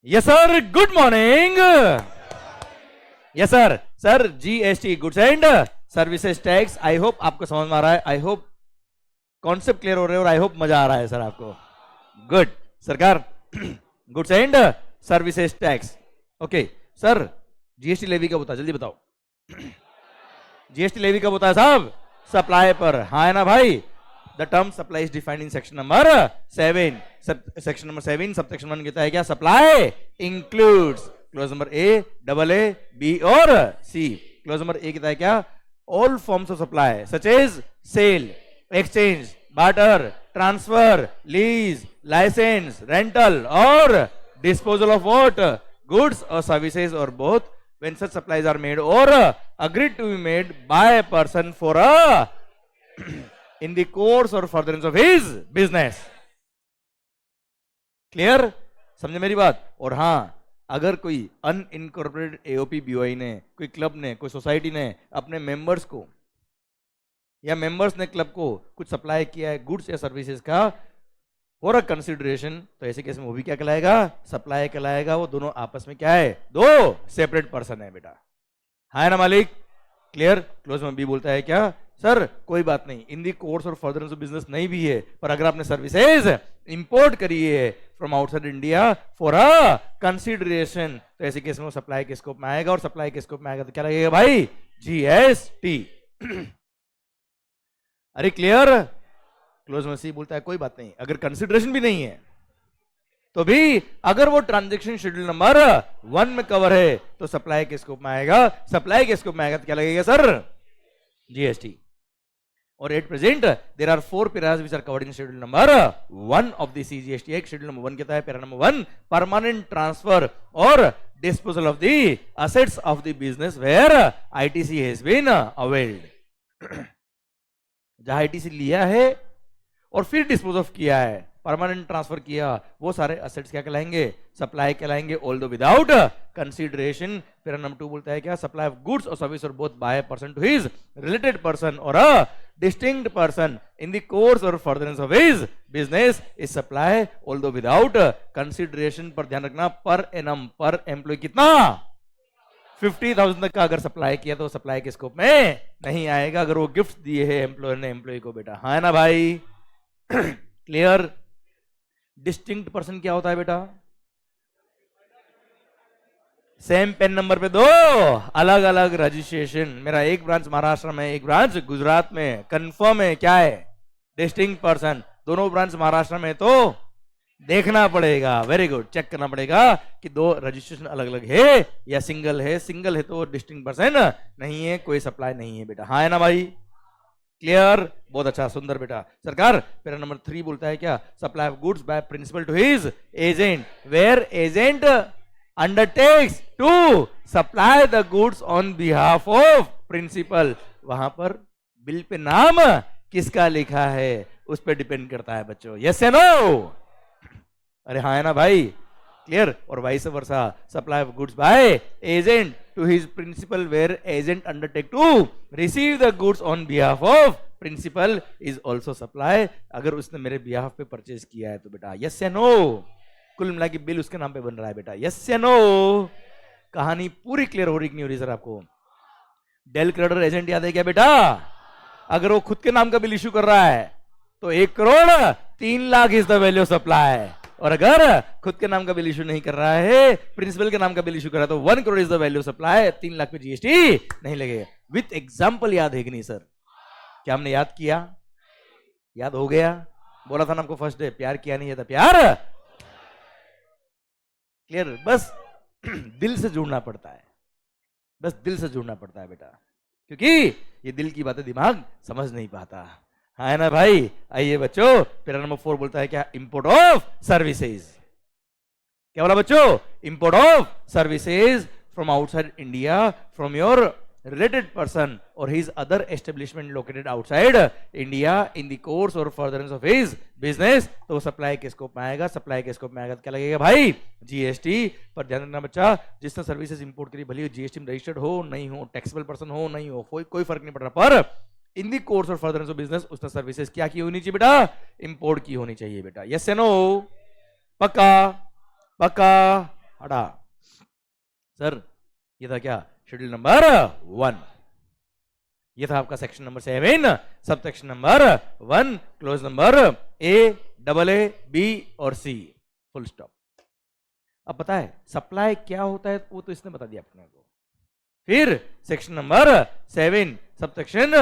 Yes sir, good morning. Yes sir. Sir GST goods and services tax, I hope आपको समझ में आ रहा है, आई होप कॉन्सेप्ट क्लियर हो रहे हैं और आई होप मजा आ रहा है सर आपको। गुड सरकार। Goods and services tax, okay sir. GST levy कब होता है, जल्दी बताओ। जीएसटी लेवी कब होता है साहब? सप्लाई पर, हाँ है ना भाई। The term supply is defined in section number 7। Section number 7 sub section 1 कहता है क्या? Supply includes clause number A, B और C। क्लोज नंबर A कहता है क्या? All forms of supply such as sale, exchange, barter, transfer, lease, licence, rental और disposal of what? Goods और services और both when such supplies are made or agreed to be made by a person for a in the course or furtherance of his business। Clear? समझे मेरी बात? और हाँ, अगर कोई अनइनकॉर्पोरेटेड एओपी बीओआई ने, कोई क्लब ने, कोई सोसाइटी ने अपने मेंबर्स को या मेंबर्स ने क्लब को कुछ सप्लाई किया है गुड्स या सर्विसेज का फॉर अ कंसिडरेशन, तो ऐसे केस में वो भी क्या कहलाएगा? सप्लाई कहलाएगा। वो दोनों आपस में क्या है? दो सेपरेट पर्सन है बेटा, है ना मालिक? क्लियर? क्लोज में बी बोलता है क्या? सर कोई बात नहीं, इन दी course or furtherance of business नहीं भी है, पर अगर आपने सर्विसेज इंपोर्ट करी है from outside India for a consideration, तो ऐसे केस में वो सप्लाई के स्कोप में आएगा। और सप्लाई के स्कोप में आएगा तो क्या लगेगा भाई? जीएसटी। अरे क्लियर? क्लोज में सी बोलता है कोई बात नहीं, अगर कंसिडरेशन भी नहीं है तो भी अगर वो ट्रांजैक्शन शेड्यूल नंबर 1 में कवर है तो सप्लाई के स्कोप में आएगा। सप्लाई के स्कोप में आएगा तो क्या लगेगा सर? जीएसटी। और at present there are 4 paras which are covered in schedule number 1 of the CGST act. Schedule number 1 कहता है पैरा नंबर 1, परमानेंट ट्रांसफर और disposal of the assets of the business where ITC has been availed. जहां ITC लिया है और फिर dispose of किया है, परमानेंट ट्रांसफर किया, वो सारे असेट्स क्या कहलाएंगे? सप्लाई कहलाएंगे, ऑल्दो विदाउट कंसीडरेशन। फिर नंबर 2 बोलता है क्या? Supply of goods or service or both by person to his related person or a distinct person in the course or furtherance of his business is supply although without consideration. पर ध्यान रखना, per annum, पर employ कितना? 50,000 तक का अगर supply किया तो सप्लाई के स्कोप में नहीं आएगा, अगर वो गिफ्ट दिए है एम्प्लॉयर ने एम्प्लॉय को बेटा, हाँ ना भाई? क्लियर? डिस्टिंक्ट पर्सन क्या होता है बेटा? सेम पेन नंबर पे दो अलग अलग रजिस्ट्रेशन। मेरा एक ब्रांच महाराष्ट्र में, एक ब्रांच गुजरात में, कंफर्म है क्या है? Distinct person. दोनों ब्रांच महाराष्ट्र में तो देखना पड़ेगा, वेरी गुड, चेक करना पड़ेगा कि दो रजिस्ट्रेशन अलग अलग है या सिंगल है। सिंगल है तो डिस्टिंक्ट पर्सन नहीं है, कोई सप्लाई नहीं है बेटा, हाँ है ना भाई? क्लियर? बहुत अच्छा, सुंदर बेटा। सरकार पैरा नंबर 3 बोलता है क्या? Supply of goods by principal to his agent where agent undertakes to supply the goods on behalf of principal. वहां पर बिल पे नाम किसका लिखा है उस पर डिपेंड करता है बच्चों, यस या नो? अरे हाँ है ना भाई? क्लियर? और vice versa, supply of goods by agent to his principal where agent undertake to receive the goods on behalf of principal is also supply। अगर उसने मेरे behalf पे परचेज किया है तो बेटा यस या नो? कुल मिला के बिल उसके नाम पे बन रहा है बेटा, यस या नो? कहानी पूरी क्लियर हो रही कि नहीं हो रही सर आपको? डेल क्रेडिटर एजेंट याद है क्या बेटा? अगर वो खुद के नाम का बिल इश्यू कर रहा है तो 1 crore 3 lakh is the value of supply, और अगर खुद के नाम का बिल इशू नहीं कर रहा है, प्रिंसिपल के नाम का बिल इशू कर रहा है तो 1 crore is the value supply, 3 lakh पे जीएसटी नहीं लगेगा। विथ एग्जांपल याद है कि नहीं सर? क्या हमने याद किया? याद हो गया? बोला था ना आपको फर्स्ट डे, प्यार किया नहीं था प्यार। क्लियर? बस दिल से जुड़ना पड़ता है, बस दिल से जुड़ना पड़ता है बेटा, क्योंकि ये दिल की बातें दिमाग समझ नहीं पाता, है ना भाई? आइए बच्चों, पैरा नंबर 4 बोलता है क्या? Import of services. क्या बोला बच्चों? Import of services from outside India from your related person or his other establishment located outside India in the course or furtherance of his business, तो सप्लाई के scope में आएगा। सप्लाई के scope में आएगा तो क्या लगेगा भाई? जीएसटी। पर ध्यान रखना बच्चा, जिसने सर्विसेज इंपोर्ट करी भले जीएसटी में रजिस्टर्ड हो नहीं हो, टैक्सेबल पर्सन हो नहीं हो, कोई फर्क नहीं पड़ रहा, पर इन दी course or furtherance of business उसने सर्विसेज क्या की होनी चाहिए बेटा? इंपोर्ट की होनी चाहिए बेटा, यस या नो? पक्का? पक्का? हटा। सर ये था क्या, शेड्यूल नंबर 1, ये था आपका section number 7, sub section number 1, clause number A, double A, B और सी, फुल स्टॉप। अब पता है सप्लाई क्या होता है, वो तो इसने बता दिया अपने को। फिर section number 7 sub section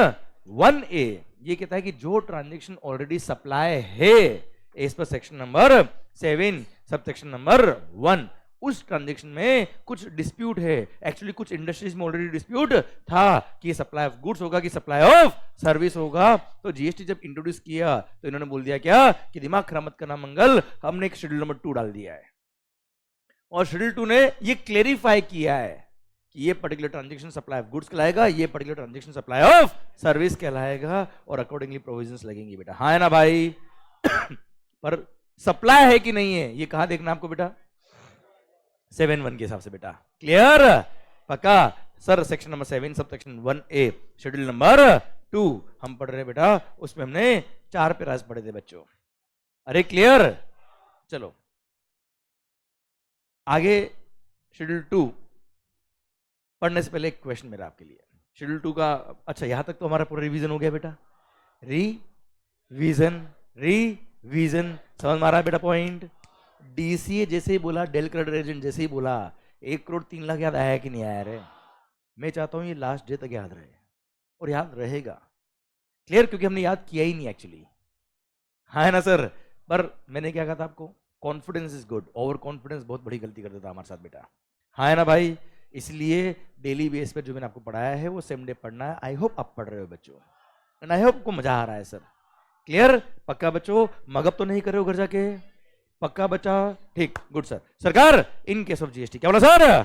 1A ये कहता है कि जो ट्रांजेक्शन ऑलरेडी सप्लाई है as per section number 7 sub section number 1, उस ट्रांजेक्शन में कुछ डिस्प्यूट है, एक्चुअली कुछ इंडस्ट्रीज में ऑलरेडी डिस्प्यूट था कि सप्लाई ऑफ गुड्स होगा कि सप्लाई ऑफ सर्विस होगा। तो जीएसटी जब इंट्रोड्यूस किया तो इन्होंने बोल दिया क्या कि दिमाग खराब मत करना मंगल, हमने एक शेड्यूल नंबर 2 डाल दिया है और शेड्यूल 2 ने ये क्लेरिफाई किया है कि ये particular transaction supply of goods कहलाएगा, ये particular transaction supply of service कहलाएगा और अकॉर्डिंगली प्रोविजंस लगेंगी बेटा। हाँ है ना भाई? पर सप्लाई है कि नहीं है ये कहां देखना आपको बेटा? 7(1) के हिसाब से बेटा। क्लियर? पक्का? Sir section number 7 sub section 1A schedule number 2 हम पढ़ रहे हैं बेटा, उसमें हमने 4 पैरास पढ़े थे बच्चों। अरे क्लियर? चलो आगे शेड्यूल 2 पढ़ने से पहले एक क्वेश्चन मेरा आपके लिए। शेड्यूल 2 का अच्छा यहां तक तो हमारा पूरा रिवीजन हो गया बेटा। रिवीजन समझ में आ रहा है बेटा पॉइंट? डीसीए जैसे ही बोला, डेल क्रेडिट एजेंट जैसे ही बोला, 1 करोड़ 3 लाख याद आया कि नहीं आया रे? मैं चाहता हूं ये लास्ट डे तक याद रहे और याद रहेगा। क्लियर? क्योंकि हमने याद किया ही नहीं एक्चुअली। हाँ है ना सर? पर मैंने क्या कहा था आपको, confidence is good, over confidence बहुत बड़ी गलती कर देता हमारे साथ बेटा। हाँ है ना भाई? इसलिए डेली बेस पे जो मैंने आपको पढ़ाया है वो सेम डे पढ़ना है। आई होप आप पढ़ रहे हो बच्चों एंड आई होप को मजा आ रहा है सर। क्लियर? पक्का बच्चों? मगअप तो नहीं कर रहे हो घर जाके? पक्का बच्चा? ठीक, गुड सर। सरकार इन केस ऑफ जीएसटी क्या बोला sir?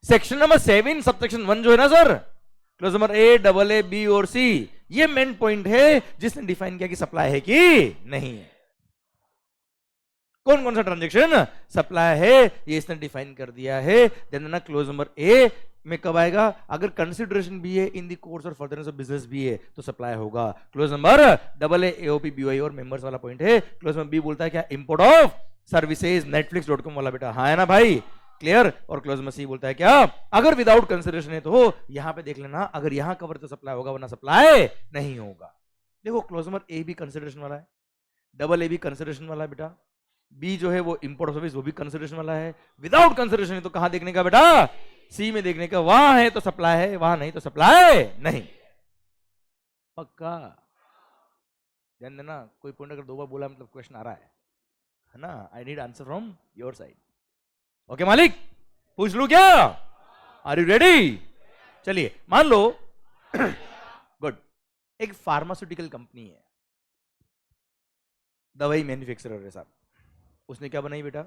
Section number 7 sub section 1 जो है ना sir, clause number A, double A, B और सी, ये मेन पॉइंट है जिसने डिफाइन किया कि सप्लाई है कि नहीं है। कौन कौन सा ट्रांजेक्शन सप्लाई है ये इसने डिफाइन कर दिया है। देन क्लोज नंबर ए में कब आएगा? अगर कंसिडरेशन भी है इन the course or furtherance of business भी है तो सप्लाई होगा। Close number double A, AOP, BOI और मेंबर्स वाला पॉइंट है। क्लोज नंबर बी बोलता है क्या? इंपोर्ट ऑफ सर्विसेज, netflix.com वाला बेटा। हाँ है ना भाई? क्लियर? और क्लोज नंबर सी बोलता है क्या? अगर विदाउट कंसिडरेशन है तो यहां पे देख लेना, अगर यहां कवर तो सप्लाई होगा वरना सप्लाई नहीं होगा। देखो क्लोज नंबर ए भी कंसिडरेशन वाला है, डबल ए भी कंसिडरेशन वाला है बेटा, बी जो है वो इंपोर्ट ऑफ सर्विस वो भी कंसिडरेशन वाला है। विदाउट कंसिडरेशन है तो कहां देखने का बेटा? सी में देखने का। वहां है तो सप्लाई है, वहां नहीं तो सप्लाई नहीं। पक्का? ध्यान देना, कोई पॉइंट अगर 2 बार बोला मतलब क्वेश्चन आ रहा है ना? I need answer from your side. Okay मालिक, पूछ लू क्या? Are you ready? चलिए मान लो गुड, एक फार्मास्यूटिकल कंपनी है, दवाई मैन्युफैक्चरर है साहब। उसने क्या बनाई बेटा?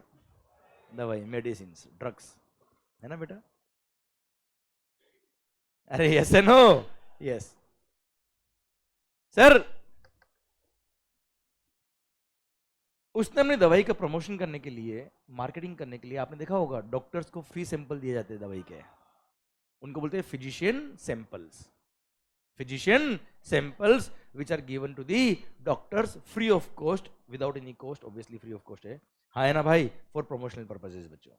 दवाई, मेडिसिन, ड्रग्स, है ना बेटा? अरे यस है नो? Yes sir. उसने अपनी दवाई का प्रमोशन करने के लिए, मार्केटिंग करने के लिए, आपने देखा होगा डॉक्टर्स को फ्री सैंपल दिए जाते हैं दवाई के, उनको बोलते हैं physician samples. Physician samples which are given to the doctors free of cost, without any cost, obviously free of cost है। हाँ है ना भाई? फॉर प्रमोशनल पर्पसेस बच्चों।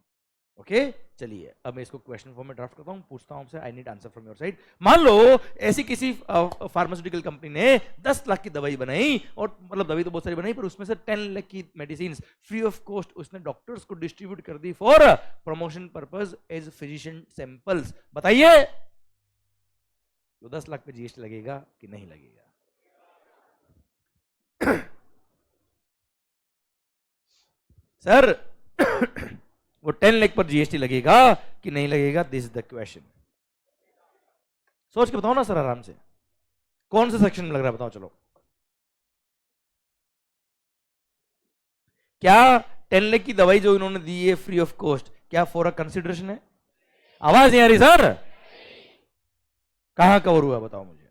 ओके चलिए अब मैं इसको क्वेश्चन फॉर्म में ड्राफ्ट करता हूं, पूछता हूं आपसे, आई need answer from your side. मान लो ऐसी किसी फार्मास्यूटिकल कंपनी ने 10 लाख की दवाई बनाई, और मतलब दवाई तो बहुत सारी बनाई पर उसमें से 10 लाख की मेडिसिन फ्री ऑफ कॉस्ट उसने डॉक्टर्स को डिस्ट्रीब्यूट कर दी for promotion purpose as physician samples. बताइए तो 10 लाख पे जीएसटी लगेगा कि नहीं लगेगा? सर वो 10 लाख पर जीएसटी लगेगा कि नहीं लगेगा? This is the question. सोच के बताओ ना सर आराम से, कौन से सेक्शन में लग रहा है बताओ। चलो क्या 10 लाख की दवाई जो इन्होंने दी है फ्री ऑफ कॉस्ट, क्या फॉर अ कंसिडरेशन है? आवाज नहीं आ रही सर? कहां कवर हुआ बताओ मुझे?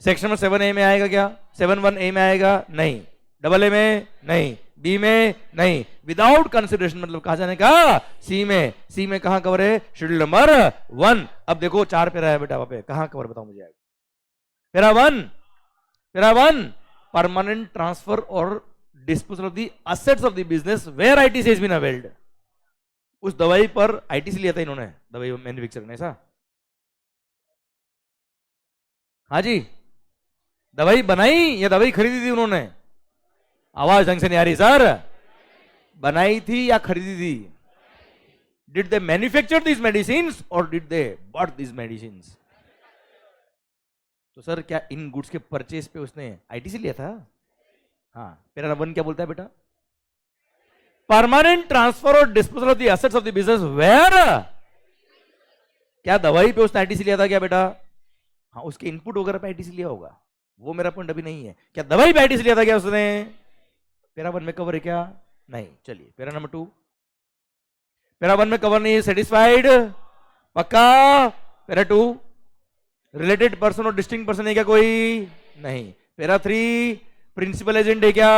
सेक्शन में 7A में आएगा क्या? 7(1)A में आएगा? नहीं। डबल ए में? नहीं। बी में? नहीं। विदाउट कंसिडरेशन मतलब कहा जाने का? सी में। सी में कहां कवर है? Schedule number 1। अब देखो 4 पैरा है बेटा, वहां पे कहां कवर बताओ मुझे? पैरा 1 परमानेंट ट्रांसफर और disposal of the assets of the business where IT has been availed. उस दवाई पर आईटीसी लिया था इन्होंने, दवाई मैन्युफैक्चरर ने, ऐसा? हाँ जी, दवाई बनाई या दवाई खरीदी थी उन्होंने? आवाज ढंग से नहीं आ रही सर। बनाई थी या खरीदी थी? Did they manufacture this medicine or did they bought this medicine? तो सर क्या इन गुड्स के परचेज पे उसने आईटीसी लिया था? हाँ, पैरा 1 क्या बोलता है बेटा? परमानेंट ट्रांसफर और disposal of the assets of the business where. क्या दवाई पे उसने आईटीसी लिया था क्या बेटा? हाँ, उसके इनपुट वगैरह पे आईटीसी लिया होगा, वो मेरा पॉइंट अभी नहीं है। क्या दवाई पे आईटीसी लिया था क्या उसने? पैरा 1 में कवर है क्या? नहीं। चलिए पैरा नंबर 2, पैरा 1 में कवर नहीं है, सेटिस्फाइड? पक्का? पैरा 2, रिलेटेड पर्सन और डिस्टिंक्ट पर्सन है क्या कोई? नहीं। पैरा 3, प्रिंसिपल एजेंट है क्या?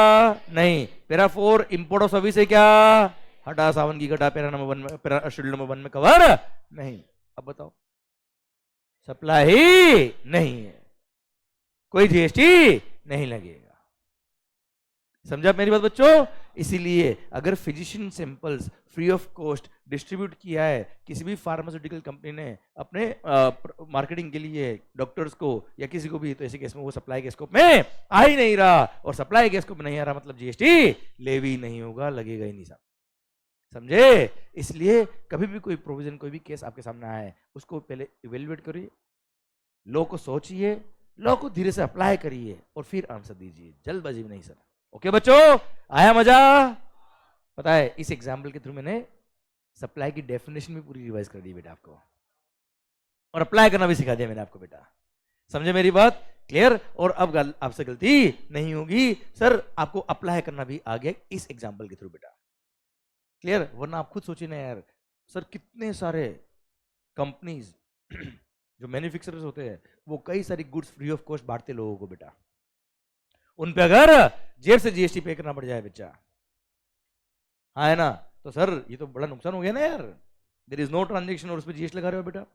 नहीं। पैरा 4, इंपोर्ट ऑफ सर्विस है क्या? हटा, सावन की घटा। पैरा नंबर 1 में, पैरा शेड्यूल नंबर 1 में कवर नहीं। अब बताओ, सप्लाई नहीं है, कोई जीएसटी नहीं लगेगा। समझा मेरी बात बच्चों? इसीलिए अगर physician samples free of cost distribute किया है किसी भी फार्मास्यूटिकल कंपनी ने अपने मार्केटिंग के लिए डॉक्टर्स को या किसी को भी, तो ऐसे केस में वो सप्लाई के स्कोप में आ ही नहीं रहा, और सप्लाई के स्कोप में नहीं आ रहा मतलब जीएसटी लेवी नहीं होगा, लगेगा ही नहीं साहब। समझे? इसलिए कभी भी कोई प्रोविजन, कोई भी केस आपके सामने आए, उसको पहले इवेल्युएट करिए, लॉ को सोचिए, लॉ को धीरे से अप्लाई करिए और फिर आंसर दीजिए, जल्दबाजी में नहीं सर। ओके बच्चों, आया मजा? पता है इस एग्जाम्पल के थ्रू मैंने सप्लाई की डेफिनेशन भी पूरी रिवाइज कर दी बेटा आपको, और अप्लाई करना भी सिखा दिया मैंने आपको बेटा। समझे मेरी बात? क्लियर? और अब आपसे गलती नहीं होगी सर, आपको अप्लाई करना भी आ गया इस एग्जाम्पल के थ्रू बेटा। क्लियर? वरना आप खुद सोचिए ना यार, सर कितने सारे कंपनीज जो मैन्युफैक्चरर्स होते हैं वो कई सारी गुड्स फ्री ऑफ कॉस्ट बांटते लोगों को बेटा, उन पे अगर जेब से जीएसटी पे करना पड़ जाए बच्चा, हाँ है ना, तो सर ये तो बड़ा नुकसान हो गया ना यार। देयर इज नो ट्रांजेक्शन और उस पर जीएसटी लगा रहे हो बेटा।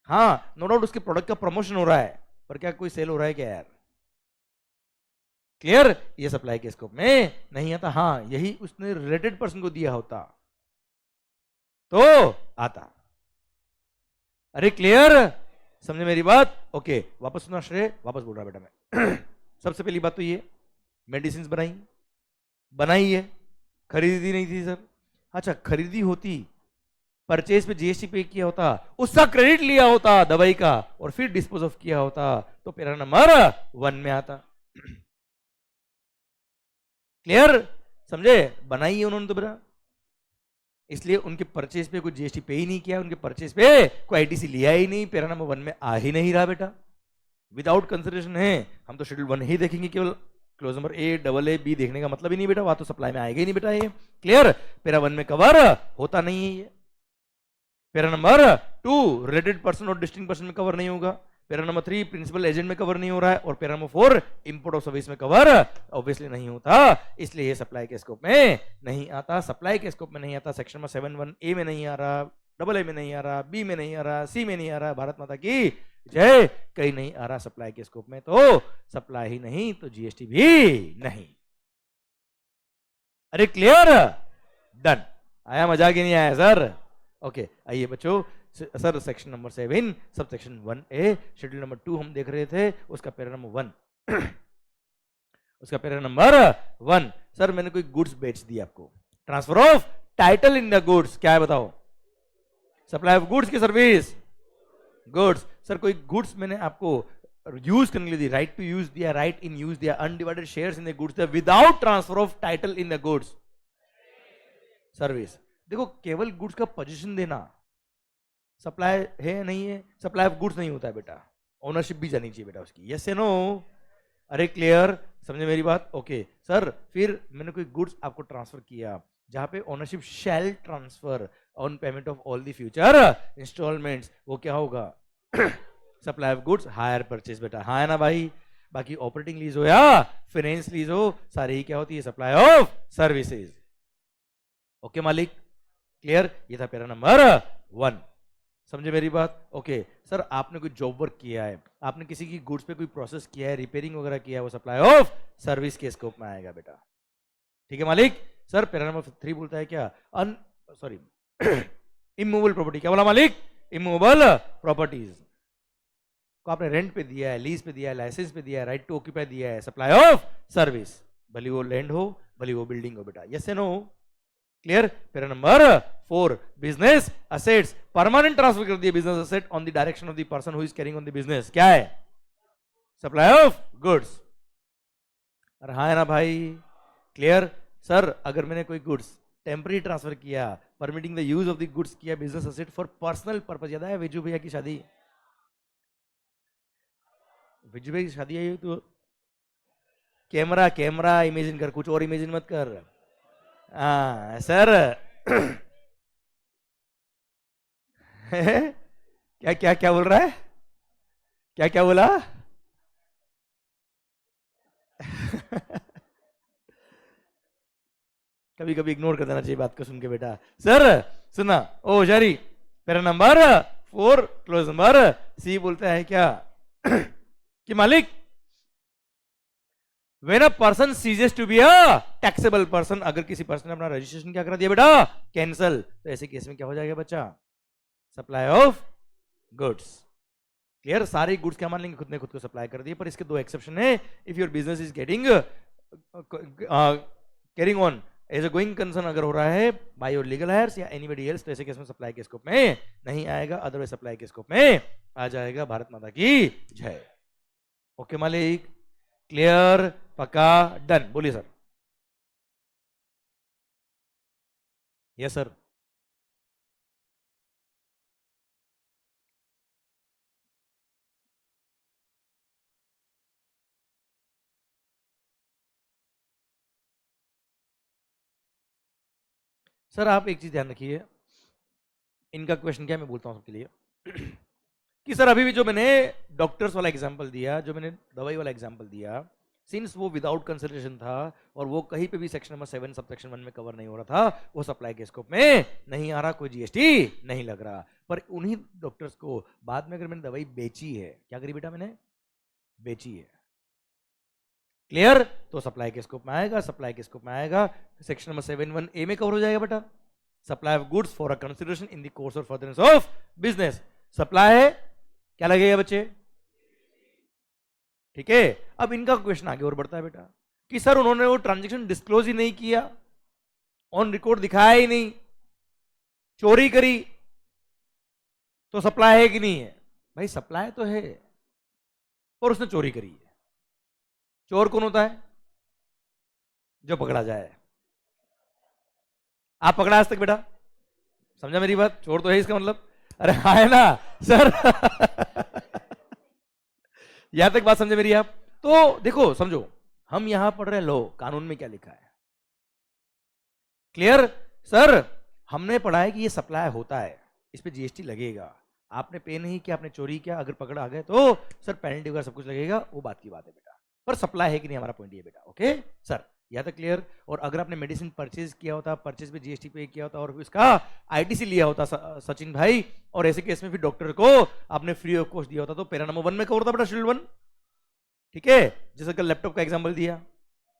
हाँ नो डाउट उसके प्रोडक्ट का प्रमोशन हो रहा है, पर क्या कोई सेल हो रहा है क्या यार? क्लियर? ये सप्लाई के स्कोप में नहीं आता। हाँ, यही उसने रिलेटेड पर्सन को दिया होता तो आता। अरे क्लियर? समझे मेरी बात? ओके, वापस सुना श्रेय, वापस बोल रहा बेटा मैं। सबसे पहली बात तो ये, मेडिसिन बनाई है, खरीदी नहीं थी सर। अच्छा, खरीदी होती, परचेज पे जीएसटी पे किया होता, उसका क्रेडिट लिया होता दवाई का और फिर डिस्पोज ऑफ किया होता, तो पैरा नंबर 1 में आता। क्लियर? समझे? बनाई है उन्होंने तो बेटा, इसलिए उनके परचेज पे कोई जीएसटी पे ही नहीं किया, उनके परचेज पे कोई आईटीसी लिया ही नहीं, पैरा नंबर 1 में आ ही नहीं रहा बेटा। विदाउट कंसिडरेशन है, हम तो शेड्यूल 1 ही देखेंगे, केवल clause number A double A B देखने का मतलब ही नहीं बेटा, वहां तो सप्लाई में आएगा ही नहीं बेटा ये। क्लियर? पैरा 1 में कवर होता नहीं है ये। पैरा नंबर 2 रिलेटेड पर्सन और डिस्टिंक्ट पर्सन में कवर नहीं होगा। पैरा नंबर 3 प्रिंसिपल एजेंट में कवर नहीं हो रहा है, और para number 4 import of service में कवर ऑब्वियसली नहीं होता, इसलिए ये सप्लाई के स्कोप में नहीं आता। सप्लाई के स्कोप में नहीं आता, सेक्शन नंबर 7(1) ए में नहीं आ रहा, डबल ए में नहीं आ रहा, बी में नहीं आ रहा, सी में नहीं आ रहा, भारत माता की जय, कहीं नहीं आ रहा सप्लाई के स्कोप में, तो सप्लाई ही नहीं तो जीएसटी भी नहीं। अरे क्लियर? डन। आया मजा कि नहीं आया सर? ओके, आइए बच्चों, sir section number 7 sub section 1A schedule number 2 हम देख रहे थे, उसका पैरा नंबर 1 उसका पैरा नंबर 1। सर मैंने कोई गुड्स बेच दी आपको, transfer of title in the goods, क्या है बताओ? सप्लाई ऑफ गुड्स की सर्विस, गुड्स। सर कोई गुड्स मैंने आपको यूज करने के लिए दी, राइट टू यूज दिया, राइट इन यूज दिया, undivided shares in the goods दिया, without transfer of title in the goods, service. देखो केवल गुड्स का पोजीशन देना सप्लाई है नहीं है, सप्लाई ऑफ गुड्स नहीं होता है बेटा, ओनरशिप भी जानी चाहिए बेटा उसकी, यस या नो? अरे क्लियर? समझे मेरी बात? ओके सर, फिर मैंने कोई गुड्स आपको ट्रांसफर किया जहां पे ownership shall transfer on payment of all the future instalments, वो क्या होगा? Supply of goods hire purchase बेटा, हाँ है ना भाई? बाकी ऑपरेटिंग लीज हो या फाइनेंस लीज हो, सारी ही क्या होती है? Supply of services. ओके मालिक? क्लियर? ये था पैरा नंबर 1। समझे मेरी बात? ओके सर, आपने कोई जॉब वर्क किया है, आपने किसी की गुड्स पे कोई प्रोसेस किया है, रिपेयरिंग वगैरह किया है, वो सप्लाई ऑफ सर्विस के स्कोप में आएगा बेटा। ठीक है मालिक? सर पैरा नंबर 3 बोलता है क्या? सॉरी इमूवेबल प्रॉपर्टी, क्या बोला मालिक? इमूवेबल प्रॉपर्टीज को आपने रेंट पे दिया है, लीज पे दिया है, लाइसेंस पे दिया है, राइट टू ऑक्यूपाई दिया है, सप्लाई ऑफ सर्विस, भले वो लैंड हो भले वो बिल्डिंग हो बेटा, यस या no? Clear? Para number 4, business assets, permanent transfer कर दिए business asset on the direction of the person who is carrying on the business, क्या है? Supply of goods. अरे हाँ है ना भाई? क्लियर? सर अगर मैंने कोई गुड्स टेम्पररी ट्रांसफर किया, permitting the use of the goods किया business asset for personal purpose, याद है विजू भैया की शादी? विजू भैया की शादी आई तो कैमरा कैमरा इमेजिन कर, कुछ और इमेजिन मत कर। सर क्या क्या क्या बोल रहा है? क्या क्या बोला? कभी कभी इग्नोर कर देना चाहिए बात को सुन के बेटा। सर सुना ओ जारी, para number 4 clause number C बोलता है क्या कि मालिक when a person ceases to be a taxable person, अगर किसी पर्सन ने अपना रजिस्ट्रेशन क्या करा दिया बेटा? कैंसल, तो ऐसे केस में क्या हो जाएगा बच्चा? Supply of goods. क्लियर? सारे गुड्स क्या मान लेंगे? खुद ने खुद को सप्लाई कर दिए, पर इसके दो एक्सेप्शन है। If your business is getting carrying on as a going concern अगर हो रहा है बाय योर लीगल हायर्स या एनीबॉडी एल्स, तो ऐसे केस में सप्लाई के स्कोप में नहीं आएगा, अदरवाइज सप्लाई के स्कोप में आ जाएगा। भारत माता की जय। ओके मालिक? क्लियर? पक्का? डन? बोलिए सर। Yes sir. सर आप एक चीज ध्यान रखिए, इनका क्वेश्चन क्या है मैं बोलता हूं सबके लिए कि सर अभी भी जो मैंने डॉक्टर्स वाला एग्जांपल दिया, जो मैंने दवाई वाला एग्जांपल दिया, सिंस वो विदाउट कंसिडरेशन था और वो कहीं पे भी सेक्शन नंबर 7 सब सेक्शन 1 में कवर नहीं हो रहा था, वो सप्लाई के स्कोप में नहीं आ रहा, कोई जीएसटी नहीं लग रहा। पर उन्हीं डॉक्टर्स को बाद में अगर मैंने दवाई बेची है, क्या करी बेटा? मैंने बेची है। क्लियर? तो सप्लाई के स्कोप में आएगा, सप्लाई के स्कोप में आएगा, सेक्शन नंबर 7(1)(a) में कवर हो जाएगा बेटा। Supply of goods for a consideration in the course or furtherance of business, supply है, क्या लगेगा बच्चे? ठीक है। अब इनका क्वेश्चन आगे और बढ़ता है बेटा कि सर उन्होंने वो ट्रांजैक्शन डिस्क्लोज ही नहीं किया, ऑन रिकॉर्ड दिखाया ही नहीं, चोरी करी, तो सप्लाई है कि नहीं है? भाई सप्लाई तो है और उसने चोरी करी है। चोर कौन होता है? जो पकड़ा जाए। आप पकड़ा आज तक बेटा? समझा मेरी बात? चोर तो है इसका मतलब। अरे हाँ है ना सर? यहां तक बात समझे मेरी आप? तो देखो समझो, हम यहां पढ़ रहे लो, कानून में क्या लिखा है? क्लियर? सर हमने पढ़ा है कि ये सप्लाई होता है, इस पे जीएसटी लगेगा, आपने पे नहीं किया, आपने चोरी किया, अगर पकड़ा आ गए तो सर पेनल्टी वगैरह सब कुछ लगेगा, वो बात की बात है बेटा। पर सप्लाई है कि नहीं, हमारा पॉइंट ये बेटा। ओके सर, यहां तक क्लियर? और अगर आपने मेडिसिन परचेज किया होता, परचेज पे जीएसटी पे किया होता और इसका आईटीसी लिया होता सचिन भाई, और ऐसे केस में फिर डॉक्टर को आपने फ्री ऑफ कॉस्ट दिया होता, तो पैरा नंबर 1 में कवर होता बेटा, शेड्यूल 1। ठीक है? जैसे कल लैपटॉप का एग्जाम्पल दिया,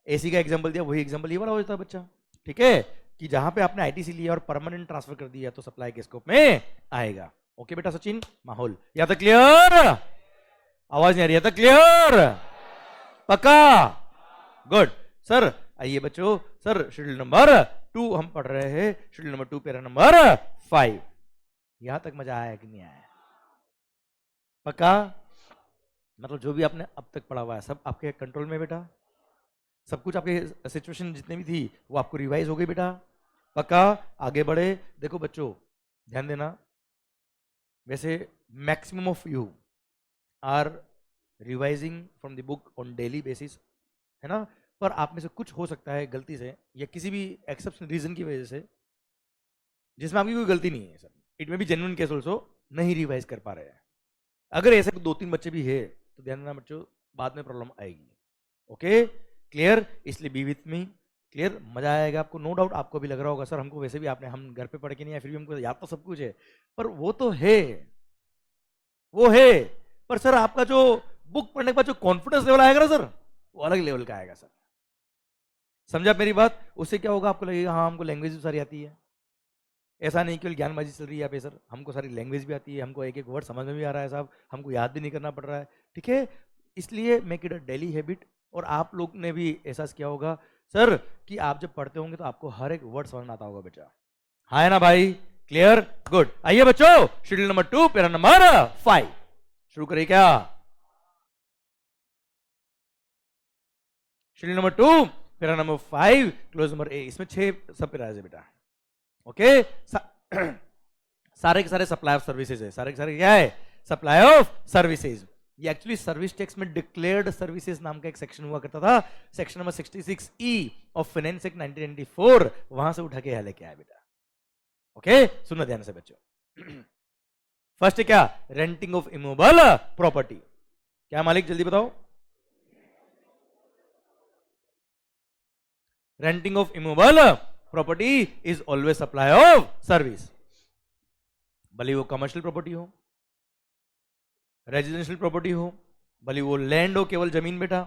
एसी का एग्जाम्पल दिया, वही एग्जाम्पल ये वाला हो जाता है बच्चा। ठीक है? कि जहां पे आपने आईटीसी लिया और परमानेंट ट्रांसफर कर दिया तो सप्लाई के स्कोप में आएगा। ओके बेटा सचिन? माहौल यहां तक क्लियर? आवाज नहीं आ रही? यहां तक क्लियर? पक्का? Good sir. आइए बच्चों, सर शेड्यूल नंबर 2 हम पढ़ रहे हैं, शेड्यूल नंबर 2 पैरा नंबर 5। यहां तक मजा आया कि नहीं आया? पक्का? मतलब जो भी आपने अब तक पढ़ा हुआ है सब आपके कंट्रोल में बेटा, सब कुछ आपके सिचुएशन जितने भी थी वो आपको रिवाइज हो गई बेटा। पक्का? आगे बढ़े। देखो बच्चों ध्यान देना, वैसे maximum of you are revising from the book on daily basis, है ना? पर आप में से कुछ हो सकता है गलती से या किसी भी एक्सेप्शनल रीजन की वजह से, जिसमें आपकी कोई गलती नहीं है सर, इट में भी जेन्युइन केस ऑल्सो, नहीं रिवाइज कर पा रहे हैं। अगर ऐसे 2-3 बच्चे भी है तो ध्यान देना बच्चों, बाद में प्रॉब्लम आएगी। Okay clear? इसलिए बी विथ मी। क्लियर? मजा आएगा आपको, नो डाउट। आपको भी लग रहा होगा सर हमको वैसे भी आपने, हम घर पे पढ़ के नहीं आए फिर भी हमको याद तो सब कुछ है, पर वो तो है, वो है, पर सर आपका जो बुक पढ़ने के बाद जो कॉन्फिडेंस लेवल आएगा ना सर, वो अलग लेवल का आएगा सर। समझा मेरी बात? उससे क्या होगा, आपको लगेगा हाँ हमको लैंग्वेज सारी आती है, ऐसा नहीं केवल ज्ञानबाजी चल रही है यहाँ पे सर, हमको सारी लैंग्वेज भी आती है, हमको एक एक वर्ड समझ में भी आ रहा है साहब, हमको याद भी नहीं करना पड़ रहा है, ठीक है। इसलिए make it a daily habit. और आप लोग ने भी एहसास किया होगा सर कि आप जब पढ़ते होंगे तो आपको हर एक वर्ड समझ में आता होगा बेटा, हाँ है ना भाई? Clear, good. आइए बच्चों, शेड्यूल नंबर 2 पैरा नंबर 5 शुरू करिए क्या? Schedule number 2 para number 5 clause number ए, इसमें 6 सब पैराज है बेटा, ओके। सारे के सारे सप्लाई ऑफ सर्विसेज है, सारे के सारे क्या है? Supply of services. ये एक्चुअली सर्विस टैक्स में डिक्लेयर्ड सर्विसेज नाम का एक सेक्शन हुआ करता था, section number 66E of finance act 1994, वहां से उठा के यहां लेके आया बेटा, ओके। सुनना ध्यान से बच्चों। फर्स्ट क्या? Renting of immovable property. क्या मालिक, जल्दी बताओ। Renting of immovable property is always supply of service, भले वो कमर्शियल प्रॉपर्टी हो, रेजिडेंशियल प्रॉपर्टी हो, भले वो लैंड हो, केवल जमीन बेटा,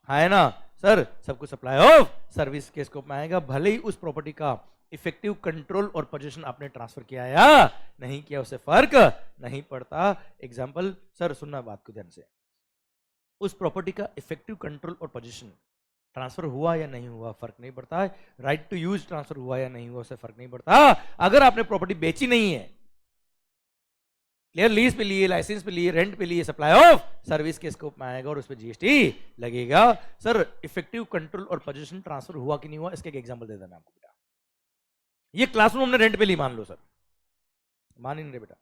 हाँ है ना सर, सब कुछ सप्लाई ऑफ सर्विस के स्कोप में आएगा। भले ही उस प्रॉपर्टी का इफेक्टिव कंट्रोल और पोजीशन आपने ट्रांसफर किया या नहीं किया, उससे फर्क नहीं पड़ता। एग्जांपल सर, सुनना बात को ध्यान से, उस प्रॉपर्टी का इफेक्टिव कंट्रोल और पोजीशन ट्रांसफर हुआ या नहीं हुआ फर्क नहीं पड़ता है, राइट टू यूज ट्रांसफर हुआ या नहीं हुआ उससे फर्क नहीं पड़ता। अगर आपने प्रॉपर्टी बेची नहीं है, क्लियर, लीज पे लिए, लाइसेंस पे लिए, रेंट पे लिए, सप्लाई ऑफ सर्विस के स्कोप में आएगा और उस पर जीएसटी लगेगा। सर इफेक्टिव कंट्रोल और पोजीशन ट्रांसफर हुआ कि नहीं हुआ, इसका एक एग्जांपल दे देना आपको बेटा। ये क्लासरूम हमने रेंट पे ली, मान लो सर, मान ही नहीं रहे बेटा,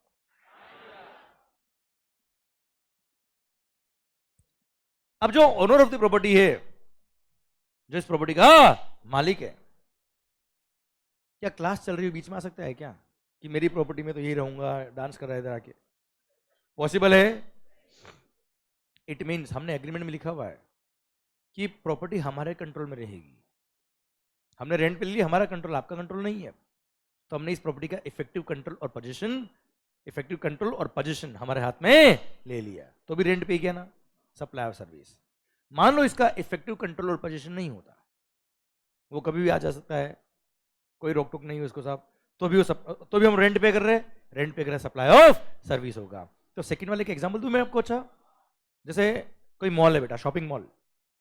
अब जो ओनर ऑफ द प्रॉपर्टी है, जो इस प्रॉपर्टी का मालिक है, क्या क्लास चल रही है बीच में आ सकता है क्या कि मेरी प्रॉपर्टी में तो यही रहूंगा, डांस कर रहा है इधर आके? पॉसिबल है? इट मीन्स हमने एग्रीमेंट में लिखा हुआ है कि प्रॉपर्टी हमारे कंट्रोल में रहेगी, हमने रेंट पे ली, हमारा कंट्रोल, आपका कंट्रोल नहीं है, तो हमने इस प्रॉपर्टी का इफेक्टिव कंट्रोल और पोजीशन हमारे हाथ में ले लिया, तो भी रेंट पे गया ना, सप्लाई ऑफ सर्विस। मान लो इसका इफेक्टिव कंट्रोल और पोजीशन नहीं होता, वो कभी भी आ जा सकता है, कोई रोक टोक नहीं है उसको साहब, तो भी हम रेंट पे कर रहे हैं, सप्लाई ऑफ सर्विस होगा। तो सेकंड वाले का एग्जांपल दूं मैं आपको, अच्छा जैसे कोई मॉल है बेटा, शॉपिंग मॉल,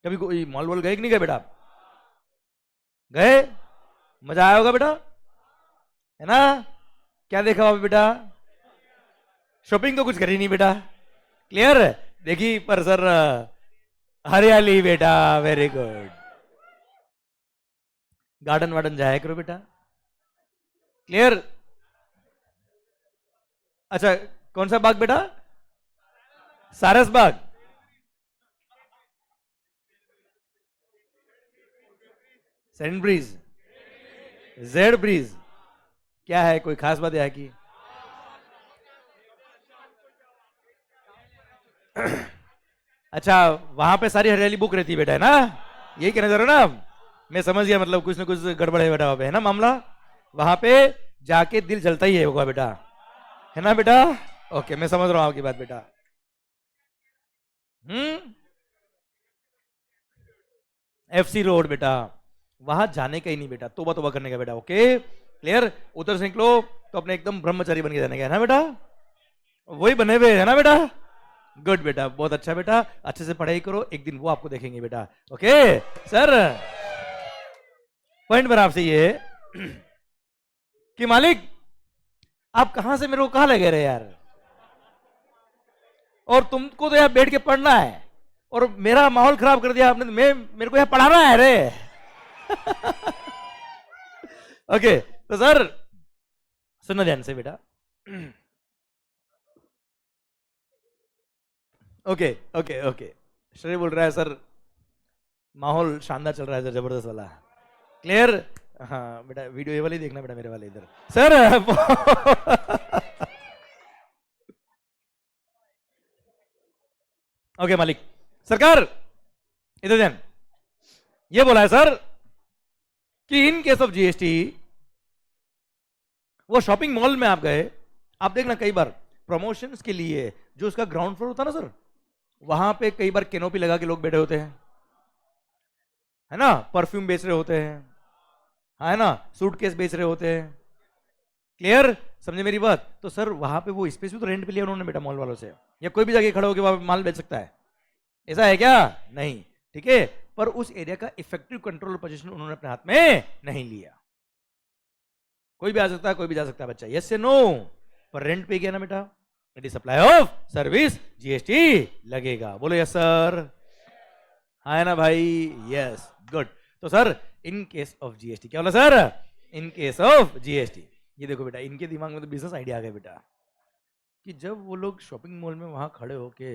कभी कोई मॉल वॉल गए कि नहीं गए बेटा? गए, मजा आया होगा बेटा, है ना? क्या देखा हुआ बेटा? शॉपिंग तो कुछ करी नहीं बेटा, क्लियर, देखी पर सर हरियाली बेटा, वेरी गुड, गार्डन वार्डन जाया करो बेटा, क्लियर। अच्छा कौन सा बाग बेटा? सारस बाग, सेंट ब्रीज, जेड ब्रीज, क्या है, कोई खास बात है की? अच्छा वहां पे सारी हरियाली बुक रहती है बेटा, है ना? यही कहना चाह रहे हो ना? मैं समझ गया, मतलब कुछ ना कुछ गड़बड़ है बेटा वहां पे, है ना मामला? वहां पे जाके दिल जलता ही है होगा बेटा, है ना बेटा? ओके मैं समझ रहा हूं आपकी बात बेटा। एफसी रोड बेटा, वहां जाने का ही नहीं बेटा, तोबा तोबा करने का बेटा, ओके क्लियर। उधर से निकलो तो अपने एकदम ब्रह्मचारी बन के जाने का, है ना बेटा? वही बने हुए है ना बेटा? गुड बेटा, बहुत अच्छा बेटा, अच्छे से पढ़ाई करो, एक दिन वो आपको देखेंगे बेटा, ओके। सर पॉइंट पर आपसे ये कि मालिक आप कहां से मेरे को कहां लगे रहे यार, और तुमको तो यहाँ बैठ के पढ़ना है और मेरा माहौल खराब कर दिया आपने, तो मेरे को यहाँ पढ़ाना है रे। ओके तो सर सुनना ध्यान से बेटा, ओके ओके ओके, श्रेय बोल रहा है सर माहौल शानदार चल रहा है सर, जबरदस्त वाला, क्लियर। हाँ बेटा वीडियो ये वाली देखना बेटा, मेरे वाले इधर सर। ओके मालिक, सरकार इधर ध्यान, ये बोला है सर कि इन केस ऑफ जीएसटी, वो शॉपिंग मॉल में आप गए, आप देखना कई बार प्रमोशंस के लिए जो उसका ग्राउंड फ्लोर होता है ना सर, वहां पे कई बार कैनोपी लगा के लोग बैठे होते हैं, है ना? परफ्यूम बेच रहे होते हैं, है ना? सूटकेस बेच रहे होते हैं, क्लियर, समझे मेरी बात? तो सर वहां पे वो स्पेस भी तो रेंट पे लिया उन्होंने बेटा मॉल वालों से, या कोई भी जाके खड़ा होकर वहां पे माल बेच सकता है? ऐसा है क्या? नहीं, ठीक है। पर उस एरिया का इफेक्टिव कंट्रोल पोजीशन उन्होंने अपने हाथ में नहीं लिया। कोई भी आ सकता है, कोई भी जा सकता है बच्चा, यस से नो? पर रेंट पे गया ना बेटा, it is supply of service, GST लगेगा। बोलो यस सर, हाँ है ना भाई? Yes, good. तो sir in case of GST क्या बोला sir? In case of GST, ये देखो बेटा, इनके दिमाग में तो बिजनेस आइडिया आ गया बेटा, कि जब वो लोग शॉपिंग मॉल में वहां खड़े होके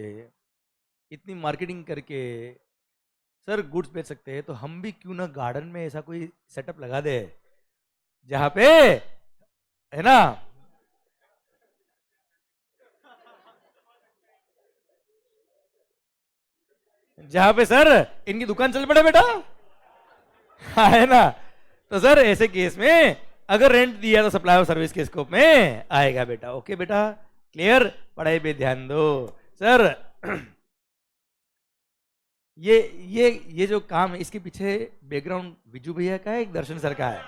इतनी मार्केटिंग करके सर गुड्स बेच सकते हैं, तो हम भी क्यों ना गार्डन में ऐसा कोई सेटअप लगा दे जहां पे, है ना, जहां पे सर इनकी दुकान चल पड़े बेटा, है ना? तो सर ऐसे केस में अगर रेंट दिया तो सप्लाई ऑफ सर्विस के स्कोप में आएगा बेटा। ओके बेटा, क्लियर? पढ़ाई पे ध्यान दो सर। ये जो काम है इसके पीछे बैकग्राउंड विजू भैया का है, एक दर्शन सर का है?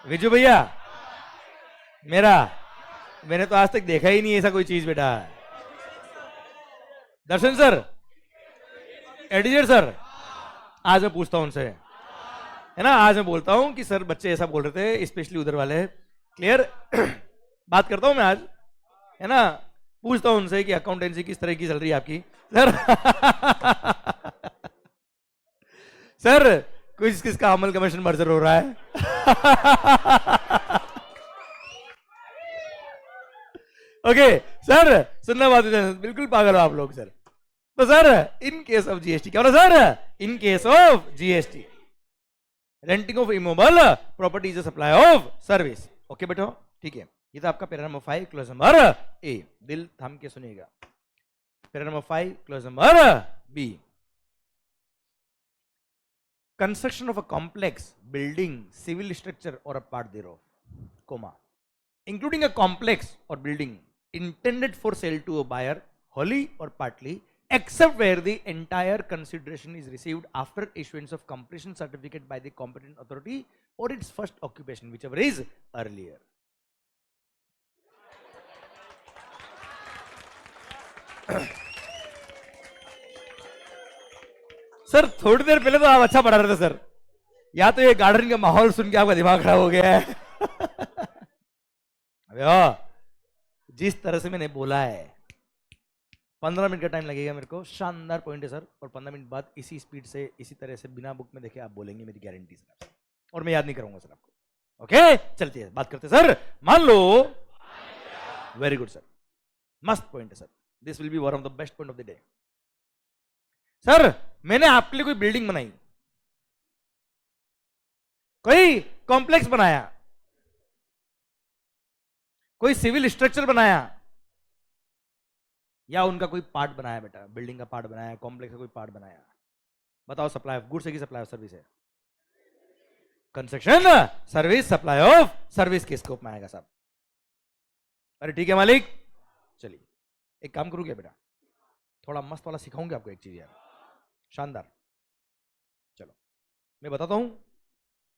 विजू भैया मेरा, मैंने तो आज तक देखा ही नहीं ऐसा कोई चीज बेटा। दर्शन सर, एडिटर सर, आज मैं पूछता हूं उनसे, है ना, आज मैं बोलता हूं कि सर बच्चे ऐसा बोल रहे थे, स्पेशली उधर वाले, क्लियर? बात करता हूं मैं आज, है ना, पूछता हूं उनसे कि अकाउंटेंसी किस तरह की चल रही है आपकी सर। सर कुछ किसका अमल कमीशन मर्जर हो रहा है? ओके सर, सुनना बात, बिल्कुल पागल हो आप लोग सर। तो sir in case of GST क्या होना sir? In case of GST renting of immovable property is a supply of service. Okay बेटा, ठीक है। ये था आपका para number 5 clause number A, दिल थाम के सुनिएगा। Para number 5 clause number B, construction of a complex building, civil structure or a part thereof, comma, including a complex or building intended for sale to a buyer wholly or partly, except where the entire consideration is received after issuance of completion certificate by the competent authority or its first occupation, whichever is earlier. Sir थोड़ी देर पहले तो आप अच्छा पढ़ा रहे थे sir, या तो ये गार्डन का माहौल सुन के आपका दिमाग खराब हो गया है। अबे जिस तरह से मैंने बोला है 15 मिनट का टाइम लगेगा मेरे को, शानदार पॉइंट है सर, और 15 मिनट बाद इसी स्पीड से इसी तरह से बिना बुक में देखे आप बोलेंगे, मेरी गारंटी सर, और मैं याद नहीं करूंगा सर आपको। ओके चलते हैं, बात करते हैं सर। मान लो, वेरी गुड सर, मस्त पॉइंट है sir, this will be one of the best point of the day. Sir मैंने आपके लिए कोई बिल्डिंग बनाई, कोई कॉम्प्लेक्स बनाया, कोई सिविल स्ट्रक्चर बनाया, या उनका कोई पार्ट बनाया बेटा, बिल्डिंग का पार्ट बनाया, कॉम्प्लेक्स का कोई पार्ट बनाया, बताओ सप्लाई ऑफ गुड्स है कि सप्लाई ऑफ सर्विस है? Construction service supply of service के स्कोप में आएगा साहब। अरे ठीक है मालिक, चलिए एक काम करूँ क्या बेटा, थोड़ा मस्त वाला सिखाऊंगा आपको एक चीज यार, शानदार। चलो मैं बताता हूं,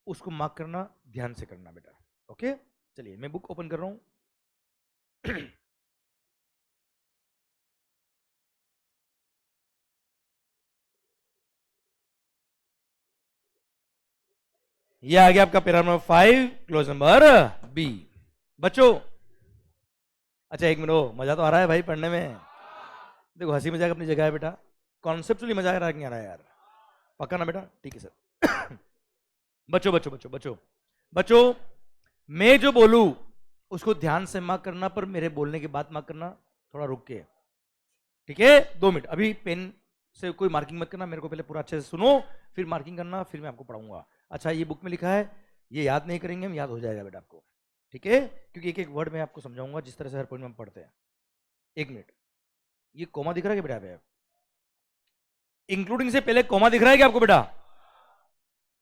उसको मार्क करना, ध्यान से करना बेटा। ओके चलिए मैं बुक ओपन कर रहा हूं। ये आ गया आपका para number 5 clause number B. बच्चों अच्छा एक मिनट, मजा तो आ रहा है भाई पढ़ने में, देखो हंसी मजाक अपनी जगह है बेटा, कॉन्सेप्चुअली मजा आ रहा है नहीं आ रहा है यार, पक्का ना बेटा? ठीक है सर। बच्चों बच्चों बच्चों बच्चों बच्चों, मैं जो बोलूं उसको ध्यान से मार्क करना, पर मेरे बोलने के बाद मार्क करना, थोड़ा रुक के, ठीक है? 2 मिनट, अभी पेन से कोई मार्किंग मत करना, मेरे को पहले पूरा अच्छे से सुनो, फिर मार्किंग करना, फिर मैं आपको पढ़ाऊंगा। अच्छा ये बुक में लिखा है, ये याद नहीं करेंगे हम, याद हो जाएगा बेटा आपको, ठीक है? क्योंकि एक एक वर्ड मैं आपको समझाऊंगा जिस तरह से हर पॉइंट में हम पढ़ते हैं। 1 मिनट, ये कोमा दिख रहा है क्या बेटा? इंक्लूडिंग से पहले कोमा दिख रहा है क्या आपको बेटा?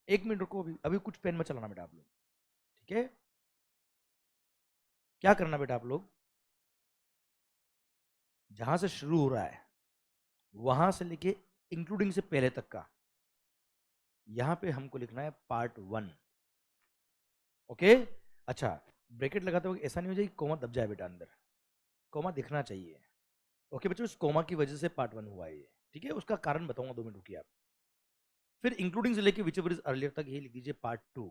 1 मिनट रुको, अभी अभी कुछ पेन में चलाना बेटा आप लोग, ठीक है? क्या करना बेटा आप लोग, जहां से शुरू हो रहा है वहां से लेके इंक्लूडिंग से पहले तक का, यहां पे हमको लिखना है पार्ट 1। ओके अच्छा ब्रैकेट लगाते वक्त ऐसा नहीं हो जाए कि कोमा दब जाए बेटा अंदर, कोमा दिखना चाहिए। ओके बच्चों, इस कोमा की वजह से पार्ट 1 हुआ है ये, ठीक है, उसका कारण बताऊंगा, 2 मिनट रुकिए आप। फिर इंक्लूडिंग से लेके विच एवर इज अर्लियर तक ये लिख दीजिए पार्ट 2।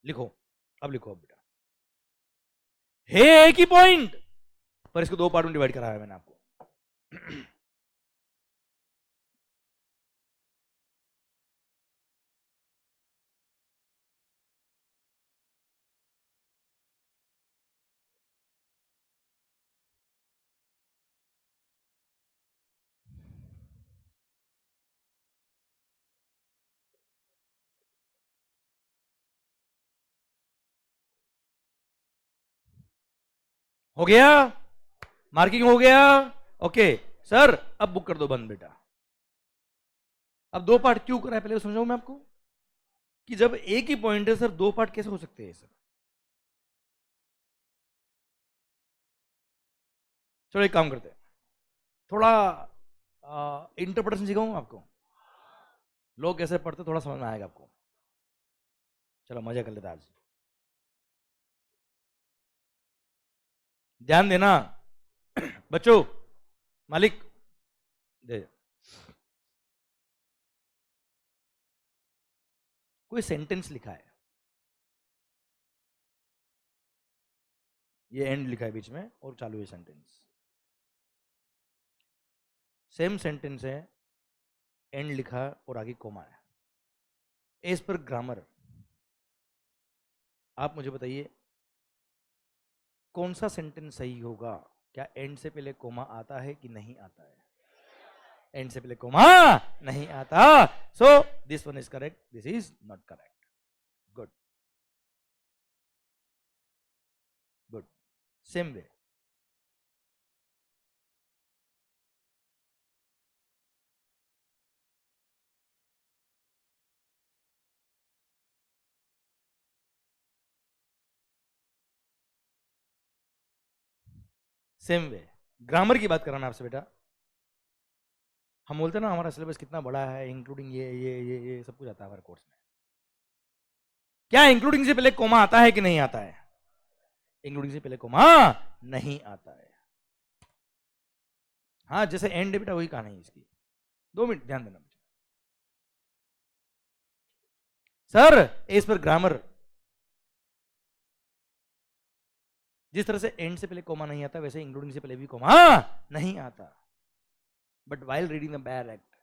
लिखो, अब लिखो अब बेटा, हे एक ही पॉइंट पर इसको 2 पार्ट में डिवाइड कराया मैंने आपको। हो गया, मार्किंग हो गया। ओके सर, अब बुक कर दो बंद बेटा। अब 2 पार्ट क्यों करा है पहले समझाऊं मैं आपको, कि जब एक ही पॉइंट है सर 2 पार्ट कैसे हो सकते हैं सर। चलो एक काम करते हैं, थोड़ा इंटरप्रिटेशन सिखाऊं आपको, लोग कैसे पढ़ते थोड़ा समझ में आएगा आपको। चलो मजा कर लेते आज, ध्यान देना बच्चों। मालिक दे, कोई सेंटेंस लिखा है, ये एंड लिखा है बीच में और चालू है सेंटेंस, सेम सेंटेंस है, एंड लिखा है और आगे कोमा है। एज पर ग्रामर आप मुझे बताइए कौन सा सेंटेंस सही होगा, क्या एंड से पहले कोमा आता है कि नहीं आता है। एंड से पहले कोमा नहीं आता, so this one is correct, this is not correct. Good good, same way. Same way, grammar की बात कराना आपसे बेटा। हम बोलते हैं ना हमारा सिलेबस कितना बड़ा है, इंक्लूडिंग ये सब कुछ आता है हमारे कोर्स में। क्या इंक्लूडिंग से पहले कोमा आता है कि नहीं आता है। इंक्लूडिंग से पहले कोमा नहीं आता है। हाँ जैसे एंड बेटा वही कहानी है इसकी। 2 मिनट ध्यान देना सर, इस पर ग्रामर जिस तरह से एंड से पहले कोमा नहीं आता वैसे इंक्लूडिंग से पहले भी कोमा नहीं आता। But while reading the bare act,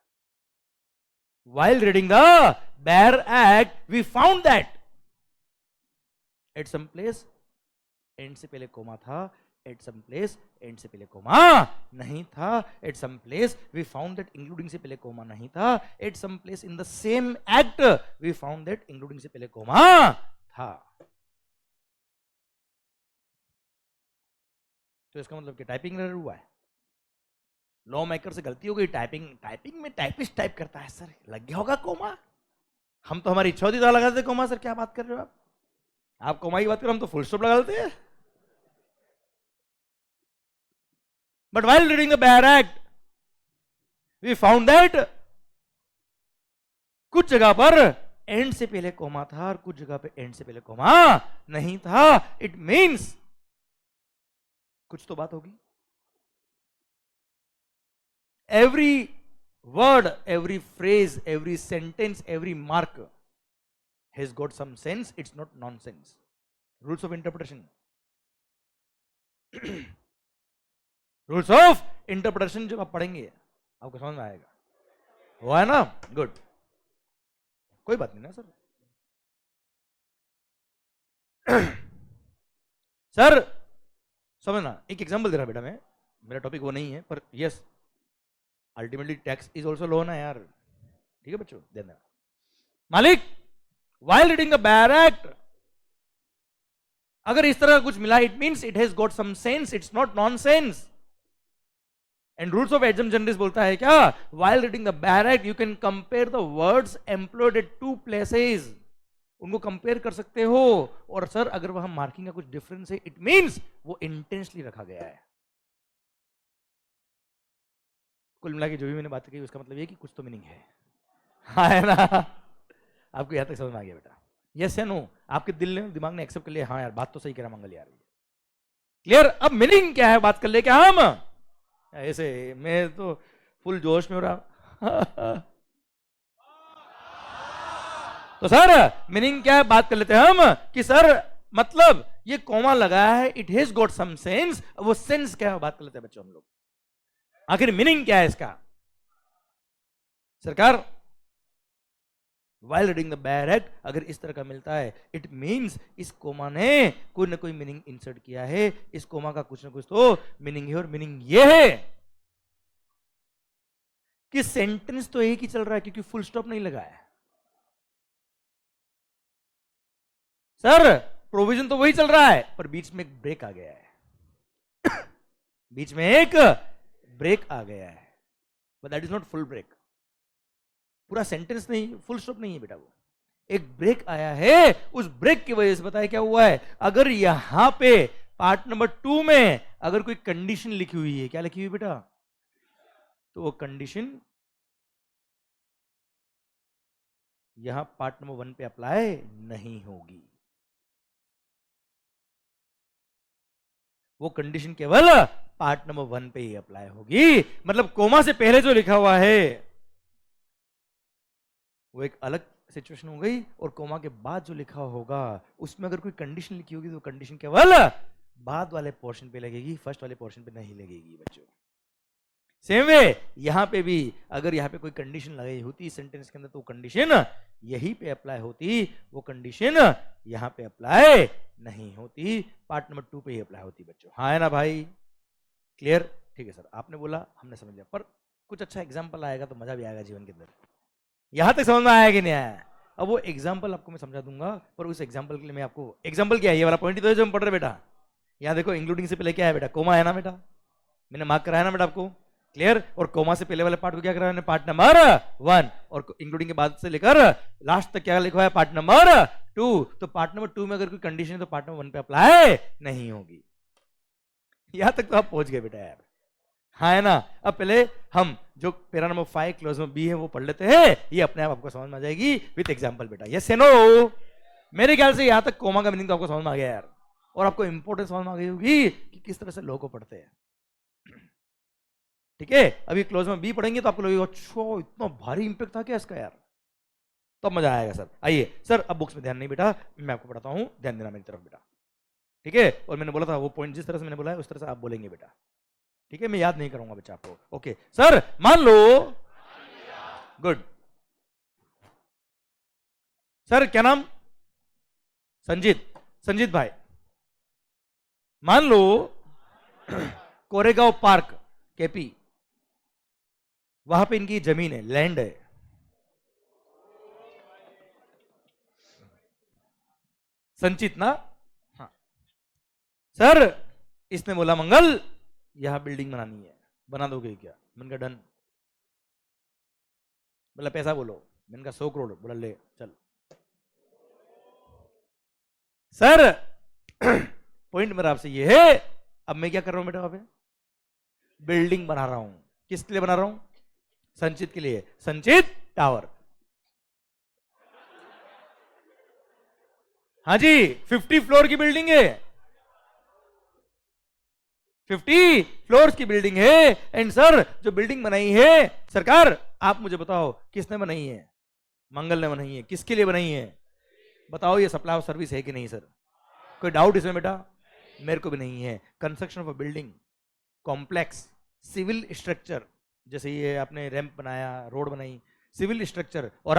while reading the Bear Act, we found that at some place end से पहले कोमा था, at some place end से पहले कोमा नहीं था, at some place we found that including से पहले coma नहीं था, at some place in the same act we found that including से पहले कोमा था। तो इसका मतलब कि टाइपिंग एरर हुआ है, लॉ मेकर से गलती हो गई, टाइपिंग में टाइपिस्ट टाइप करता है सर, लग गया होगा कोमा। हम तो हमारी इच्छा होती तो लगा देते कोमा। सर क्या बात कर रहे हो आप कोमा की बात करो, हम तो फुल स्टॉप लगा देते हैं। But while reading the Bear Act we found that कुछ जगह पर एंड से पहले कोमा था और कुछ जगह पे एंड से पहले कोमा नहीं था। इट मीन्स कुछ तो बात होगी। Every word, every phrase, every sentence, every mark has got some sense, it's not nonsense. Rules of interpretation. Rules of interpretation जब आप पढ़ेंगे आपको समझ में आएगा, हुआ है ना। गुड, कोई बात नहीं ना सर। सर समझना, एक एग्जांपल दे रहा बेटा मैं, मेरा टॉपिक वो नहीं है पर yes ultimately tax is also law ना यार, ठीक है बच्चों ध्यान देना। मालिक while reading the Bear Act अगर इस तरह कुछ मिला, it means it has got some sense, it's not nonsense. And rules of एडजम जनरलिस बोलता है क्या, while reading the Bear Act you can compare the words employed at 2 places, उनको कंपेयर कर सकते हो। और सर अगर वहां मार्किंग का कुछ डिफरेंस है इट मीन्स वो इंटेंशनली रखा गया है। कुल मिला के जो भी मैंने बात की उसका मतलब ये कि कुछ तो मीनिंग है, हाँ है ना। आपको यहां तक समझ में आ गया बेटा। यस या नो? आपके दिल ने दिमाग ने एक्सेप्ट कर लिया, हाँ यार बात तो सही कह रहा मंगल यार। क्लियर? अब मीनिंग क्या है बात कर ले क्या हम? ऐसे मैं तो फुल जोश में हो रहा। तो सर मीनिंग क्या है बात कर लेते हैं हम कि सर मतलब ये कॉमा लगाया है, it has got some sense, वो सेंस क्या है बात कर लेते हैं बच्चों हम लोग। आखिर मीनिंग क्या है इसका? सरकार वाइल रीडिंग द बैरक अगर इस तरह का मिलता है, इट मींस इस कोमा ने कोई ना कोई मीनिंग इंसर्ट किया है, इस कोमा का कुछ ना कुछ तो मीनिंग है, और मीनिंग ये है कि सेंटेंस तो एक ही चल रहा है क्योंकि फुल स्टॉप नहीं लगा है। सर प्रोविजन तो वही चल रहा है पर बीच में एक ब्रेक आ गया है। बीच में एक ब्रेक आ गया है, but that is not full break. पूरा सेंटेंस नहीं, फुल स्टॉप नहीं है बेटा, वो एक ब्रेक आया है। उस ब्रेक की वजह से बताया क्या हुआ है, अगर यहां पे पार्ट नंबर 2 में अगर कोई कंडीशन लिखी हुई है, क्या लिखी हुई बेटा, तो वो कंडीशन यहां पार्ट नंबर 1 पे अप्लाई नहीं होगी। वो कंडीशन केवल पार्ट नंबर 1 पे ही अप्लाई होगी। मतलब कोमा से पहले जो लिखा हुआ है वो एक अलग सिचुएशन हो गई, और कोमा के बाद जो लिखा होगा उसमें अगर कोई कंडीशन लिखी होगी तो कंडीशन केवल बाद वाले पोर्शन पे लगेगी, फर्स्ट वाले पोर्शन पे नहीं लगेगी बच्चों। सेम वे यहां पे भी अगर यहां पे कोई कंडीशन लगाई होती सेंटेंस के अंदर तो कंडीशन यहीं पे अप्लाई होती, वो कंडीशन यहां पे अप्लाई नहीं होती, पार्ट नंबर 2 पे ही अप्लाई होती बच्चों। हाँ है ना भाई? क्लियर? ठीक है सर, आपने बोला हमने समझ लिया, पर कुछ अच्छा एग्जाम्पल आएगा तो मजा भी आएगा जीवन के अंदर। यहां तक समझ में आया कि नहीं आया? अब वो एग्जाम्पल आपको मैं समझा दूंगा, पर उस एग्जाम्पल के लिए मैं आपको एग्जाम्पल क्या है, ये वाला पॉइंट ही तो है जो हम पढ़ रहे बेटा। यहाँ देखो इंक्लूडिंग से पहले क्या है बेटा, कोमा है ना बेटा, मैंने मार्क कराया ना बेटा आपको। क्लियर? और कोमा से पहले वाले पार्ट को क्या कराया मैंने, पार्ट नंबर 1, और इंक्लूडिंग के बाद से लेकर लास्ट तक क्या लिखा है, पार्ट नंबर 2। तो पार्ट नंबर 2 में अगर कोई कंडीशन है तो पार्ट नंबर 1 पे अप्लाई नहीं होगी। यहां तक तो आप पहुंच गए बेटा यार, हाँ है ना? अब पहले हम जो पैरा नंबर 5 क्लोज में बी है वो पढ़ लेते हैं, ये अपने आप आपको समझ में आ जाएगी विद एग्जांपल बेटा। यस या नो? मेरे ख्याल से यहां तक कोमा का मीनिंग तो आपको समझ में आ गया यार, और आपको इंपॉर्टेंस समझ में आ गई होगी कि किस तरह से लोगों को पढ़ते हैं। ठीक है, अभी क्लोज में बी पढ़ेंगे तो आपको लगेगा अच्छा इतना भारी इंपैक्ट था क्या इसका यार, तो अब मजा आएगा सर। आइए सर, अब बुक्स में ध्यान नहीं बेटा, मैं आपको पढ़ाता हूं, ध्यान देना मेरी तरफ बेटा। ठीक है, और मैंने बोला था वो पॉइंट जिस तरह से मैंने बोला है उस तरह से आप बोलेंगे बेटा। ठीक है, मैं याद नहीं करूंगा बच्चा आपको। ओके सर, मान लो, गुड सर, क्या नाम? संजीत, संजीत भाई, मान लो कोरेगांव पार्क केपी, वहां पे इनकी जमीन है, लैंड है। संचित ना? हाँ सर, इसने बोला मंगल यहां बिल्डिंग बनानी है, बना दोगे क्या? मैंने कहा डन। बोला पैसा बोलो, मैंने कहा 100 करोड़। बोला ले चल। सर पॉइंट मेरा आपसे ये है, अब मैं क्या कर रहा हूं बेटा, वहां पे बिल्डिंग बना रहा हूं। किसके लिए बना रहा हूं? संचित के लिए, संचित टावर। हाँ जी, 50 फ्लोर की बिल्डिंग है, 50 फ्लोर्स की बिल्डिंग है। एंड सर जो बिल्डिंग बनाई है, सरकार आप मुझे बताओ किसने बनाई है? मंगल ने बनाई है। किसके लिए बनाई है बताओ? ये सप्लाई ऑफ सर्विस है कि नहीं सर? कोई डाउट इसमें बेटा? मेरे को भी नहीं है। Construction of a building, complex, civil structure, जैसे ये आपने रैंप बनाया, रोड बनाई, सिविल स्ट्रक्चर, और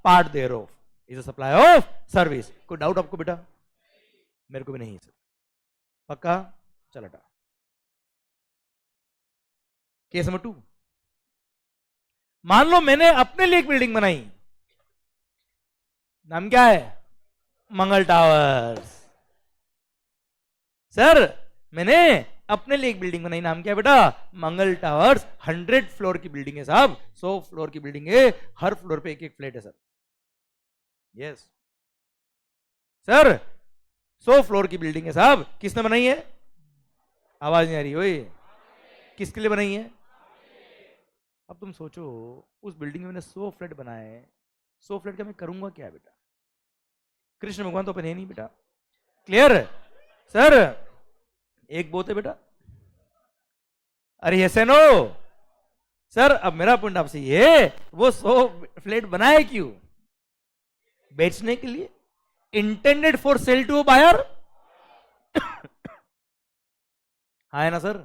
part there of is a supply of service. कोई डाउट आपको बेटा? मेरे को भी नहीं है सर। पक्का? चल हटा। केस नंबर 2, मान लो मैंने अपने लिए एक बिल्डिंग बनाई, नाम क्या है? मंगल टावर्स। सर मैंने अपने लिए एक बिल्डिंग बनाई, नाम क्या है बेटा? मंगल टावर्स। 100 फ्लोर की बिल्डिंग है साहब, 100 फ्लोर की बिल्डिंग है, हर फ्लोर पे एक एक फ्लैट है सर। यस सर, 100 फ्लोर की बिल्डिंग है साहब। किसने बनाई है? आवाज नहीं आ रही ओए, किसके लिए बनाई है? अब तुम सोचो, उस बिल्डिंग में मैंने 100 फ्लैट बनाए, 100 फ्लैट का मैं करूंगा क्या बेटा? कृष्ण भगवान तो अपन है नहीं बेटा। Clear sir? एक बोत है बेटा। अरे यस नो सर। अब मेरा पॉइंट आपसे ये, वो 100 फ्लैट बनाए क्यों? बेचने के लिए, intended for sale to buyer. हाँ है ना सर?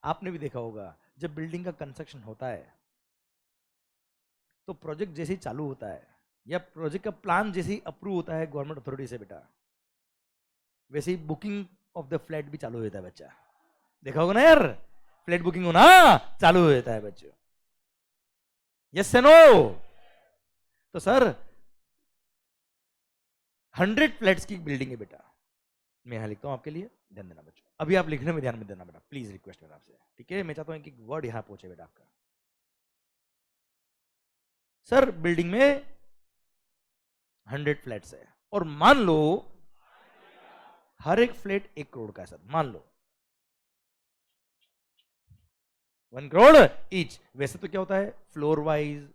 आपने भी देखा होगा जब बिल्डिंग का कंस्ट्रक्शन होता है तो प्रोजेक्ट जैसे ही चालू होता है या प्रोजेक्ट का प्लान जैसे ही अप्रूव होता है गवर्नमेंट अथॉरिटी से बेटा, वैसे ही बुकिंग ऑफ द फ्लैट भी चालू हो जाता है बच्चा। देखा होगा ना यार, फ्लैट बुकिंग होना चालू हो जाता है बच्चों। यस से नो? तो सर 100 फ्लैट्स की बिल्डिंग है बेटा, मैं यहां लिखता हूं आपके लिए, ध्यान देना बच्चों। अभी आप लिखने में ध्यान में देना बेटा, प्लीज रिक्वेस्ट मेरा आपसे, ठीक है? मैं चाहता हूं कि वर्ड यहां पहुंचे बेटा आपका। सर बिल्डिंग में 100 फ्लैट्स है और मान लो हर एक फ्लैट 1 करोड़ का है सर, मान लो 1 करोड़ ईच। वैसे तो क्या होता है, floor wise,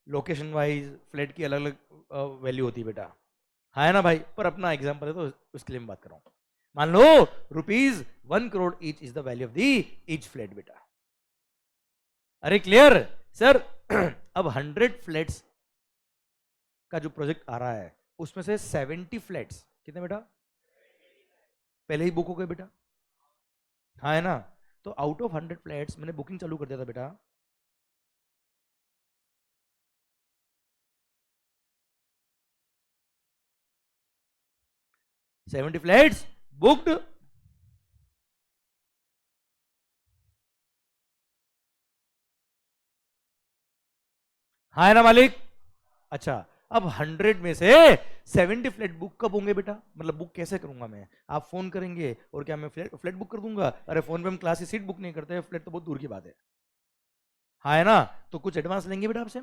location wise flat की अलग अलग वैल्यू होती है बेटा, हाँ है ना भाई? पर अपना एग्जांपल है तो उसके लिए मैं बात कर रहा हूं। मान लो ₹1 crore each is the value of the each flat बेटा। अरे क्लियर सर? अब 100 फ्लैट्स का जो प्रोजेक्ट आ रहा है उसमें से 70 फ्लैट्स कितने बेटा पहले ही बुक हो गए बेटा, हाँ है ना? तो आउट ऑफ 100 फ्लैट्स मैंने बुकिंग चालू कर दिया था बेटा, सेवेंटी फ्लैट्स बुक्ड। हाँ है ना मालिक? अच्छा, अब 100 में से 70 फ्लैट बुक कब होंगे बेटा? मतलब बुक कैसे करूंगा मैं? आप फोन करेंगे और क्या मैं फ्लैट बुक कर दूंगा? अरे फोन पे हम क्लास की सीट बुक नहीं करते, फ्लैट तो बहुत दूर की बात है, हाँ है ना? तो कुछ एडवांस लेंगे बेटा आपसे,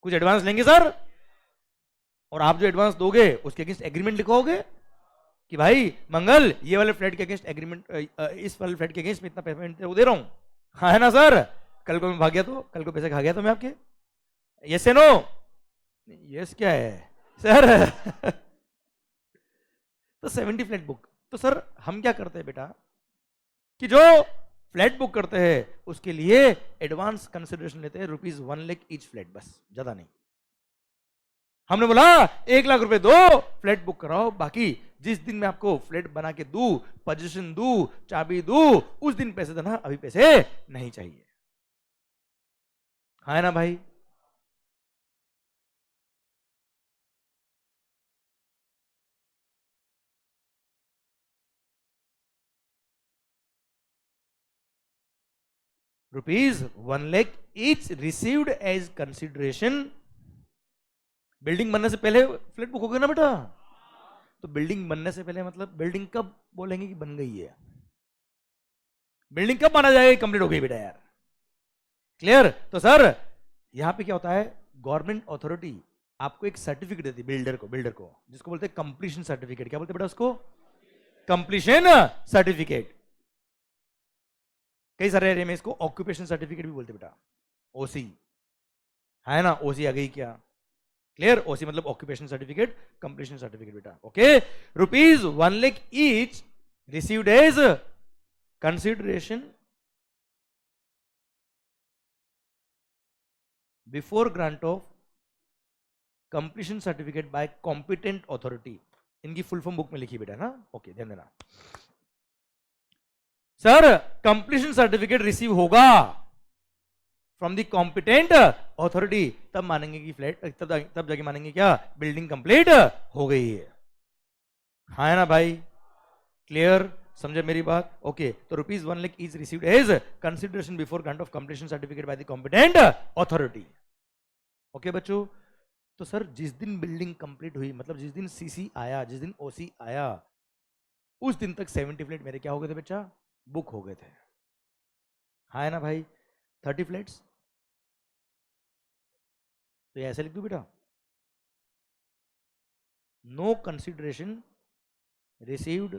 कुछ एडवांस लेंगे सर, और आप जो एडवांस दोगे उसके अगेंस्ट एग्रीमेंट लिखोगे कि भाई मंगल ये वाले फ्लैट के अगेंस्ट एग्रीमेंट, इस वाले फ्लैट के अगेंस्ट में इतना पेमेंट दे रहा हूं, हाँ है ना सर? कल को मैं भाग गया तो, कल को पैसे खा गया तो मैं आपके, यस नो? यस क्या है सर? तो 70 फ्लैट बुक। तो सर हम क्या करते हैं बेटा कि जो फ्लैट बुक करते हैं उसके लिए एडवांस कंसिडरेशन लेते हैं ₹1 लाख ईच फ्लैट, बस ज्यादा नहीं। हमने बोला 1 लाख रुपए दो, फ्लैट बुक कराओ, बाकी जिस दिन मैं आपको फ्लैट बना के दू, पोजीशन दू, चाबी दू, उस दिन पैसे देना, अभी पैसे नहीं चाहिए, हाँ है ना भाई? ₹1 lakh each received as consideration. Building बनने से पहले फ्लैट बुक हो गया ना बेटा? तो बिल्डिंग बनने से पहले मतलब बिल्डिंग कब बोलेंगे कि बन गई है? बिल्डिंग कब माना जाएगा कंप्लीट हो गई बेटा यार? क्लियर? तो सर यहां पे क्या होता है, गवर्नमेंट अथॉरिटी आपको एक सर्टिफिकेट देती है बिल्डर को जिसको बोलते हैं कंप्लीशन सर्टिफिकेट। क्या बोलते हैं बेटा उसको? Completion certificate. कई सारे एरिया में इसको ऑक्यूपेशन सर्टिफिकेट भी बोलते हैं बेटा, ओसी, है ना? ओसी आ गई क्या? क्लियर? ओसी मतलब ऑक्यूपेशन सर्टिफिकेट, कंप्लीशन सर्टिफिकेट बेटा, okay? ₹1 lakh each received as consideration before grant of completion certificate by competent authority. इनकी फुल फॉर्म बुक में लिखी बेटा ना, ओके ध्यान देना। सर कंप्लीशन सर्टिफिकेट रिसीव होगा फ्रॉम द कॉम्पिटेंट अथॉरिटी, तब मानेंगे कि फ्लैट, तब जाके मानेंगे क्या बिल्डिंग कंप्लीट हो गई है, हाँ है ना भाई? क्लियर? समझे मेरी बात? ओके। तो ₹1 lakh is received as consideration before grant of completion certificate by the competent authority, okay बच्चों? तो सर जिस दिन बिल्डिंग कंप्लीट हुई, मतलब जिस दिन सीसी आया, जिस दिन ओसी आया, उस दिन तक 70 फ्लैट मेरे क्या हो गए थे बच्चा? बुक हो गए थे, हाँ है ना भाई? 30 फ्लैट्स तो ये ऐसे लिख दू बेटा, no consideration received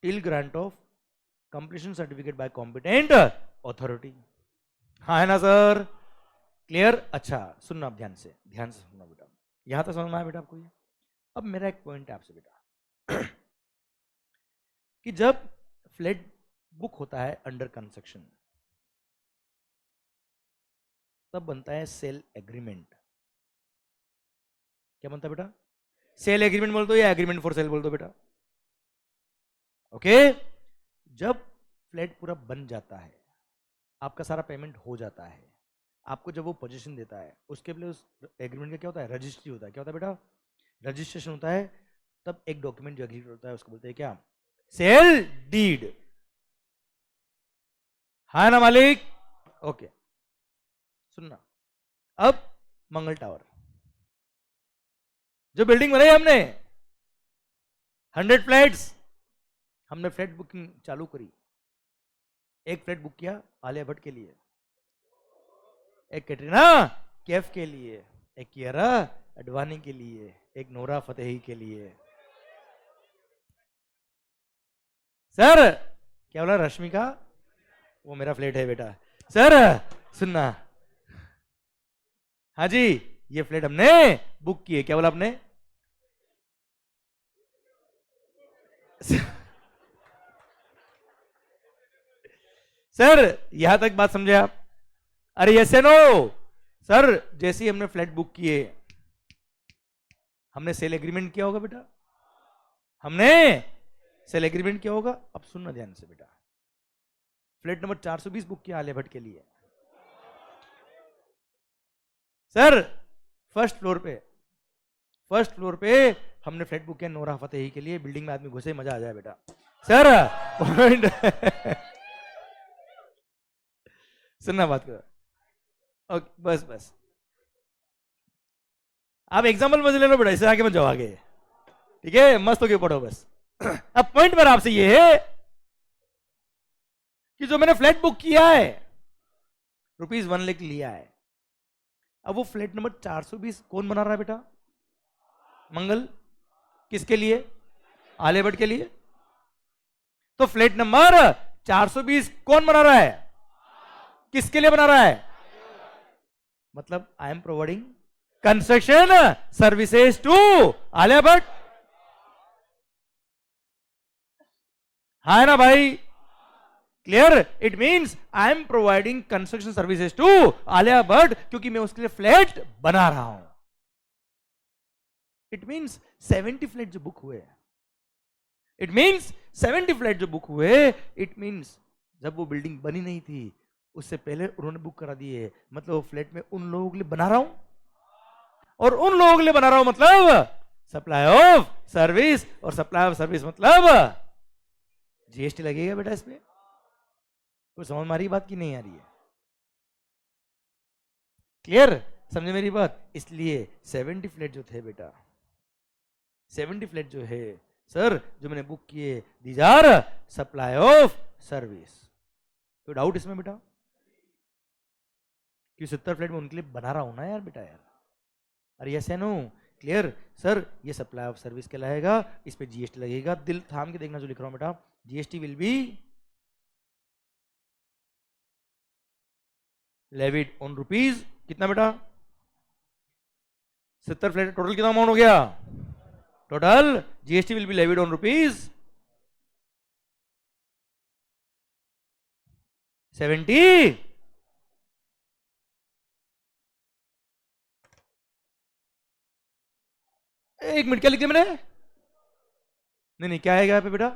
till grant of completion certificate by competent authority, हाँ है ना सर? क्लियर? अच्छा सुनना आप ध्यान से सुनना बेटा, यहां तक समझ में आया बेटा आपको ये? अब मेरा एक पॉइंट है आपसे बेटा कि जब फ्लैट बुक होता है अंडर कंस्ट्रक्शन तब बनता है सेल एग्रीमेंट। क्या बनता है बेटा? सेल एग्रीमेंट बोल दो या एग्रीमेंट फॉर सेल बोल दो बेटा। ओके, जब फ्लैट पूरा बन जाता है, आपका सारा पेमेंट हो जाता है, आपको जब वो पोजीशन देता है उसके लिए उस एग्रीमेंट का क्या होता है? रजिस्ट्री होता है। क्या होता है बेटा? रजिस्ट्रेशन होता है। तब एक डॉक्यूमेंट जो एग्री होता है उसको बोलते हैं क्या? Sale deed. हाँ ना मालिक? ओके, सुनना। अब मंगल टावर जो बिल्डिंग बनाई हमने 100 फ्लैट्स, हमने फ्लैट बुकिंग चालू करी। एक फ्लैट बुक किया आलिया भट्ट के लिए, एक कैटरीना कैफ के लिए, एक कियारा अडवाणी के लिए, एक नोरा फतेही के लिए। सर क्या बोला? रश्मिका वो मेरा फ्लैट है बेटा। सर सुनना, हाँ जी ये फ्लैट हमने बुक किए। क्या बोला आपने? सर यहां तक बात समझे आप? अरे यस या नो? सर जैसे ही हमने फ्लैट बुक किए हमने सेल एग्रीमेंट किया होगा बेटा, हमने सेल एग्रीमेंट किया होगा। अब सुनना ध्यान से बेटा, फ्लैट नंबर 420 बुक किया आलिया भट्ट के लिए। सर फर्स्ट फ्लोर पे हमने फ्लैट बुक किया नोरा फतेही के लिए। बिल्डिंग में आदमी घुसे मजा आ जाए बेटा। सर सुनना बात करो। ओके बस आप एग्जाम्पल मजे ले लो बेटा, इससे आगे मत जाओ आगे, ठीक है? मस्त होके पढ़ो बस। अब पॉइंट मेरा आपसे ये है कि जो मैंने फ्लैट बुक किया है ₹1 लाख लिया है, अब वो फ्लैट नंबर 420 कौन बना रहा है बेटा? मंगल। किसके लिए? आलिया भट्ट के लिए। तो फ्लैट नंबर 420 कौन बना रहा है? किसके लिए बना रहा है? मतलब I am providing construction services to Alia Bhatt. हाँ है ना भाई? Clear? It means I am providing construction services to Alia Bhatt क्योंकि मैं उसके लिए फ्लैट बना रहा हूं। इट मींस 70 फ्लैट जो बुक हुए, इट मींस 70 फ्लैट जो बुक हुए, इट मींस जब वो बिल्डिंग बनी नहीं थी उससे पहले उन्होंने बुक करा दिए। मतलब वो फ्लैट में उन लोगों के लिए बना रहा हूं, और उन लोगों के लिए बना रहा हूं मतलब सप्लाई ऑफ सर्विस, और सप्लाई ऑफ सर्विस मतलब जीएसटी लगेगा बेटा इसमें। कोई समझ में आ रही बात की नहीं आ रही है? क्लियर? समझे मेरी बात? इसलिए 70 फ्लैट जो थे बेटा, 70 फ्लैट जो है सर जो मैंने बुक किए, these are supply of service. कोई डाउट इसमें बेटा? कि 70 फ्लैट में उनके लिए बना रहा हूं ना यार बेटा यार। अरे यस या नो? क्लियर? सर ये सप्लाई ऑफ सर्विस कहलाएगा, इस पे जीएसटी लगेगा। दिल थाम के देखना जो लिख रहा हूं बेटा, GST will be levied on rupees कितना बेटा? 70 फ्लैट टोटल कितना अमाउंट हो गया? Total GST will be levied on rupees 70। एक मिनट, क्या लिख दिया मैंने? नहीं क्या आएगा यहाँ पे बेटा?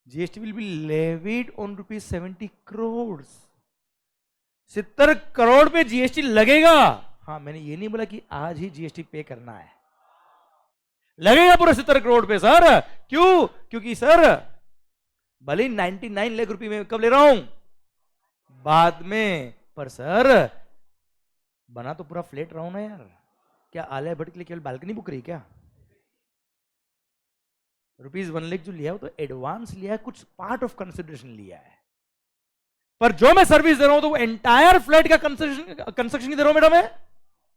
GST will be levied on ₹70 crore. 70 crore पे जीएसटी लगेगा। हाँ मैंने ये नहीं बोला कि आज ही जीएसटी पे करना है, लगेगा पूरा 70 करोड़ पे सर। क्यों? क्योंकि सर भले 99 लाख रुपए में कब ले रहा हूं? बाद में। पर सर बना तो पूरा फ्लैट रहा हूं ना यार। क्या आलिया भट्ट के लिए केवल बालकनी बुक रही क्या? ₹1 लाख जो लिया वो तो एडवांस लिया है, कुछ पार्ट ऑफ कंसिडरेशन लिया है। पर जो मैं सर्विस दे रहा हूं तो वो एंटायर फ्लैट का कंस्ट्रक्शन दे रहा हूं मैडम मैं,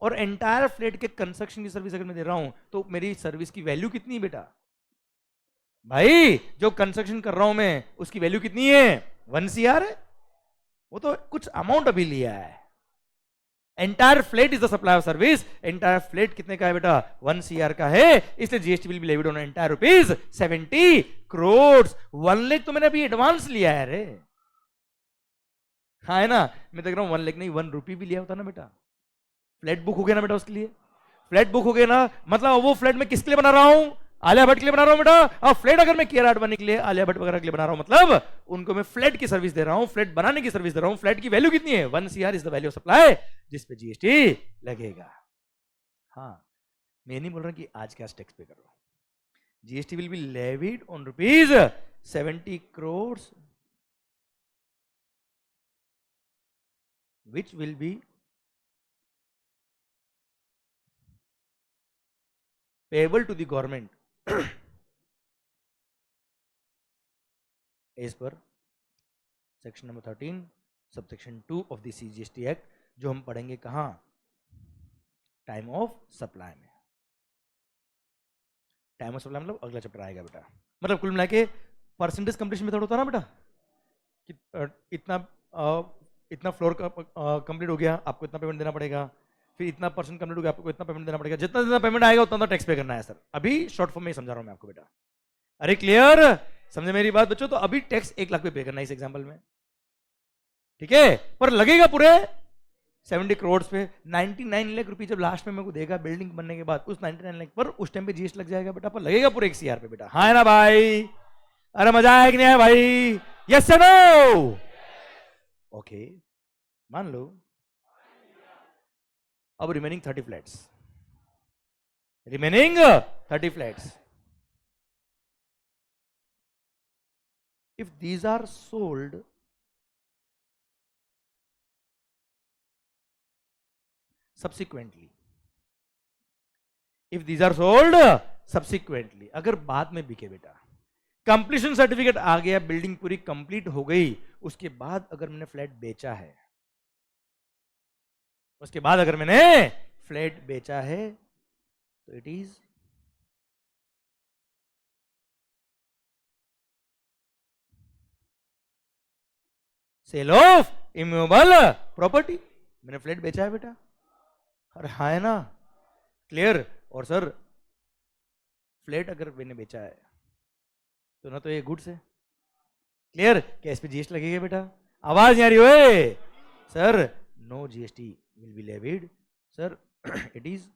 और एंटायर फ्लैट के कंस्ट्रक्शन की सर्विस अगर मैं दे रहा हूं तो मेरी सर्विस की वैल्यू कितनी है बेटा? भाई जो कंस्ट्रक्शन कर रहा हूं मैं उसकी वैल्यू कितनी है? 1 CR है। वो तो कुछ अमाउंट अभी लिया है, entire flat is the supply of service. Entire flat कितने का है बेटा? 1 CR का है, इसलिए GST will be levied on entire rupees 70 crore. 1 lakh तो मैंने अभी एडवांस लिया है रे, हाँ है ना, मैं देख रहा हूं 1 लाख नहीं 1 रुपी भी लिया होता ना बेटा। फ्लैट बुक हो गया ना बेटा, उसके लिए फ्लैट बुक हो गया ना, मतलब वो फ्लैट मैं किसके लिए बना रहा हूं? आलिया भट्ट के लिए बना रहा हूं बेटा। और फ्लैट अगर मैं कियारा आडवाणी के लिए, आलिया भट्ट वगैरह के लिए बना रहा हूं, मतलब उनको मैं फ्लैट की सर्विस दे रहा हूं, फ्लैट बनाने की सर्विस दे रहा हूं। फ्लैट की वैल्यू कितनी है? 1 CR is the value of supply जिस पे जीएसटी लगेगा। हाँ, मैं नहीं बोल रहा कि आज कैश टैक्स पे कर रहा हूं। GST will be levied on rupees 70 crore which will be payable to the government as per section number 13 subsection 2 of the CGST Act, जो हम पढ़ेंगे कहां? टाइम ऑफ सप्लाई में। टाइम ऑफ सप्लाई मतलब अगला चैप्टर आएगा बेटा। मतलब कुल मिला के परसेंटेज कंप्लीशन मेथड होता है ना बेटा, कि इतना फ्लोर कंप्लीट हो गया, आपको इतना पेमेंट देना पड़ेगा, फिर इतना परसेंट कंप्लीट हो गया, आपको इतना पेमेंट देना पड़ेगा, जितना जितना पेमेंट आएगा उतना टैक्स पे करना है सर। अभी शॉर्ट फॉर्म में समझा रहा हूं मैं आपको बेटा। अरे क्लियर, समझे मेरी बात बच्चों? तो अभी टैक्स 1 लाख पे करना है इस एग्जाम्पल में, ठीक है, पर लगेगा पूरे 70 करोड़ पे। 99 लाख रुपए जब लास्ट में मेरे को देगा बिल्डिंग बनने के बाद, उस 99 लाख पर उस टाइम पे जीएसटी लग जाएगा बेटा, पर लगेगा पूरे 1 CR पे बेटा। हाँ है ना भाई? अरे मजा आया कि नहीं है भाई? यस या नो? ओके, मान लो अब remaining 30 flats, remaining 30 flats, if these are sold subsequently, if these are sold subsequently, अगर बाद में बिके बेटा, कंप्लीशन सर्टिफिकेट आ गया, बिल्डिंग पूरी कंप्लीट हो गई, उसके बाद अगर मैंने फ्लैट बेचा है, उसके बाद अगर मैंने फ्लैट बेचा है तो it is sale of immovable property. मैंने फ्लैट बेचा है बेटा, अरे हाँ है ना? क्लियर। और सर फ्लैट अगर मैंने बेचा है तो ना तो ये गुड्स है, क्लियर, क्या इस पे जीएसटी लगेगा बेटा? आवाज नहीं आ रही हो sir? No GST will be levied sir. It is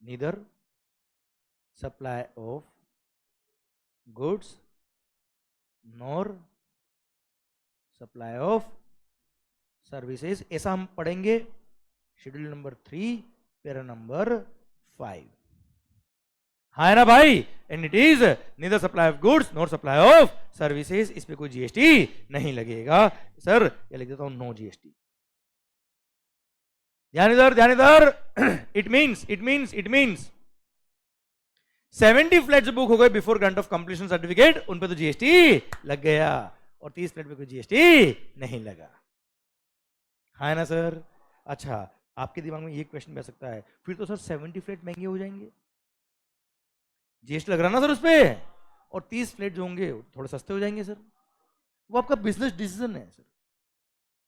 neither supply of goods nor supply of services. ऐसा हम पढ़ेंगे शेड्यूल नंबर 3 पैरा नंबर 5। हाँ है ना भाई? And it is neither supply of goods nor supply of services, इस पे कोई जीएसटी नहीं लगेगा सर। ये लिख देता हूं नो जीएसटी। ध्यान इधर। इट मीन्स 70 फ्लैट्स बुक हो गए before grant of completion certificate, उन पे तो जीएसटी लग गया, और 30 फ्लैट पे कोई जीएसटी नहीं लगा। हाँ ना सर? अच्छा, आपके दिमाग में ये क्वेश्चन आ सकता है, फिर तो सर 70 फ्लैट महंगे हो जाएंगे, जीएसटी लग रहा ना सर उस पे, और 30 फ्लैट जो होंगे थोड़े सस्ते हो जाएंगे सर। वो आपका बिजनेस डिसीजन है सर,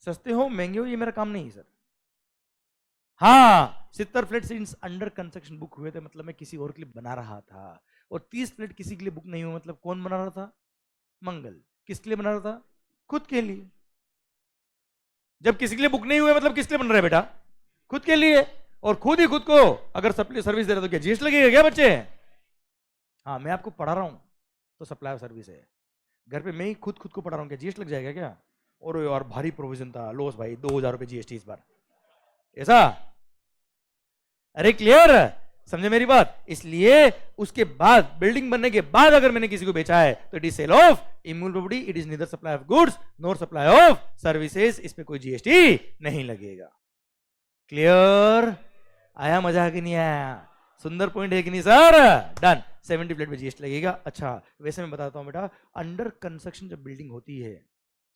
सस्ते हो महंगे हो ये मेरा काम नहीं है सर। हाँ, 70 flat since under construction book हुए थे, मतलब मैं किसी और के लिए बना रहा था, और 30 फ्लैट किसी के लिए बुक नहीं हुआ, मतलब कौन बना रहा था? मंगल। किसके लिए बना रहा था? खुद के लिए। जब किसी के लिए बुक नहीं हुए मतलब किसके लिए बन रहा है बेटा? खुद के लिए। और खुद ही खुद को अगर सप्लाई सर्विस दे रहे तो क्या जीएसटी लगेगा क्या बच्चे? हाँ, मैं आपको पढ़ा रहा हूं तो सप्लाई सर्विस है, घर पे मैं ही खुद को पढ़ा रहा हूं, क्या जीएसटी लग जाएगा क्या? और यार भारी प्रोविजन था, लॉस भाई 2000 रुपए जीएसटी इस बार, ऐसा? अरे क्लियर, समझे मेरी बात? इसलिए उसके बाद बिल्डिंग बनने के बाद अगर मैंने किसी को बेचा है तो it is sale of immovable property, it is neither supply of goods nor supply of services, इस पे कोई जीएसटी नहीं लगेगा। क्लियर? आया मजा कि नहीं आया? सुंदर पॉइंट है कि नहीं सर? डन। 70 फ्लैट पे जीएसटी लगेगा। अच्छा, वैसे मैं बताता हूं बेटा, अंडर कंस्ट्रक्शन जब बिल्डिंग होती है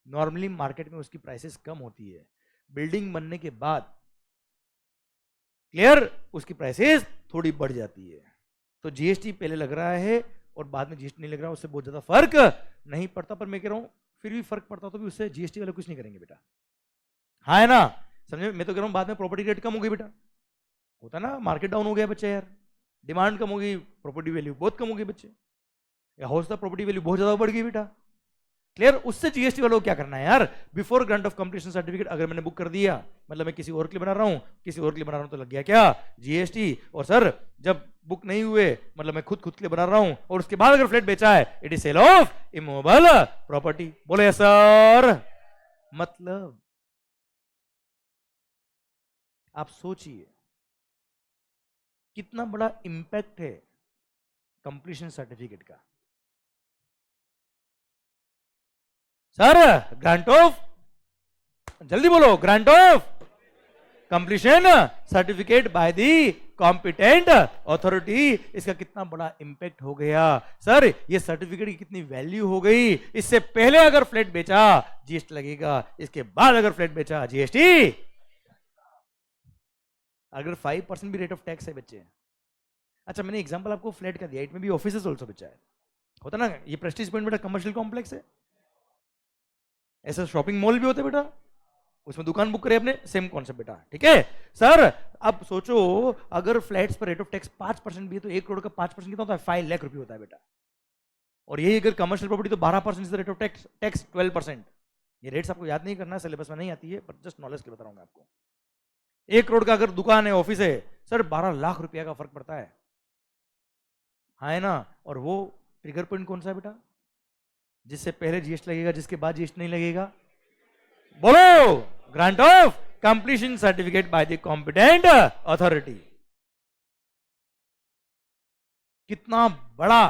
नॉर्मली मार्केट में उसकी प्राइसेस कम होती है, बिल्डिंग बनने के बाद क्लियर उसकी प्राइसेस थोड़ी बढ़ जाती है। तो जीएसटी पहले लग रहा है और बाद में जीएसटी नहीं लग रहा, उससे बहुत ज्यादा फर्क नहीं पड़ता, पर मैं कह रहा हूं फिर भी फर्क पड़ता तो भी उससे जीएसटी वाले कुछ नहीं करेंगे बेटा। हाँ है ना? समझे? मैं तो कह रहा हूँ बाद में प्रॉपर्टी रेट कम हो गई बेटा, होता ना, मार्केट डाउन हो गया बच्चे यार, डिमांड कम हो गई, प्रॉपर्टी वैल्यू बहुत कम हो गई बच्चे, या हो सकता प्रॉपर्टी वैल्यू बहुत ज्यादा बढ़ गई बेटा। क्लियर? उससे जीएसटी वालों को क्या करना है यार, before grant of completion certificate अगर मैंने बुक कर दिया, मतलब मैं किसी और के लिए बना रहा हूं, किसी और के लिए बना रहा हूं, तो लग गया क्या जीएसटी। और सर जब बुक नहीं हुए, मतलब मैं खुद के लिए बना रहा हूं, और उसके बाद अगर फ्लैट बेचा है, it is sale of immovable property. बोले सर, मतलब आप सोचिए कितना बड़ा इंपैक्ट है कंप्लीशन सर्टिफिकेट का। सर ग्रांट ऑफ, जल्दी बोलो, grant of completion certificate by the competent authority, इसका कितना बड़ा इंपैक्ट हो गया सर, ये सर्टिफिकेट की कितनी वैल्यू हो गई। इससे पहले अगर फ्लैट बेचा जीएसटी लगेगा, इसके बाद अगर फ्लैट बेचा जीएसटी। अगर 5% भी रेट ऑफ टैक्स है बच्चे, अच्छा मैंने एग्जांपल आपको फ्लैट का दिया, इट में भी ऑफिसेस ऑल्सो बेचा है, होता ना, ये प्रेस्टीज पॉइंट बेटा कमर्शियल कॉम्प्लेक्स है, ऐसा शॉपिंग मॉल भी होता है बेटा, उसमें दुकान बुक करे अपने, सेम कॉन्सेप्ट बेटा, ठीक है सर। अब सोचो अगर फ्लैट्स पर रेट ऑफ टैक्स 5% भी है, तो 1 करोड़ का 5% कितना होता है, 5 लाख रुपए होता है बेटा। और यही अगर कमर्शियल प्रॉपर्टी तो 12% रेट ऑफ टैक्स 12%। ये रेट्स आपको याद नहीं करना, सिलेबस में नहीं आती है, पर जस्ट नॉलेज के बता रहा हूँ आपको। 1 करोड़ का अगर दुकान है, ऑफिस है, सर 12 लाख रुपया का फर्क पड़ता है, हाँ है ना। और वो ट्रिगर पॉइंट कौन सा है बेटा, जिससे पहले जीएसटी लगेगा, जिसके बाद जीएसटी नहीं लगेगा, बोलो, grant of completion certificate by the competent authority. कितना बड़ा,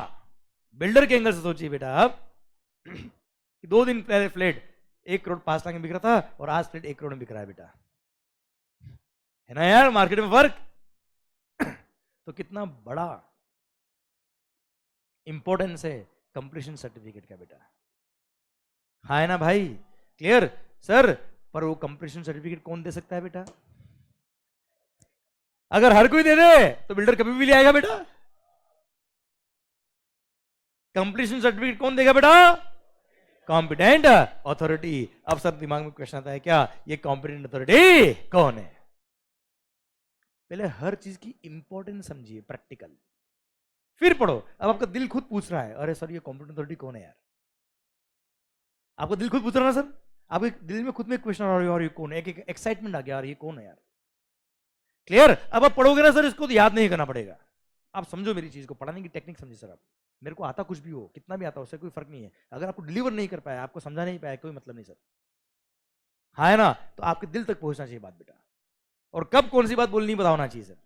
बिल्डर के एंगल से सोचिए बेटा आप, 2 दिन पहले फ्लैट 1 करोड़ 5 लाख में बिक रहा था, और आज फ्लैट 1 करोड़ में बिक रहा है बेटा, है ना यार, मार्केट में फर्क। तो कितना बड़ा इंपॉर्टेंस है कंप्लीशन सर्टिफिकेट का बेटा, हाँ है ना भाई। Clear sir? पर वो कंप्लीशन सर्टिफिकेट कौन दे सकता है बेटा? अगर हर कोई दे दे तो बिल्डर कभी भी ले आएगा बेटा। कंप्लीशन सर्टिफिकेट कौन देगा बेटा? Competent authority. अब सर दिमाग में क्वेश्चन आता है क्या, ये कॉम्पिटेंट अथॉरिटी कौन है? पहले हर चीज की इंपॉर्टेंस समझिए, प्रैक्टिकल, फिर पढ़ो। अब आपका दिल खुद पूछ रहा है, अरे सर ये कॉम्पिटेंट अथॉरिटी कौन है यार? आपको दिल खुद पूछ रहा है ना सर, आपके दिल में खुद में क्वेश्चन आ रहा है, और ये कौन है, एक एक्साइटमेंट आ गया, यार ये कौन है यार। क्लियर? अब आप पढ़ोगे ना सर, इसको तो याद नहीं करना पड़ेगा। आप समझो मेरी चीज को, पढ़ाने की टेक्निक समझिए सर। आप, मेरे को आता कुछ भी हो, कितना भी आता हो, उससे कोई फर्क नहीं है, अगर आपको डिलीवर नहीं कर पाया, आपको समझा नहीं पाया, कोई मतलब नहीं सर, हाँ है ना। तो आपके दिल तक पहुंचना चाहिए बात बेटा, और कब कौन सी बात बोलनी बताना चाहिए सर।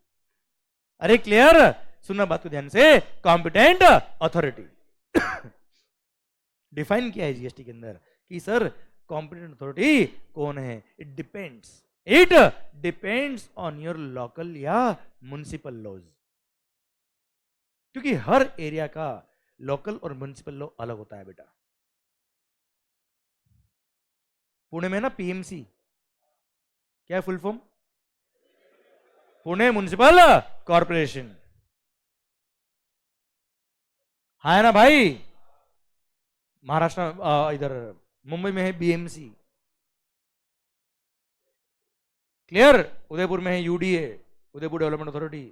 अरे क्लियर? सुनना बात को ध्यान से। कॉम्पिटेंट अथॉरिटी डिफाइन किया है जीएसटी के अंदर कि सर कॉम्पिटेंट अथॉरिटी कौन है। It depends on your local या म्युनिसिपल लॉज, क्योंकि हर एरिया का लोकल और म्युनिसिपल लॉ अलग होता है बेटा। पुणे में ना पीएमसी, क्या है full form? Pune municipal corporation, हाँ है ना भाई। महाराष्ट्र इधर मुंबई में है बीएमसी, क्लियर? उदयपुर में है यूडीए, उदयपुर डेवलपमेंट अथॉरिटी,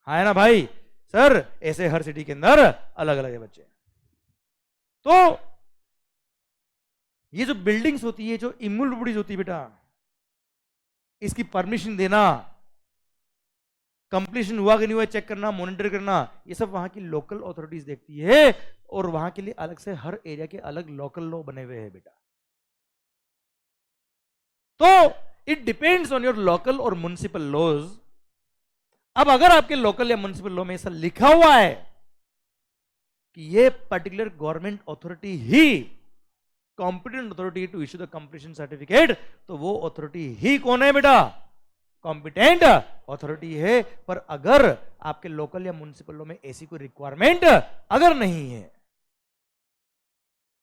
हाँ है ना भाई। सर ऐसे हर सिटी के अंदर अलग अलग है बच्चे। तो ये जो बिल्डिंग्स होती है, जो इमूवेबल प्रॉपर्टीज होती है बेटा, इसकी परमिशन देना, कंप्लीशन हुआ कि नहीं हुआ चेक करना, मॉनिटर करना, ये सब वहां की लोकल अथॉरिटीज देखती है, और वहां के लिए अलग से हर एरिया के अलग लोकल लॉ बने हुए हैं बेटा। तो it depends on your local और म्युनिसिपल लॉज। अब अगर आपके लोकल या म्युनिसिपल लॉ में ऐसा लिखा हुआ है कि ये पर्टिकुलर गवर्नमेंट अथॉरिटी ही competent authority to issue the completion certificate, तो वो अथॉरिटी ही कौन है बेटा? कॉम्पिटेंट अथॉरिटी है। पर अगर आपके लोकल या म्युनिसिपल लॉ में ऐसी कोई रिक्वायरमेंट अगर नहीं है,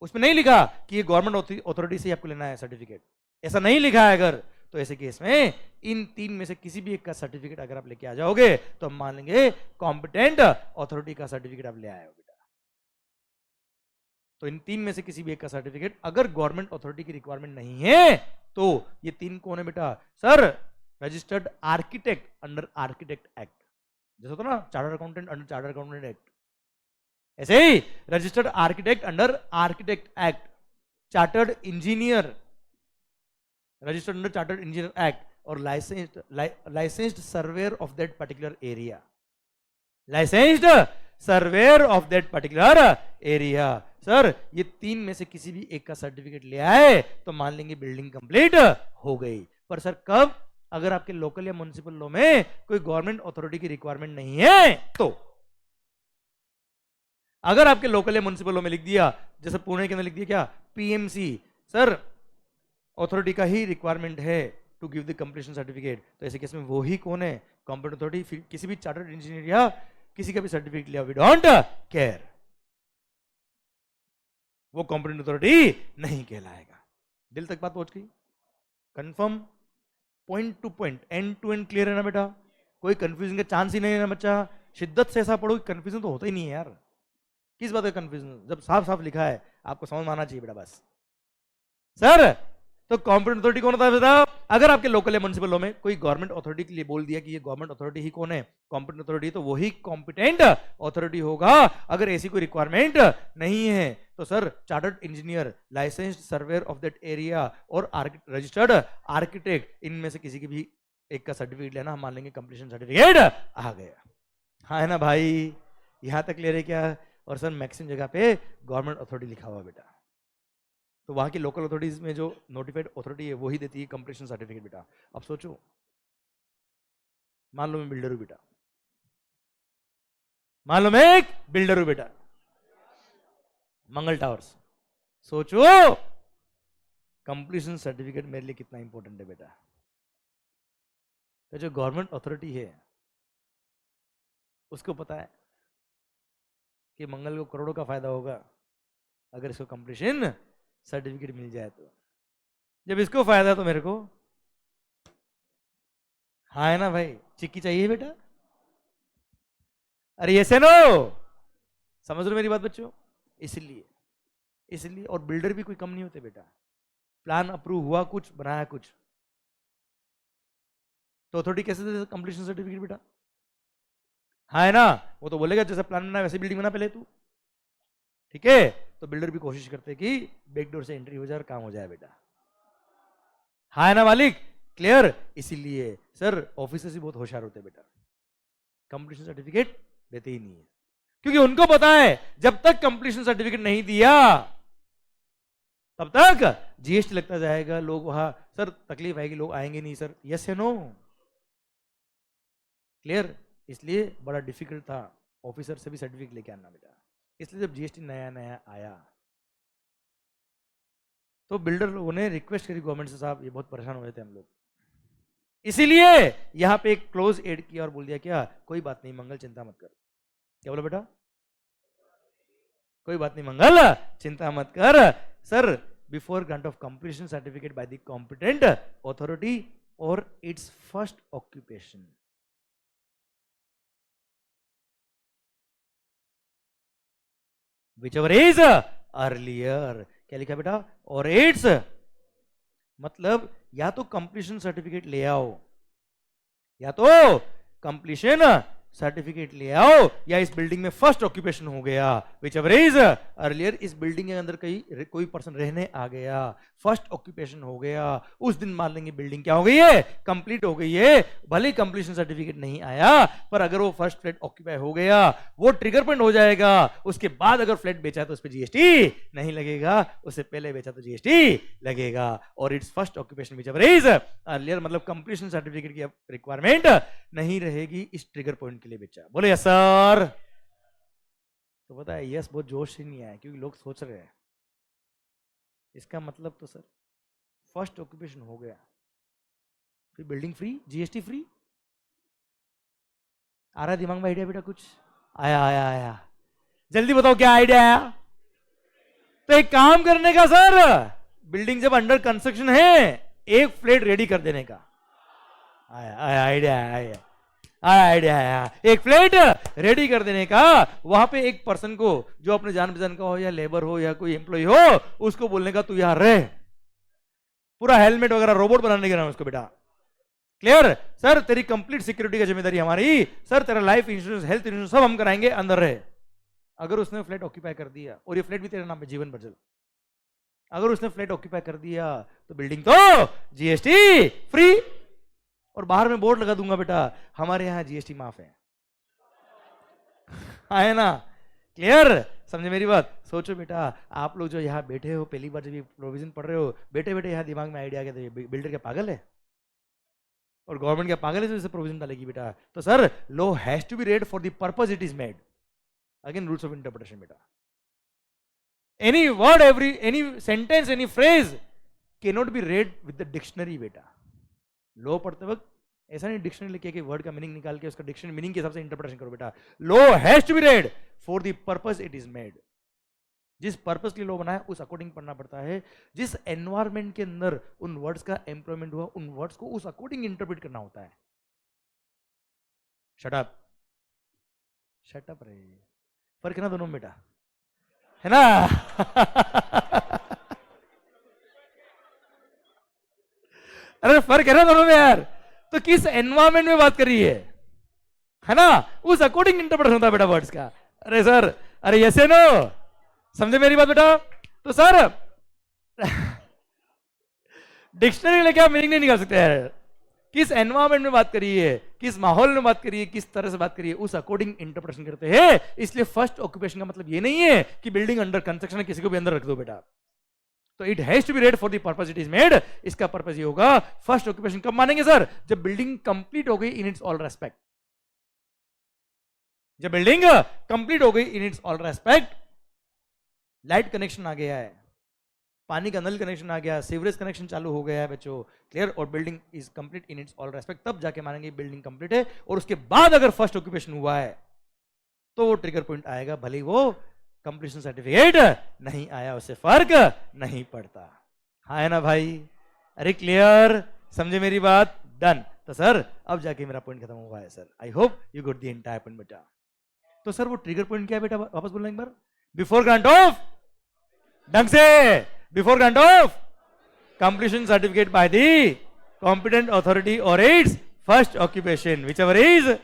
उसमें नहीं लिखा कि ये गवर्नमेंट अथॉरिटी से आपको लेना है सर्टिफिकेट, ऐसा नहीं लिखा है अगर, तो ऐसे केस में इन 3 में से किसी भी एक का सर्टिफिकेट अगर आप लेके आ जाओगे, तो हम मान लेंगे कॉम्पिटेंट अथॉरिटी का सर्टिफिकेट आप ले आए हो बेटा। तो इन 3 में से किसी भी एक का सर्टिफिकेट अगर गवर्नमेंट अथॉरिटी की रिक्वायरमेंट नहीं है, तो ये 3 कौन है बेटा? Sir registered architect under architect act, जैसे होता ना chartered accountant under chartered accountant act, ऐसे ही registered architect under architect act, chartered engineer registered under chartered engineer act, और licensed surveyor of that particular area, licensed surveyor of that particular area. Sir ये 3 में से किसी भी एक का सर्टिफिकेट ले आए तो मान लेंगे बिल्डिंग कंप्लीट हो गई। पर सर कब? अगर आपके लोकल या म्युनिसिपल लॉ में कोई गवर्नमेंट अथॉरिटी की रिक्वायरमेंट नहीं है तो। अगर आपके लोकल या म्युनिसिपल लॉ में लिख दिया, जैसे पुणे के अंदर लिख दिया क्या, पीएमसी, सर अथॉरिटी का ही रिक्वायरमेंट है to give the completion certificate, तो ऐसे केस में वो ही कौन है? Competent authority. फिर किसी भी चार्टर्ड इंजीनियर या किसी का भी सर्टिफिकेट लिया, वी डोंट केयर, वो कॉम्पिटेंट अथॉरिटी नहीं कहलाएगा। दिल तक बात पहुंच गई? Confirm? Point to point, end to end clear है ना बेटा? कोई कंफ्यूजन का चांस ही नहीं है ना बच्चा? शिद्दत से ऐसा पढ़ो, कंफ्यूजन तो होता ही नहीं है यार। किस बात का कंफ्यूजन? जब साफ साफ लिखा है आपको समझ में आना चाहिए बेटा बस। सर तो कॉम्पिटेंट अथॉरिटी कौन होता है बेटा? अगर आपके लोकल या म्युनिसिपल लॉ में कोई गवर्नमेंट अथॉरिटी के लिए बोल दिया कि ये गवर्नमेंट अथॉरिटी ही कौन है, कॉम्पिटेंट अथॉरिटी, तो वही कॉम्पिटेंट अथॉरिटी होगा। अगर ऐसी कोई रिक्वायरमेंट नहीं है तो sir chartered engineer, licensed surveyor of that area और रजिस्टर्ड आर्किटेक्ट, इनमें से किसी की भी एक का सर्टिफिकेट लेना, हम मान लेंगे कंप्लीशन सर्टिफिकेट आ गया। हाँ है ना भाई? यहां तक क्लियर है क्या? और सर मैक्सिमम जगह पे गवर्नमेंट अथॉरिटी लिखा हुआ बेटा, तो वहां की लोकल अथॉरिटीज में जो नोटिफाइड अथॉरिटी है वही देती है कंप्लीशन सर्टिफिकेट बेटा। अब सोचो, मान लो मैं बिल्डर हूं बेटा, मान लो मैं एक बिल्डर हूं बेटा, मंगल टावर्स, सोचो कंप्लीशन सर्टिफिकेट मेरे लिए कितना इंपॉर्टेंट है बेटा। तो जो गवर्नमेंट अथॉरिटी है उसको पता है कि मंगल को करोड़ों का फायदा होगा अगर इसको कंप्लीशन सर्टिफिकेट मिल जाए तो। जब इसको फायदा है तो मेरे को, हाँ है ना भाई? चिक्की चाहिए बेटा? अरे ये से नो, समझ लो मेरी बात बच्चों। इसलिए और बिल्डर भी कोई कम नहीं होते बेटा। प्लान अप्रूव हुआ कुछ, बनाया कुछ, तो अथॉरिटी कैसे दे कंप्लीशन सर्टिफिकेट बेटा? हाँ है ना? वो तो बोलेगा जैसा प्लान बना वैसे बिल्डिंग बना पहले तू, ठीक है? तो बिल्डर भी कोशिश करते हैं कि बैकडोर से एंट्री हो जाए और काम हो जाए बेटा। हाँ है ना मालिक? क्लियर? इसीलिए सर ऑफिसर्स भी बहुत होशियार होते हैं बेटा, कंप्लीशन सर्टिफिकेट देते ही नहीं है, क्योंकि उनको पता है जब तक कंप्लीशन सर्टिफिकेट नहीं दिया तब तक जीएसटी लगता जाएगा, लोग वहां सर तकलीफ आएगी, लोग आएंगे नहीं सर। यस या नो? क्लियर? इसलिए बड़ा डिफिकल्ट था ऑफिसर से भी सर्टिफिकेट लेके आना बेटा। इसलिए जब जीएसटी नया नया आया तो बिल्डर लोगों ने रिक्वेस्ट करी गवर्नमेंट से, साहब ये बहुत परेशान हो रहे थे हम लोग, इसीलिए यहां पे एक क्लोज ऐड किया और बोल दिया क्या, कोई बात नहीं मंगल चिंता मत कर। क्या बोला बेटा? कोई बात नहीं मंगल चिंता मत कर sir, before grant of completion certificate by the competent authority or its first occupation, whichever is earlier। क्या लिखा बेटा? और इट्स, मतलब या तो कंप्लीशन सर्टिफिकेट ले आओ, या तो कंप्लीशन सर्टिफिकेट ले आओ, या इस बिल्डिंग में फर्स्ट ऑक्यूपेशन हो गया, whichever is earlier, इस बिल्डिंग के अंदर कोई पर्सन रहने आ गया, फर्स्ट ऑक्यूपेशन हो गया, उस दिन मान लेंगे बिल्डिंग क्या हो गई है, कंप्लीट हो गई है। भले कंप्लीशन सर्टिफिकेट नहीं आया, पर अगर वो फर्स्ट फ्लैट ऑक्यूपाई हो गया वो ट्रिगर पॉइंट हो जाएगा। उसके बाद अगर फ्लैट बेचा तो उस पर जीएसटी नहीं लगेगा, उससे पहले बेचा तो जीएसटी लगेगा। और its first occupation whichever is earlier, मतलब कंप्लीशन सर्टिफिकेट की रिक्वायरमेंट नहीं रहेगी इस ट्रिगर पॉइंट के लिए बेचा। बोले यस सर? तो पता है यस बहुत जोश से नहीं आया, क्योंकि लोग सोच रहे हैं इसका मतलब तो सर फर्स्ट ऑक्यूपेशन हो गया फिर बिल्डिंग फ्री, जीएसटी फ्री। आ रहा है दिमाग में आइडिया बेटा? कुछ आया आया आया? जल्दी बताओ क्या आइडिया आया? तो एक काम करने का सर, बिल्डिंग जब अंडर कंस्ट्रक्शन है एक फ्लैट रेडी कर देने का। आया आया आइडिया, आया आइडिया आया, एक फ्लैट रेडी कर देने का। वहां पे एक पर्सन को जो अपने जान पहचान का हो या लेबर हो या कोई एम्प्लॉय हो, उसको बोलने का तू यहां रह, पूरा हेलमेट वगैरह रोबोट बनाने के नाम उसको बेटा। क्लियर सर, तेरी कंप्लीट सिक्योरिटी का जिम्मेदारी हमारी सर, तेरा लाइफ इंश्योरेंस हेल्थ इंश्योरेंस सब हम कराएंगे, अंदर रहे। अगर उसने फ्लैट ऑक्यूपाई कर दिया और ये फ्लैट भी तेरे नाम पे जीवन भर चल, अगर उसने फ्लैट ऑक्यूपाई कर दिया तो बिल्डिंग तो जीएसटी फ्री, और बाहर में बोर्ड लगा दूंगा बेटा हमारे यहाँ जीएसटी माफ है। है ना? क्लियर? समझे मेरी बात? सोचो बेटा, आप लोग जो यहाँ बैठे हो पहली बार जब ये प्रोविजन पढ़ रहे हो, बैठे बैठे यहाँ दिमाग में आइडिया आ गया, बिल्डर क्या पागल है और गवर्नमेंट क्या पागल है जो इसे प्रोविजन डालेगी बेटा? तो sir law has to be read for the purpose it is made. Again rules of interpretation बेटा। Any word, any sentence, any phrase cannot be read with the dictionary बेटा। लॉ पढ़ते वक्त ऐसा नहीं डिक्शनरी लेके कि वर्ड का meaning निकाल के उसका डिक्शनरी मीनिंग के हिसाब से इंटरप्रिटेशन करो बेटा। Law has to be read for the purpose it is made. जिस पर्पस के लिए लॉ बना है उस अकॉर्डिंग पढ़ना पड़ता है। जिस एनवायरमेंट के अंदर उन वर्ड्स का एम्प्लॉयमेंट हुआ उन वर्ड्स को उस अकॉर्डिंग इंटरप्रेट करना होता है। शट अप, शट अप रे, फर्क है ना दोनों में बेटा, है ना? अरे फर्क है ना दोनों में यार। तो किस एनवायरमेंट में बात कर रही है ना, उस अकॉर्डिंग इंटरप्रेट होता है बेटा वर्ड्स का। अरे सर, अरे यस या नो, समझे मेरी बात बेटा? तो सर डिक्शनरी लेके आप मीनिंग नहीं निकाल सकते यार। किस एनवायरमेंट में बात करिए, किस माहौल में बात करिए, किस तरह से बात करिए, उस अकॉर्डिंग इंटरप्रेशन करते हैं। इसलिए फर्स्ट ऑक्यूपेशन का मतलब ये नहीं है कि बिल्डिंग अंडर कंस्ट्रक्शन है किसी को भी अंदर रख दो बेटा। तो it has to be read for the purpose it is made. इसका पर्पस ये होगा, फर्स्ट ऑक्यूपेशन कब मानेंगे सर? जब बिल्डिंग कंप्लीट हो गई इन इट्स ऑल रेस्पेक्ट। जब बिल्डिंग कंप्लीट हो गई in its all respect, light connection आ गया है, पानी का नल कनेक्शन आ गया, सीवरेज कनेक्शन चालू हो गया है बच्चों, क्लियर, और building is complete in its all respect, तब जाके मानेंगे बिल्डिंग कंप्लीट है। और उसके बाद अगर फर्स्ट ऑक्यूपेशन हुआ है तो वो ट्रिगर पॉइंट आएगा, भले ही वो कंप्लीशन सर्टिफिकेट नहीं आया, उससे फर्क नहीं पड़ता। हाँ है ना भाई? अरे क्लियर, समझे मेरी बात? डन। तो सर अब जाके मेरा पॉइंट खत्म हुआ है sir. I hope you got the entire point बेटा। तो सर वो ट्रिगर पॉइंट क्या है बेटा, वापस बोलना एक बार। बिफोर ग्रांट ऑफ, ढंग से, before grant of completion certificate by the competent authority or its first occupation whichever is.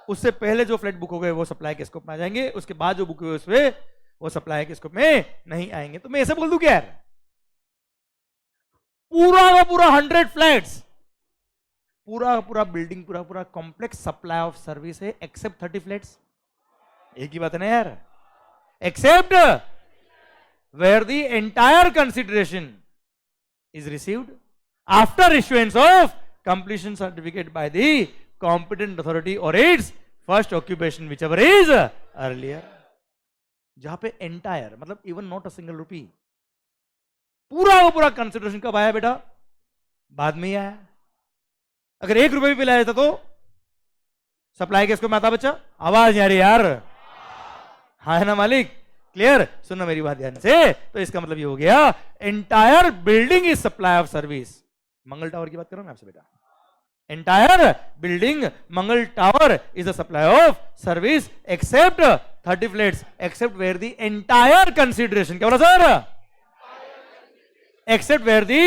उससे पहले जो फ्लैट बुक हो गए वो सप्लाई के स्कोप में आ जाएंगे, उसके बाद जो बुक हुए उसमें वो सप्लाई के स्कोप में नहीं आएंगे। तो मैं ऐसे बोल दूं क्या यार, पूरा का पूरा 100 फ्लैट्स, पूरा का पूरा बिल्डिंग, पूरा पूरा कॉम्प्लेक्स सप्लाई ऑफ सर्विस है एक्सेप्ट 30 फ्लैट्स। एक ही बात है ना यार, except where the entire consideration is received after issuance of completion certificate by the competent authority or its first occupation whichever is earlier। जहां पे entire मतलब even not a single rupee, पूरा वो पूरा कंसिडरेशन कब आया बेटा? बाद में ही आया। अगर 1 रुपए भी पिलाया जाता तो सप्लाई के इसको में आता बच्चा? आवाज नहीं आ रही यार। हाँ है ना मालिक? क्लियर? सुनो मेरी बात ध्यान से। तो इसका मतलब ये हो गया entire building is supply of service. Mangal tower की बात कर रहा हूं मैं आपसे बेटा। Entire building Mangal Tower is a supply of service except 30 flats, except where the entire consideration, क्या बोला sir? Except where the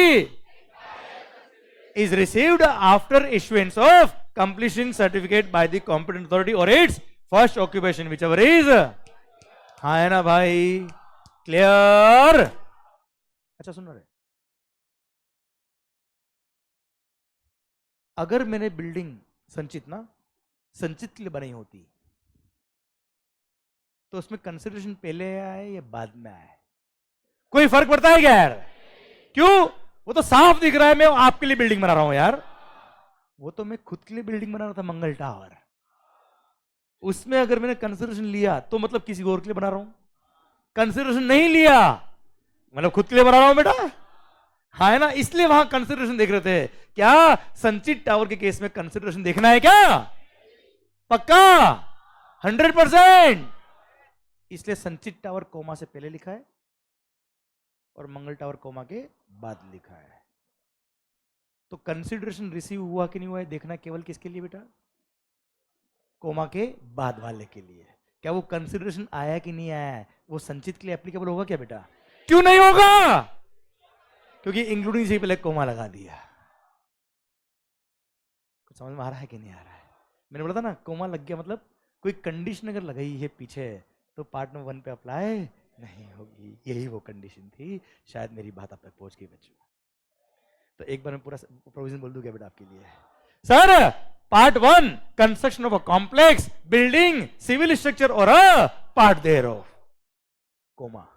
is received after issuance of completion certificate by the competent authority or its first occupation whichever is। हाँ है ना भाई? Clear? अच्छा सुन रहे, अगर मैंने बिल्डिंग संचित के लिए बनाई होती तो उसमें कंसिडरेशन पहले आए या बाद में आए? कोई फर्क पड़ता है क्या यार? क्यों? वो तो साफ दिख रहा है मैं आपके लिए बिल्डिंग बना रहा हूं यार। वो तो मैं खुद के लिए बिल्डिंग बना रहा था, मंगल टावर। उसमें अगर मैंने कंसिडरेशन लिया तो मतलब किसी और के लिए बना रहा हूं। कंसिडरेशन नहीं लिया मतलब खुद के लिए बना रहा हूं बेटा। हाँ है ना? इसलिए वहां कंसिडरेशन देख रहे थे। क्या संचित टावर के केस में कंसिडरेशन देखना है क्या? पक्का 100%। इसलिए संचित टावर कोमा से पहले लिखा है और मंगल टावर कोमा के बाद लिखा है। तो कंसिडरेशन रिसीव हुआ कि नहीं हुआ है देखना केवल किसके लिए बेटा? कोमा के बाद वाले के लिए। क्या वो कंसिडरेशन आया कि नहीं आया वो संचित के लिए एप्लीकेबल होगा क्या बेटा? क्यों नहीं होगा? क्योंकि इंक्लूडिंग से पहले कोमा लगा दिया। कुछ समझ में आ रहा है कि नहीं आ रहा है? मैंने बोला था ना कोमा लग गया मतलब कोई कंडीशन अगर लगाई है पीछे तो पार्ट नंबर 1 पे अप्लाई नहीं होगी। यही वो कंडीशन थी। शायद मेरी बात आप तक पहुंच गई बच्चों। तो एक बार मैं पूरा प्रोविजन बोल दूंगा बेटा आपके लिए। Sir part 1 construction of a complex building civil structure or a part there of comma.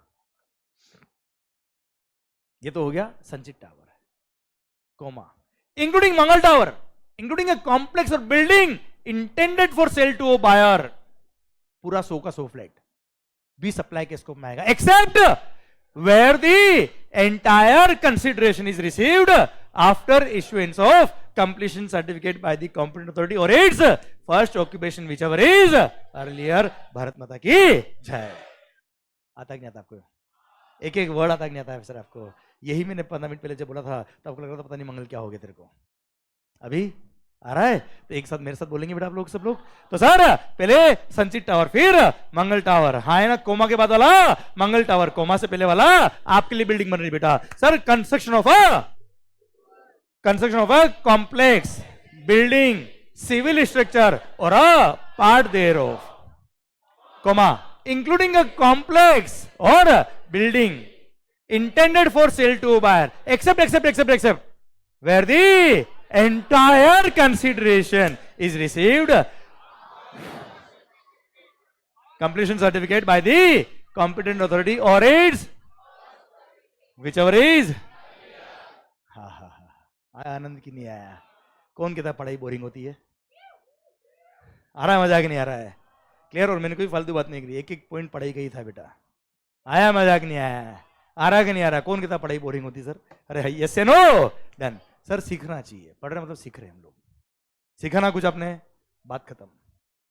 ये तो हो गया Sanchit tower, comma including Mangal tower, including a complex or building intended for sale to a buyer. पूरा 100 का 100 फ्लैट भी supply के scope में आएगा, except where the entire consideration is received after issuance of completion certificate by the competent authority or its first occupation whichever is earlier. Bharat माता की जय। आता नहीं आता आपको? एक एक वर्ड आता नहीं आता है सर आपको? यही मैंने 15 मिनट पहले जब बोला था तो आपको लग रहा था पता नहीं मंगल क्या हो गया तेरे को। अभी आ रहा है? तो एक साथ मेरे साथ बोलेंगे बेटा आप लोग सब लोग। तो सर पहले संचित टावर फिर मंगल टावर। हाँ है ना, कोमा के बाद वाला मंगल टावर, कोमा से पहले वाला आपके लिए बिल्डिंग बन रही बेटा। Sir construction of a complex building civil structure or a part there of comma including a complex or building intended for sale to a buyer except where the entire consideration is received completion certificate by the competent authority or its whichever is। हा हा हा आनंद की नहीं आया? कौन कहता पढ़ाई boring होती है? आ रहा है मजाक नहीं आ रहा है? क्लियर? और मैंने कोई फालतू बात नहीं करी, एक एक पॉइंट पढ़ाई गई था बेटा। आया मजाक नहीं आया? आ रहा है कि नहीं आ रहा? कौन कहता पढ़ाई बोरिंग होती सर? अरे यस नो डन। सर सीखना चाहिए, पढ़ रहे मतलब सीख रहे हम लोग। सीखा कुछ आपने, बात खत्म।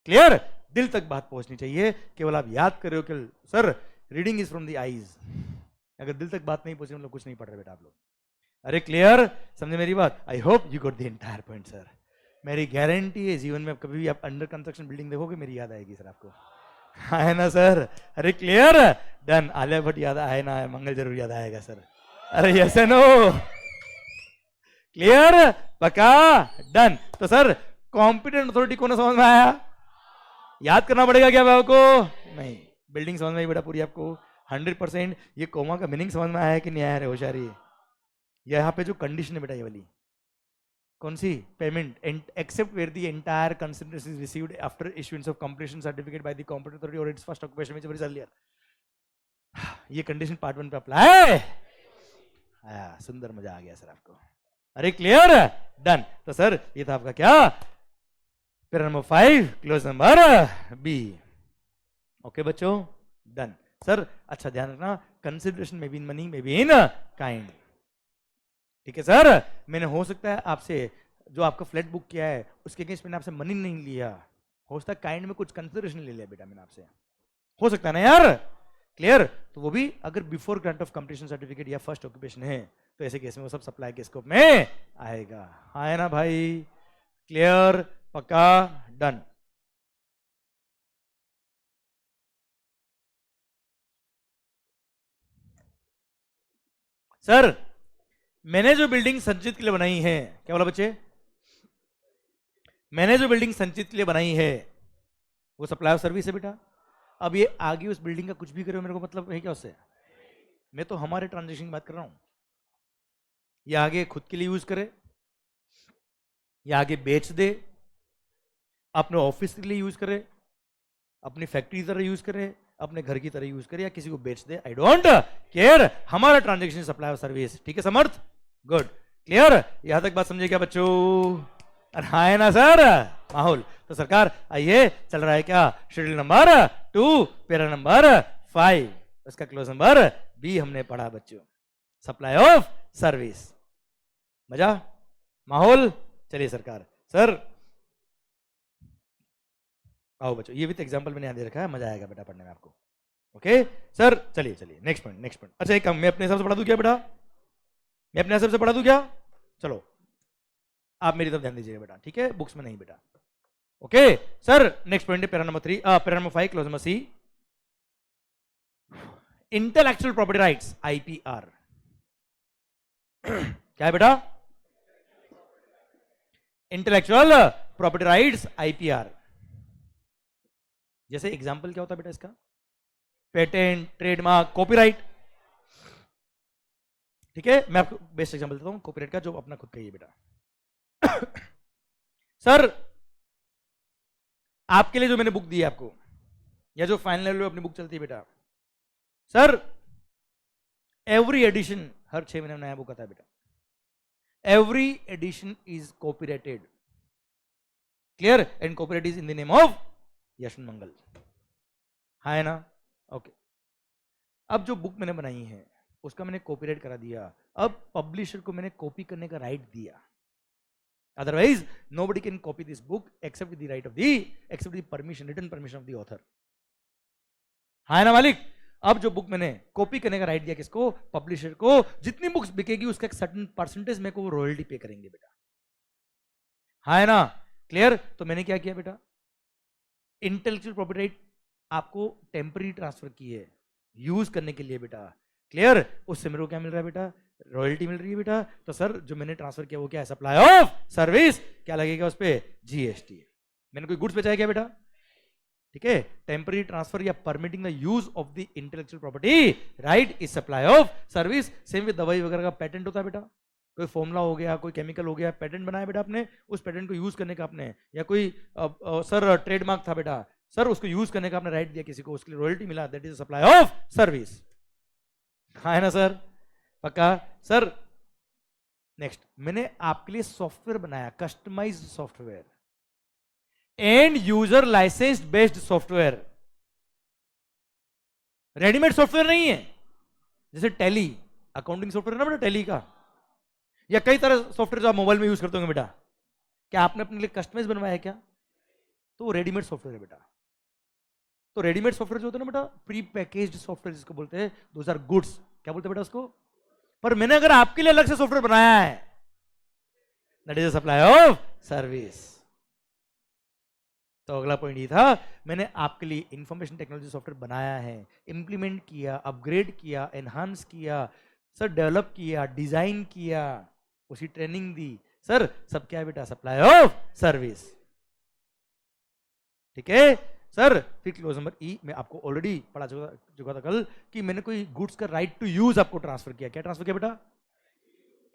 क्लियर? दिल तक बात पहुंचनी चाहिए। केवल आप याद कर रहे हो कि sir reading is from the eyes. अगर दिल तक बात नहीं पहुंची मतलब कुछ नहीं पढ़ रहे बेटा आप लोग। अरे क्लियर? समझे मेरी बात? I hope you got the entire point sir. मेरी गारंटी है जीवन में कभी भी आप अंडर कंस्ट्रक्शन बिल्डिंग देखोगे मेरी याद आएगी सर आपको। है ना सर? अरे क्लियर? डन। आलिया भट्ट याद आए ना आए, मंगल जरूर याद आएगा सर। अरे यस नो? क्लियर? पक्का? डन। तो सर कॉम्पिटेंट अथॉरिटी कौन समझ में आया? याद करना पड़ेगा क्या आपको? नहीं, बिल्डिंग समझ में आई बेटा पूरी आपको 100%। ये कोमा का मीनिंग समझ में आया कि नहीं आया? रे होशियारी। यहाँ पे जो कंडीशन है बेटा ये वाली कौन सी? Payment except where the entire consideration is received after issuance of completion certificate by the competent authority or its first occupation which is earlier. ये कंडीशन पार्ट 1 पे अप्लाई आया। सुंदर, मजा आ गया सर आपको। अरे क्लियर? डन। तो सर ये था आपका क्या? Para number 5 clause number B. Okay बच्चों, डन। सर अच्छा ध्यान रखना, कंसिडरेशन में बी इन मनी में बी इन काइंड। ठीक है सर? मैंने हो सकता है आपसे जो आपका फ्लैट बुक किया है उसके अगेंस्ट मैंने आपसे मनी नहीं लिया, हो सकता है काइंड में कुछ कंसिडरेशन ले लिया बेटा मैंने आपसे, हो सकता है ना यार? क्लियर? तो वो भी अगर before grant of completion certificate या फर्स्ट ऑक्यूपेशन है तो ऐसे केस में वो सब सप्लाई के स्कोप में आएगा। हाँ है ना भाई? क्लियर? पक्का? डन। सर मैंने जो बिल्डिंग संचित के लिए बनाई है, क्या बोला बच्चे? मैंने जो बिल्डिंग संचित के लिए बनाई है वो सप्लाई ऑफ सर्विस है बेटा। अब ये आगे उस बिल्डिंग का कुछ भी करो मेरे को मतलब है क्या उससे? मैं तो हमारे ट्रांजेक्शन की बात कर रहा हूं। ये आगे खुद के लिए यूज करे, ये आगे बेच दे, अपने ऑफिस के लिए यूज करे, अपनी फैक्ट्री की तरह यूज करे, अपने घर की तरह यूज करे या किसी को बेच दे, आई डोंट केयर। हमारा ट्रांजेक्शन सप्लाई ऑफ सर्विस। ठीक है समर्थ? गुड। क्लियर? यहां तक बात समझे क्या बच्चों? अरे हाँ है ना सर? माहौल तो सरकार आइए, चल रहा है क्या? शेड्यूल नंबर 2 पैरा नंबर 5 उसका क्लोज नंबर बी हमने पढ़ा बच्चों, सप्लाई ऑफ सर्विस। मजा? माहौल? चलिए सरकार। सर आओ बच्चों, ये भी तो एग्जांपल मैंने यहां दे रखा है, मजा आएगा बेटा पढ़ने में आपको। Okay sir? चलिए चलिए नेक्स्ट पॉइंट, नेक्स्ट पॉइंट। अच्छा एक काम मैं अपने हिसाब से पढ़ा दूं क्या बेटा? मैं अपने हिसाब से पढ़ा दूं क्या? चलो आप मेरी तरफ ध्यान दीजिएगा बेटा, ठीक है? बुक्स में नहीं बेटा। ओके सर नेक्स्ट पॉइंट है para number 3 para number 5 clause number C, intellectual property rights IPR. क्या है बेटा? Intellectual property rights, IPR. जैसे एग्जांपल क्या होता है बेटा इसका? Patent, trademark, copyright. ठीक है, मैं आपको बेस्ट एग्जांपल देता हूं कॉपीराइट का, जो अपना खुद का ही है बेटा। सर, आपके लिए जो मैंने बुक दी है आपको, या जो फाइनल लेवल में अपनी बुक चलती है बेटा, सर एवरी एडिशन हर 6 महीने में नया बुक आता है बेटा। Every edition is copyrighted, clear, and copyright is in the name of Yashwant Mangal. हाँ है ना? ओके। अब जो बुक मैंने बनाई है उसका मैंने कॉपीराइट करा दिया, अब पब्लिशर को मैंने कॉपी करने का राइट दिया। Otherwise nobody can copy this book except with the right of the, except the permission, written permission of the author. हाँ है ना मालिक? अब जो बुक मैंने कॉपी करने का राइट दिया किसको? पब्लिशर को। जितनी बुक्स बिकेगी उसका एक सर्टेन परसेंटेज मेरे को वो रॉयल्टी पे करेंगे बेटा। हाँ है ना? क्लियर? तो मैंने क्या किया बेटा, इंटेलेक्चुअल प्रॉपर्टी राइट आपको टेम्पररी ट्रांसफर की है यूज करने के लिए बेटा। क्लियर? उससे मेरे को क्या मिल रहा है बेटा? रॉयल्टी मिल रही है बेटा। तो सर जो मैंने ट्रांसफर किया वो क्या है? Supply of service. क्या लगेगा उस पर? जीएसटी। मैंने कोई गुड्स बेचा क्या बेटा? ठीक है, टेम्पररी ट्रांसफर या permitting the use of the intellectual property right is supply of service. Same with दवाई वगैरह का पेटेंट होता है बेटा। कोई फॉर्मूला हो गया, कोई केमिकल हो गया, पेटेंट बनाया बेटा आपने, उस पेटेंट को यूज करने का आपने, या कोई सर ट्रेडमार्क था बेटा, सर उसको यूज करने का आपने राइट दिया किसी को, उसके लिए रॉयल्टी मिला, that is supply of service. हाँ है ना सर? पक्का? सर नेक्स्ट, मैंने आपके लिए सॉफ्टवेयर बनाया, customised software, end user licensed based software. Readymade software नहीं है। जैसे टैली, अकाउंटिंग सॉफ्टवेयर ना बेटा, टैली का, या कई तरह सॉफ्टवेयर जो आप मोबाइल में यूज करते होंगे बेटा, क्या आपने अपने लिए कस्टमाइज बनवाया है क्या? तो वो रेडीमेड सॉफ्टवेयर है बेटा। तो रेडीमेड सॉफ्टवेयर जो होता है ना बेटा, प्री पैकेज्ड सॉफ्टवेयर जिसको बोलते हैं, दोस आर गुड्स। क्या बोलते हैं बेटा उसको? पर मैंने अगर आपके लिए अलग से सॉफ्टवेयर बनाया है, that is supply of service. तो अगला पॉइंट ये था, मैंने आपके लिए इंफॉर्मेशन टेक्नोलॉजी सॉफ्टवेयर बनाया है, इंप्लीमेंट किया, अपग्रेड किया, एनहांस किया, सर डेवलप किया, डिजाइन किया, उसी ट्रेनिंग दी, सर सब क्या है बेटा? Supply of service. ठीक है सर? फिर क्लोज नंबर ई, मैं आपको ऑलरेडी पढ़ा चुका था कल कि मैंने कोई गुड्स का राइट टू यूज आपको ट्रांसफर किया। क्या ट्रांसफर किया बेटा?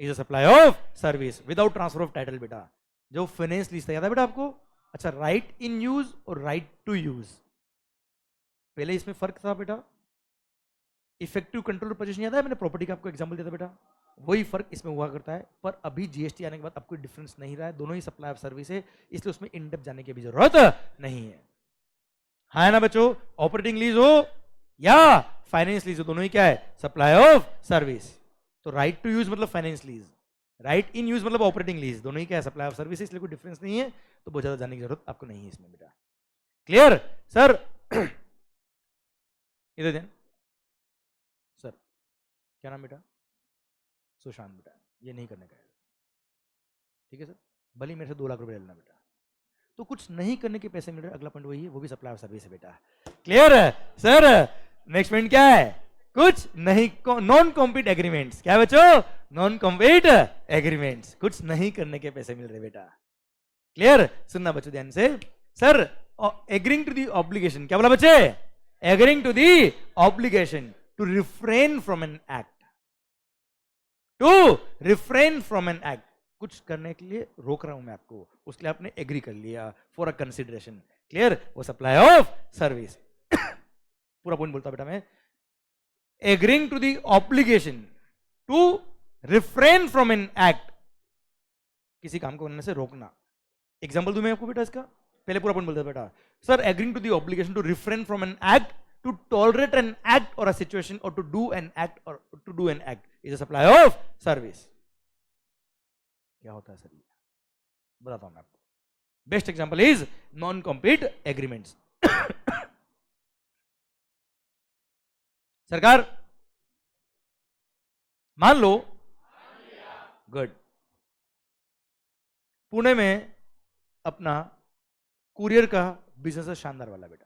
Is a supply of service without transfer of title बेटा। जो फाइनेंस लीज था, याद है बेटा आपको? अच्छा, राइट इन यूज और राइट टू यूज, पहले इसमें फर्क था बेटा। इफेक्टिव कंट्रोल पोजीशन याद है? मैंने प्रॉपर्टी का आपको एग्जांपल दिया था बेटा, वही फर्क इसमें हुआ करता है। पर अभी जीएसटी आने के बाद अब कोई डिफरेंस नहीं रहा है, दोनों ही सप्लाई ऑफ सर्विस है, इसलिए उसमें इन डेप्थ जाने की भी जरूरत नहीं है। हाँ है ना बच्चों? ऑपरेटिंग लीज हो या फाइनेंस लीज हो, दोनों ही क्या है? Supply of service. तो राइट टू यूज मतलब finance lease, right in use मतलब ऑपरेटिंग लीज, दोनों ही क्या है? सप्लाई ऑफ सर्विस, इसलिए कोई डिफरेंस नहीं है, तो बहुत ज्यादा जाने की जरूरत आपको नहीं है इसमें बेटा। Clear sir? इधर देन सर, क्या नाम बेटा? सुशांत बेटा। ये नहीं करने का है, ठीक है सर? भले मेरे से 2 लाख रुपए लेना बेटा, तो कुछ नहीं करने के पैसे मिल रहे, अगला पॉइंट वही है, वो भी सप्लाई ऑफ सर्विस है बेटा। क्लियर है सर? नेक्स्ट पॉइंट क्या है? कुछ नहीं, नॉन कॉम्पीट एग्रीमेंट्स। क्या बच्चों? नॉन कॉम्पीट एग्रीमेंट्स, कुछ नहीं करने के पैसे मिल रहे बेटा। क्लियर? सुनना बच्चों ध्यान से। Sir agreeing to the obligation, क्या बोला बच्चे? Agreeing to the obligation to refrain from an act, to refrain from an act, कुछ करने के लिए रोक रहा हूं मैं आपको, उसके लिए आपने एग्री कर लिया फॉर अ कंसिडरेशन। क्लियर? वो सप्लाई ऑफ सर्विस। पूरा पॉइंट बोलता बेटा मैं, agreeing to the obligation to refrain from an act, किसी काम को करने से रोकना। एग्जांपल दूं मैं आपको बेटा इसका? पहले पूरा पॉइंट बोलता बेटा, sir agreeing to the obligation to refrain from an act, to tolerate an act or a situation, or to do an act or to do an act is a supply of service. क्या होता है sir ये? बताता हूं मैं आपको। Best example is non compete agreements. सरकार मान लो, गुड, पुणे में अपना कुरियर का बिजनेस है, शानदार वाला बेटा।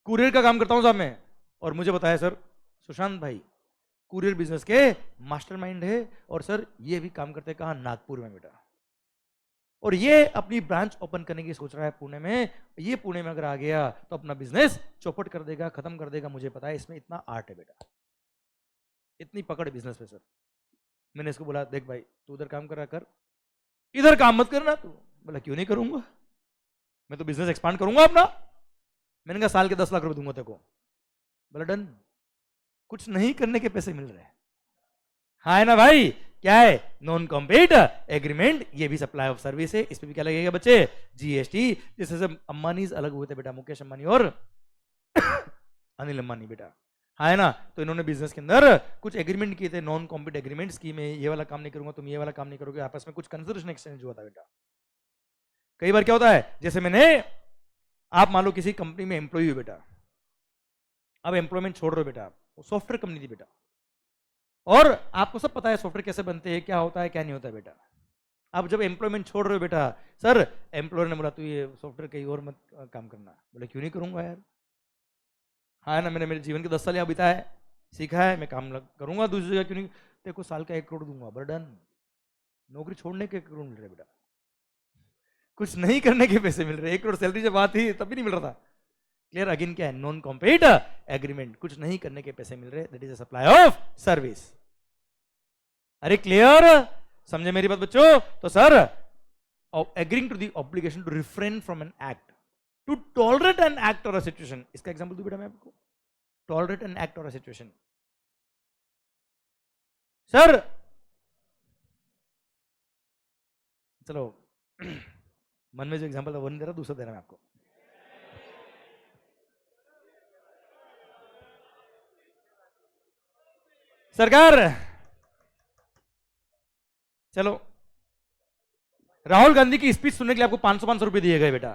कुरियर का काम करता हूं साहब मैं, और मुझे बताया सर सुशांत भाई कुरियर बिजनेस के मास्टरमाइंड है। और सर ये भी काम करते हैं कहाँ, नागपुर में बेटा। और ये अपनी ब्रांच ओपन करने की सोच रहा है पुणे में। ये पुणे में अगर आ गया तो अपना बिजनेस चौपट कर देगा, खत्म कर देगा। मुझे पता है इसमें इतना आर्ट है बेटा, इतनी पकड़ बिजनेस पे सर। मैंने इसको बोला देख भाई तू उधर काम करा कर, इधर काम मत करना। तू बोला क्यों नहीं करूंगा, मैं तो बिजनेस एक्सपांड करूंगा अपना। मैंने कहा साल के 10 लाख रुपए दूंगा तेरे को। बोला डन। कुछ नहीं करने के पैसे मिल रहे हैं। हाँ है ना भाई, क्या है, नॉन कॉम्पीट एग्रीमेंट। ये भी सप्लाई ऑफ सर्विस है। इस पे भी क्या लगेगा बच्चे, जीएसटी। जैसे सब अंबानी अलग हुए थे बेटा, मुकेश अंबानी और अनिल अंबानी बेटा, हाँ है ना। तो इन्होंने बिजनेस के अंदर कुछ एग्रीमेंट किए थे, नॉन कॉम्पीट एग्रीमेंट की में ये वाला काम नहीं करूंगा, तुम ये वाला काम नहीं करोगे, आपस में कुछ कंसिडरेशन एक्सचेंज हुआ था बेटा। कई बार क्या होता है, जैसे मैंने, आप मान लो किसी कंपनी में एम्प्लॉय हो बेटा, अब एम्प्लॉयमेंट छोड़ रहे हो बेटा, सॉफ्टवेयर कंपनी थी बेटा, और आपको सब पता है सॉफ्टवेयर कैसे बनते हैं, क्या होता है क्या नहीं होता है बेटा। आप जब एम्प्लॉयमेंट छोड़ रहे हो बेटा, सर एम्प्लॉयर ने बोला तू ये सॉफ्टवेयर कहीं और मत काम करना। बोले क्यों नहीं करूंगा यार, हाँ ना, मैंने मेरे जीवन के 10 साल यहाँ बिताया है, सीखा है, मैं काम करूंगा दूसरी जगह, क्यों नहीं। तेरे को साल का 1 करोड़ दूंगा, बर्डन। नौकरी छोड़ने के 1 करोड़ मिल रहे बेटा, कुछ नहीं करने के पैसे मिल रहे। 1 करोड़ सैलरी जब बात थी तब भी नहीं मिल रहा था। क्लियर, अगेन क्या है, नॉन कॉम्पीट एग्रीमेंट, कुछ नहीं करने के पैसे मिल रहे, that is a supply of service. अरे क्लियर, समझे मेरी बात बच्चों। तो sir agreeing to the obligation to refrain from an act, to tolerate an act और अ सिचुएशन। इसका एग्जांपल दूं बेटा मैं आपको, टॉलरेट एन एक्ट और अ सिचुएशन। सर चलो मन में जो एग्जांपल था वो नहीं दे रहा, दूसरा दे रहा मैं आपको। सरकार चलो, राहुल गांधी की स्पीच सुनने के लिए आपको 500 रुपए दिए गए बेटा।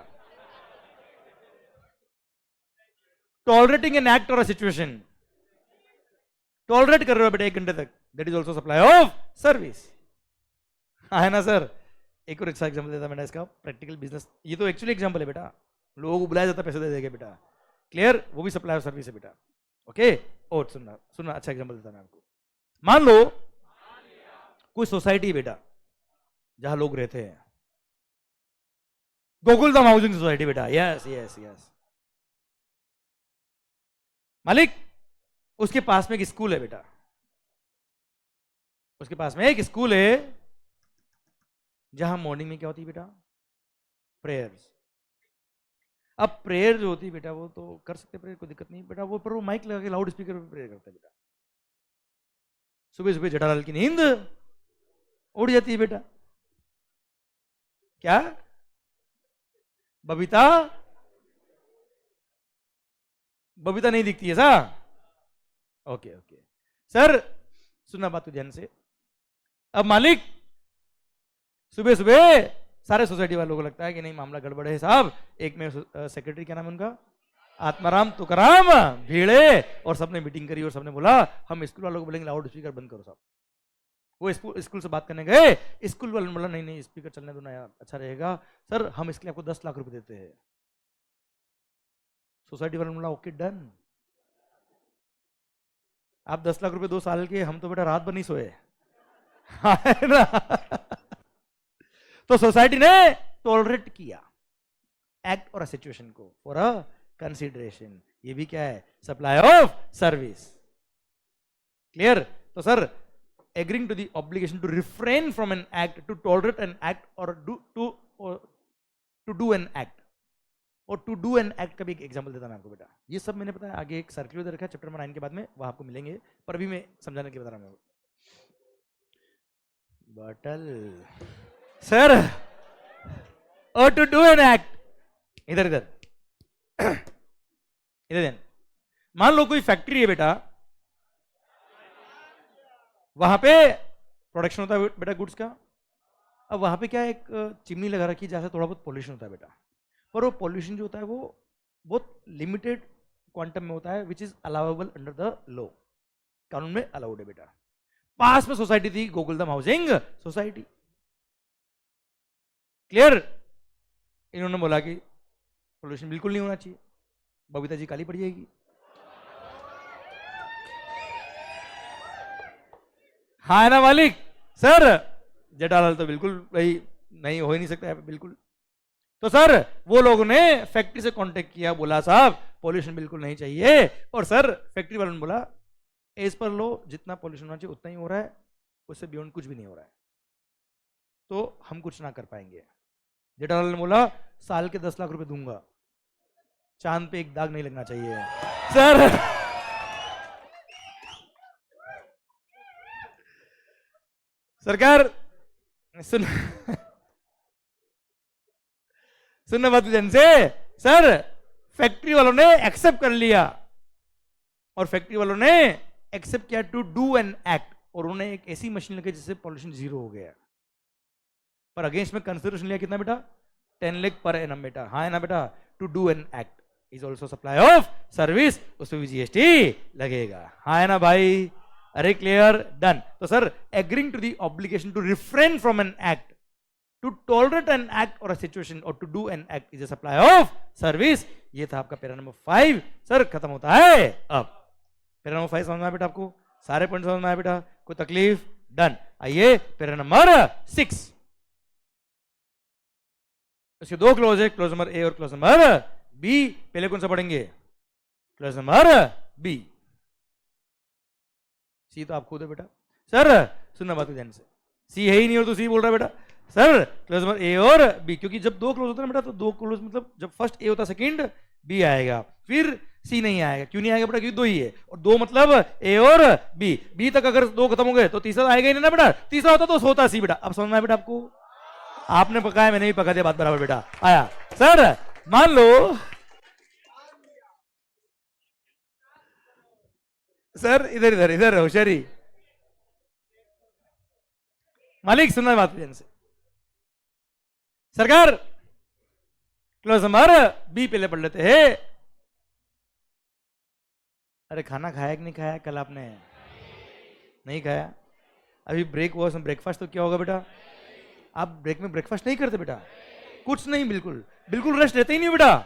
टॉलरेटिंग एन एक्ट और अ सिचुएशन, टॉलरेट कर रहे हो बेटा 1 घंटे तक, that is also supply of service, है ना सर। एक और अच्छा एग्जांपल देता मैंने इसका, प्रैक्टिकल बिजनेस। ये तो एक्चुअली एग्जांपल है बेटा, लोगों को बुलाया जाता पैसे दे देगा बेटा। क्लियर, वो भी सप्लाई ऑफ सर्विस है बेटा। ओके, और सुनना सुनना, अच्छा एग्जांपल देता मैं आपको। मान लो कोई सोसाइटी है बेटा जहां लोग रहते हैं, गोकुलधाम हाउसिंग सोसाइटी बेटा, यस यस यस। मालिक उसके पास में एक स्कूल है बेटा, उसके पास में एक स्कूल है जहां मॉर्निंग में क्या होती है बेटा, प्रेयर्स। अब प्रेयर जो होती है बेटा वो तो कर सकते प्रेयर, कोई दिक्कत नहीं बेटा, वो पर वो माइक लगा के लाउड स्पीकर पे प्रेयर करते हैं बेटा। सुबह सुबह जेठालाल की नींद उड़ जाती है बेटा। क्या बबीता, बबीता नहीं दिखती है सा। ओके ओके सर, सुनना बात तो ध्यान से। अब मालिक सुबह सुबह सारे सोसाइटी वालों को लगता है कि नहीं मामला गड़बड़ है साहब। एक में सेक्रेटरी, क्या नाम है उनका, आत्माराम तुकाराम भीड़े, और सबने मीटिंग करी और सबने बोला हम स्कूल वालों को बोलेंगे लाउड स्पीकर बंद करो साहब। वो स्कूल से बात करने गए, स्कूल वालों ने बोला नहीं नहीं स्पीकर चलने दो ना यार, अच्छा रहेगा सर, हम इसके लिए आपको 10 लाख रुपए देते हैं। सोसाइटी वालों ने बोला ओके डन। आप 10 लाख रुपए 2 साल के, हम तो बेटा रात भर नहीं सोए है ना। तो सोसाइटी ने टॉलरेट किया एक्ट और सिचुएशन को फॉर अ कंसीडरेशन। ये भी क्या है, सप्लाई ऑफ सर्विस। क्लियर। तो sir agreeing to the obligation to refrain from an act, to tolerate an act, और टू डू एन एक्ट, और टू डू एन एक्ट का भी एक एग्जांपल देता मैं आपको बेटा। ये सब मैंने पता है आगे एक सर्कुलर दे रखा है चैप्टर नंबर 9 के बाद में, वह आपको मिलेंगे, पर अभी मैं समझाने के लिए बता रहा हूं। बटल सर, और टू डू एन एक्ट, इधर इधर इधर मान लो कोई फैक्ट्री है बेटा, वहां पे प्रोडक्शन होता है बेटा गुड्स का। अब वहां पे क्या है, एक चिमनी लगा रखी है जहां से थोड़ा बहुत पॉल्यूशन होता है बेटा, पर वो पॉल्यूशन जो होता है वो बहुत लिमिटेड क्वांटम में होता है, which is allowable under the law, कानून में अलाउड है बेटा। पास में सोसाइटी थी गोकुलधाम हाउसिंग सोसाइटी। क्लियर। इन्होंने बोला कि पोल्यूशन बिल्कुल नहीं होना चाहिए, बबीता जी काली पड़ जाएगी। हाँ है ना मालिक? सर जेठालाल तो बिल्कुल भाई नहीं, हो ही नहीं सकता है बिल्कुल। तो सर वो लोगों ने फैक्ट्री से कांटेक्ट किया, बोला साहब पॉल्यूशन बिल्कुल नहीं चाहिए, और सर फैक्ट्री वालों ने बोला एज पर लो जितना पॉल्यूशन होना चाहिए उतना ही हो रहा है, उससे बियॉन्ड कुछ भी नहीं हो रहा है, तो हम कुछ ना कर पाएंगे। जेठालाल ने बोला साल के 10 लाख रुपए दूंगा, चांद पे एक दाग नहीं लगना चाहिए। सर सरकार सुन सुनना बात ध्यान से। सर फैक्ट्री वालों ने एक्सेप्ट कर लिया, और फैक्ट्री वालों ने एक्सेप्ट किया टू डू एन एक्ट, और उन्होंने एक ऐसी मशीन लगाई जिससे पॉल्यूशन 0 हो गया। पर अगेंस्ट में कंसिडरेशन लिया कितना बेटा? 10 लाख पर एनम बेटा। हाँ है ना बेटा? To do an act is also supply of service, उसमें भी जीएसटी लगेगा। हाँ है ना भाई? अरे क्लियर, डन। तो sir agreeing to the obligation to refrain from an act, to tolerate an act और अ सिचुएशन, और to do an act is a supply of service. ये था आपका पैरा नंबर 5। सर खत्म होता है अब। पैरा नंबर 5 समझ में आया बेटा आपको? सारे पॉइंट समझ में आया बेटा? कोई तकलीफ? डन। आइए पैरा नंबर 6। इसके 2 क्लोज है, क्लोज नंबर ए और क्लोज नंबर बी। पहले कौन सा पढ़ेंगे? Close number B. सी तो आप खुद है बेटा। सर सुनना बात ध्यान से, सी है ही नहीं और तो सी बोल रहा है बेटा। सर क्लोज नंबर ए और बी, क्योंकि जब 2 क्लोज होता है ना बेटा, तो 2 क्लोज मतलब जब फर्स्ट ए होता है सेकंड बी आएगा, फिर सी नहीं आएगा। क्यों नहीं आएगा बेटा? क्योंकि 2 ही है, और 2 मतलब ए और बी। बी तक अगर 2 खत्म हो गए तो तीसरा आएगा ही नहीं ना बेटा। तीसरा होता तो होता सी बेटा। अब समझ में आया बेटा आपको? आपने पकाया, मैंने भी पका दिया, बात बराबर बेटा। आया। सर मान लो सर इधर इधर इधर होशियारी मालिक, सुनना बात ध्यान से। सरकार क्लोज नंबर बी पहले पढ़ लेते हैं। अरे खाना खाया कि नहीं खाया कल आपने? नहीं खाया। अभी ब्रेक हुआ, उसमें ब्रेकफास्ट तो क्या होगा बेटा? आप ब्रेक में ब्रेकफास्ट नहीं करते बेटा? कुछ नहीं, बिल्कुल बिल्कुल रेस्ट लेते ही नहीं बेटा।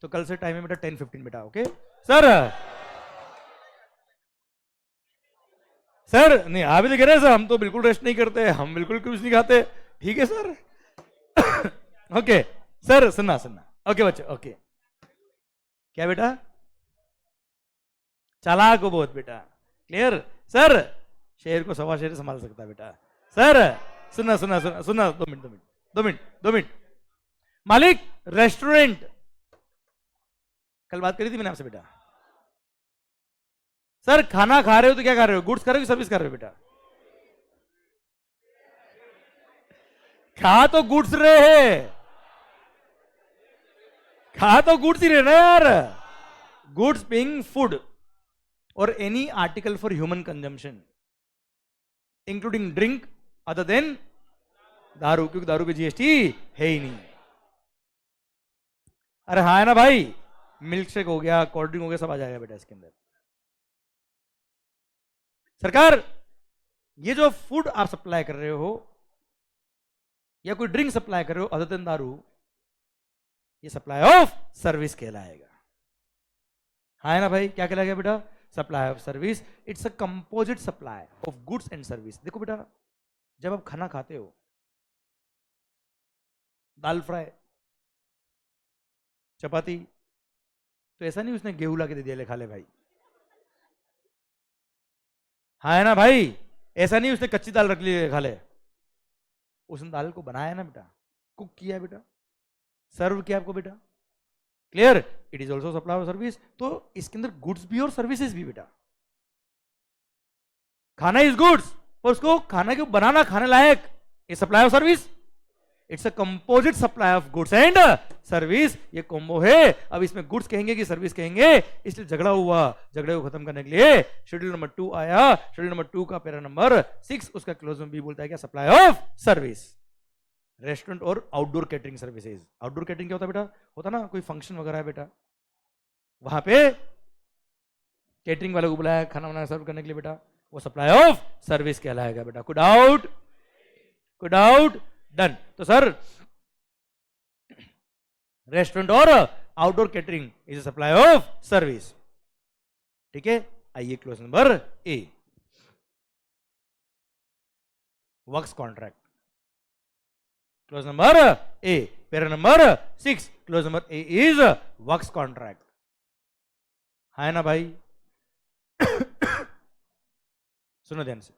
तो कल से टाइम है बेटा 10:15 बेटा। Okay sir? सर नहीं, आप भी तो कह रहे हैं सर हम तो बिल्कुल रेस्ट नहीं करते, हम बिल्कुल कुछ नहीं खाते। ठीक है सर। ओके सर सुनना सुनना। ओके बच्चे ओके। क्या बेटा? चालाक हो बहुत बेटा। क्लियर? सर शेर को 1.25 शेर संभाल सकता है बेटा। सर सुनना सुनना सुनना सुनना, 2 मिनट 2 मिनट 2 मिनट 2 मिनट। मालिक रेस्टोरेंट, कल बात करी थी मैंने आपसे बेटा। सर खाना खा रहे हो तो क्या खा रहे हो? गुड्स खा रहे हो कि सर्विस कर रहे हो बेटा? खा तो गुड्स रहे हैं, खा तो गुड्स ही रहे ना यार। गुड्स बीइंग फूड और any article for human consumption including drink other than दारू, क्योंकि दारू पे जीएसटी है ही नहीं। अरे हाँ है ना भाई? मिल्क शेक हो गया, कोल्ड ड्रिंक हो गया, सब आ जाएगा बेटा इसके अंदर। सरकार ये जो फूड आप सप्लाई कर रहे हो या कोई ड्रिंक सप्लाई कर रहे हो अदर देन दारू, ये सप्लाई ऑफ सर्विस कहलाएगा। हाँ है ना भाई? क्या कहलाएगा बेटा? Supply of service. It's a composite supply of goods and service. देखो बेटा, जब आप खाना खाते हो, दाल फ्राई, चपाती, तो ऐसा नहीं उसने गेहूं ला के दे दिया ले खा ले भाई। हाँ है ना भाई? ऐसा नहीं उसने कच्ची दाल रख ली खा ले। उसने दाल को बनाया ना बेटा, कुक किया बेटा, सर्व किया आपको बेटा। Clear? It is also supply of service. तो इसके अंदर गुड्स भी और सर्विसेज भी बेटा। खाना इज गुड्स, और उसको खाना को बनाना खाने लायक, ये supply of service. It's a composite supply of goods and service. ये कॉम्बो है। अब इसमें गुड्स कहेंगे कि सर्विस कहेंगे, इसलिए झगड़ा हुआ। झगड़े को खत्म करने के लिए शेड्यूल नंबर 2 आया। शेड्यूल नंबर 2 का पैरा नंबर 6, उसका क्लोज में बी बोलता है क्या? Supply of service. रेस्टोरेंट और outdoor catering services. Outdoor catering क्या होता है बेटा? होता ना कोई फंक्शन वगैरह है बेटा, वहां पे कैटरिंग वाले को बुलाया खाना वाना सर्व करने के लिए बेटा, वो सप्लाई ऑफ सर्विस कहलाएगा बेटा। कोई डाउट? कोई डाउट? डन। तो सर रेस्टोरेंट और outdoor catering is a supply of service. ठीक है, आइए close number A. Works contract. Close number A, para number 6, clause number A is works contract. है ना भाई? सुनो ध्यान से,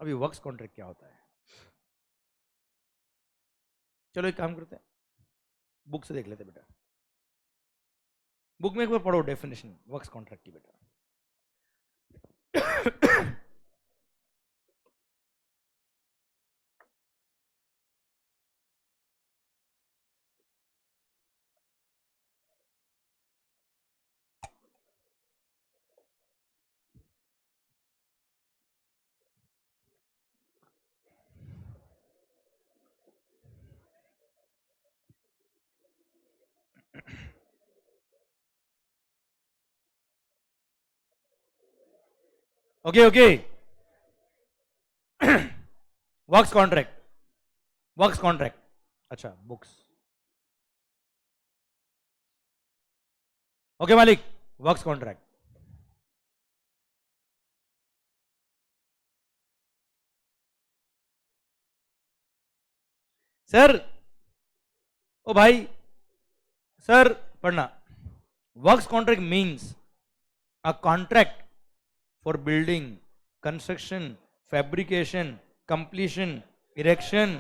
अभी वर्क्स कॉन्ट्रैक्ट क्या होता है? चलो एक काम करते हैं, बुक से देख लेते बेटा। बुक में एक बार पढ़ो डेफिनेशन वर्क्स कॉन्ट्रैक्ट की बेटा। Okay okay, works contract, works contract. अच्छा बुक्स, ओके मालिक, वर्क्स कॉन्ट्रैक्ट। सर, ओ भाई सर पढ़ना। Works contract means a contract for building, construction, fabrication, completion, erection,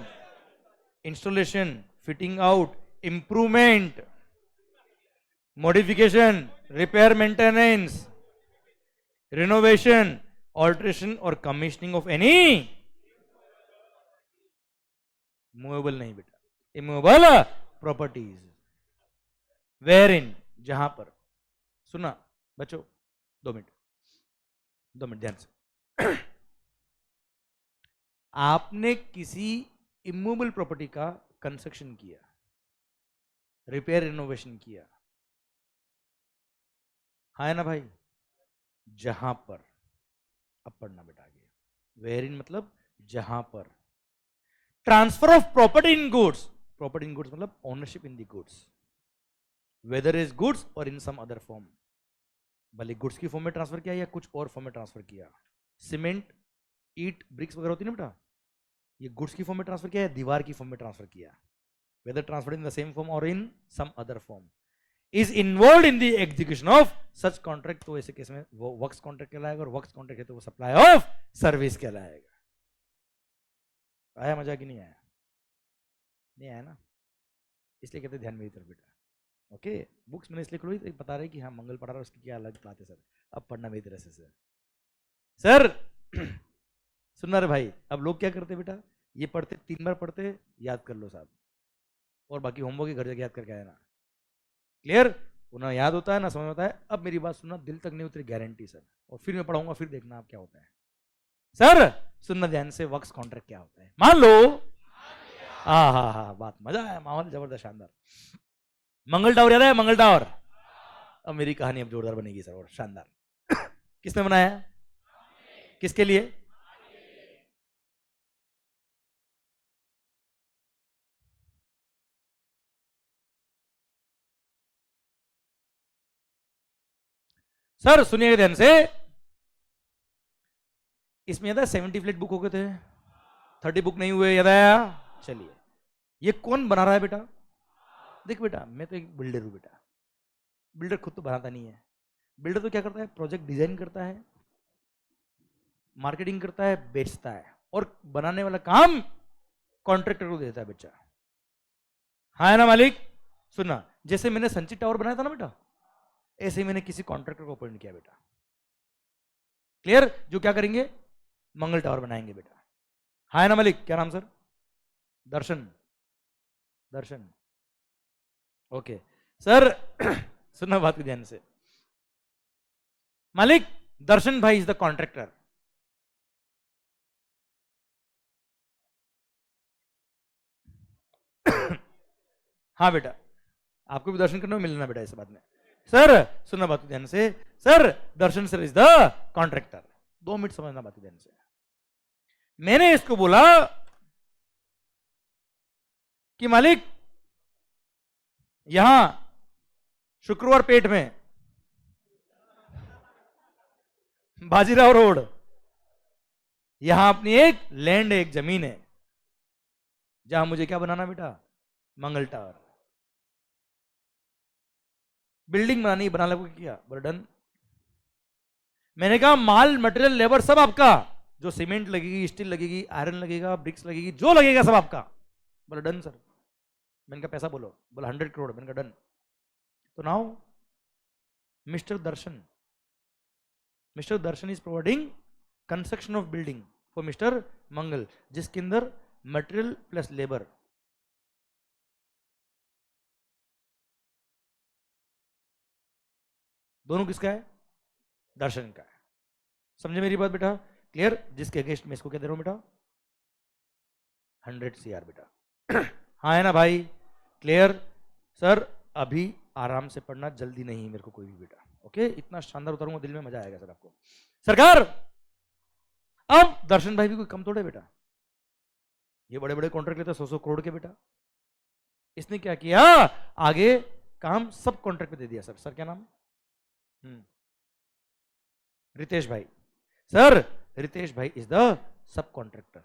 installation, fitting out, improvement, modification, repair, maintenance, renovation, alteration or commissioning of any movable नहीं बेटा, immovable properties, wherein, जहां पर, सुना बच्चों 2 minute ध्यान से। आपने किसी इमूवेबल प्रॉपर्टी का कंस्ट्रक्शन किया, रिपेयर रिनोवेशन किया, है ना भाई? जहां पर, अब पढ़ना बेटा आगे, वेयर इन मतलब जहां पर। Transfer of property in goods, property in goods मतलब ownership in the goods, whether is goods और इन सम अदर फॉर्म, भले गुड्स की फॉर्म में ट्रांसफर किया या कुछ और फॉर्म में ट्रांसफर किया। सीमेंट, ईट, ब्रिक्स वगैरह होती है ना बेटा, ये गुड्स की फॉर्म में ट्रांसफर किया या दीवार की फॉर्म में ट्रांसफर किया, whether transfer in the same form और in some other form, is involve in the execution of such contract, तो ऐसे केस में वो वर्क्स कॉन्ट्रैक्ट कहलाएगा, और वर्क्स कॉन्ट्रैक्ट है तो वो सप्लाई ऑफ सर्विस कहलाएगा। आया मजा कि नहीं आया? नहीं आया ना, इसलिए कहते ध्यान मेरी तरफ बेटा। ओके, बुक्स मैंने इसलिए खोली बता रहे कि हाँ मंगल पढ़ा रहा है, उसकी क्या अलग बात है सर, अब पढ़ना मेरी तरह से सर। सुनना रे भाई, अब लोग क्या करते बेटा, ये पढ़ते 3 बार पढ़ते, याद कर लो साहब, और बाकी होमवर्क घर जाके याद करके आया ना। क्लियर? ना याद होता है ना समझ होता है। अब मेरी बात सुनना, दिल तक नहीं उतरी गारंटी सर, और फिर मैं पढ़ाऊंगा, फिर देखना आप क्या होता है। सर सुनना ध्यान से, वर्क्स कॉन्ट्रैक्ट क्या होता है, मान लो। हाँ, बात मजा आया, माहौल जबरदस्त शानदार। मंगल टावर याद है? मंगल टावर, अब मेरी कहानी अब जोरदार बनेगी सर, और शानदार। किसने बनाया? किसके लिए? सर सुनिए ध्यान से, इसमें याद है 70 फ्लैट बुक हो गए थे, 30 बुक नहीं हुए, याद आया? चलिए, ये कौन बना रहा है बेटा? देख बेटा, मैं तो एक बिल्डर हूं बेटा, बिल्डर खुद तो बनाता नहीं है, बिल्डर तो क्या करता है, प्रोजेक्ट डिजाइन करता है, मार्केटिंग करता है, बेचता है, और बनाने वाला काम कॉन्ट्रैक्टर को देता है बच्चा। हाँ है ना मालिक? सुनना, जैसे मैंने संचित टावर बनाया था ना बेटा, ऐसे ही मैंने किसी कॉन्ट्रैक्टर को अपॉइंट किया बेटा। क्लियर? जो क्या करेंगे, मंगल टावर बनाएंगे बेटा। हाँ है ना मालिक? क्या नाम सर? दर्शन, दर्शन, ओके सर। सुनना बात को ध्यान से, मालिक दर्शन भाई इज द कॉन्ट्रैक्टर, हाँ बेटा, आपको भी दर्शन करना मिलना बेटा इस बात में। सर सुनना बात ध्यान से, sir Darshan sir is the contractor. 2 minute समझना बात ध्यान से। मैंने इसको बोला कि मालिक यहां शुक्रवार पेट में बाजीराव रोड यहां अपनी एक लैंड है, एक जमीन है, जहां मुझे क्या बनाना बेटा, मंगल टावर, बिल्डिंग बनानी, बना लगो किया, बोला डन। मैंने कहा माल मटेरियल लेबर सब आपका, जो सीमेंट लगेगी, स्टील लगेगी, आयरन लगेगा, ब्रिक्स लगेगी, जो लगेगा सब आपका। बोला डन सर। मैंने कहा पैसा बोलो, बोला 100 करोड़। मैंने कहा डन। तो now mister Darshan is providing construction of building for mister Mangal, जिसके अंदर मटेरियल प्लस लेबर, दोनों किसका है, दर्शन का है। समझे मेरी बात बेटा, क्लियर। जिसके अगेंस्ट में इसको क्या दे रहा हूं बेटा, 100 CR बेटा। हाँ है ना भाई, क्लियर। सर अभी आराम से पढ़ना, जल्दी नहीं मेरे को कोई भी बेटा, ओके। इतना शानदार उतारूंगा, दिल में मजा आएगा सर आपको। सरकार अब दर्शन भाई भी कोई कम थोड़े बेटा, ये बड़े बड़े कॉन्ट्रैक्ट लेते 100-100 करोड़ के बेटा। इसने क्या किया, आगे काम सब कॉन्ट्रैक्ट पे दे दिया। सर क्या नाम, रितेश भाई। सर रितेश भाई is the sub contractor.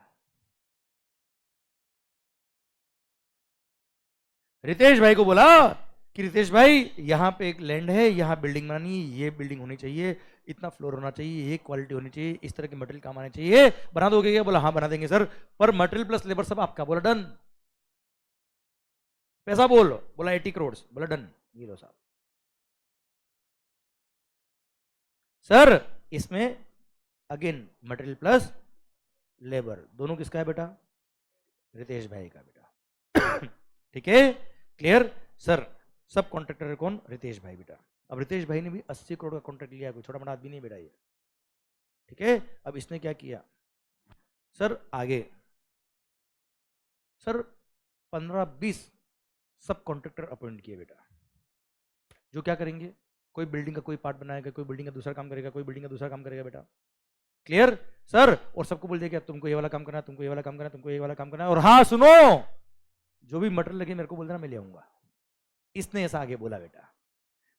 Ritesh भाई को बोला कि रितेश भाई यहां पे एक लैंड है, यहां बिल्डिंग बनानी, ये बिल्डिंग होनी चाहिए, इतना फ्लोर होना चाहिए, ये क्वालिटी होनी चाहिए, इस तरह के मटेरियल काम आने चाहिए, बना दोगे क्या? बोला हाँ बना देंगे सर, पर मटेरियल प्लस लेबर सब आपका। बोला डन। पैसा बोला 80 करोड़। बोला डन, ये लो साहब। सर इसमें अगेन मटेरियल प्लस लेबर दोनों किसका है बेटा, रितेश भाई का बेटा। ठीक है, क्लियर। सर सब कॉन्ट्रैक्टर कौन, रितेश भाई बेटा। अब रितेश भाई ने भी 80 करोड़ का कॉन्ट्रैक्ट लिया, कोई छोटा मोटा आदमी नहीं बेटा ये। ठीक है, अब इसने क्या किया सर, आगे सर 15-20 सब कॉन्ट्रैक्टर अपॉइंट किए बेटा, जो क्या करेंगे, कोई बिल्डिंग का कोई पार्ट बनाएगा, कोई बिल्डिंग का दूसरा काम करेगा, कोई बिल्डिंग का दूसरा काम करेगा बेटा। Clear sir. और सबको बोल दिया कि तुमको ये वाला काम करना है, तुमको ये वाला काम करना है, तुमको ये वाला काम करना है, और हाँ सुनो, जो भी मटेरियल लगे मेरे को बोल देना, मैं ले आऊंगा। इसने ऐसा आगे बोला बेटा।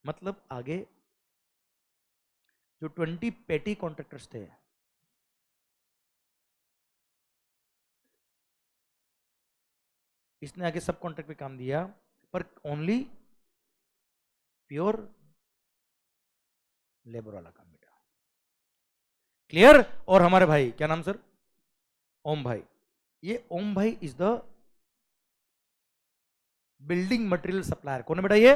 मतलब आगे जो 20 पेटी कॉन्ट्रैक्टर्स थे, इसने आगे सब कॉन्ट्रैक्ट पे काम दिया, पर ओनली प्योर लेबर वाला काम बेटा। क्लियर। और हमारे भाई क्या नाम सर, ओम भाई। ये ओम भाई is the building material supplier. कौन है बेटा ये,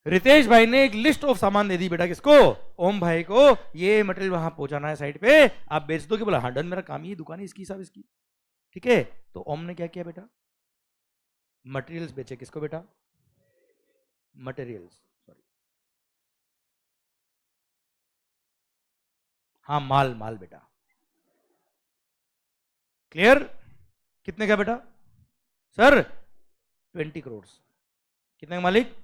रितेश भाई ने एक लिस्ट ऑफ सामान दे दी बेटा, किसको, ओम भाई को। ये मटेरियल वहां पहुंचाना है साइड पे, आप बेच दो। कि बोला हाँ डन, मेरा काम ही दुकान है इसकी, सब इसकी। ठीक है, तो ओम ने क्या किया बेटा, मटेरियल्स बेचे। किसको बेटा, मटेरियल्स, सॉरी हाँ माल बेटा। क्लियर। कितने का बेटा, सर 20 करोड़। कितने का मालिक।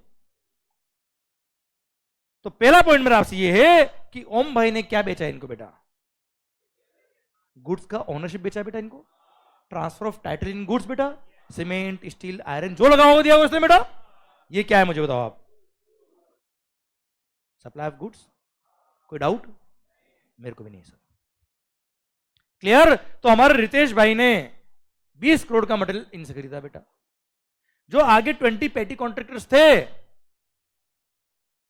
तो पहला पॉइंट मेरा आपसे ये है कि ओम भाई ने क्या बेचा इनको बेटा, गुड्स का ओनरशिप बेचा बेटा इनको, transfer of title in goods बेटा, सीमेंट स्टील आयरन जो लगा होगा दिया होगा उसने बेटा। ये क्या है मुझे बताओ आप, सप्लाई ऑफ गुड्स। कोई डाउट, मेरे को भी नहीं सर। क्लियर। तो हमारे रितेश भाई ने 20 करोड़ का मटेरियल इनसे खरीदा बेटा। जो आगे 20 पेटी कॉन्ट्रैक्टर्स थे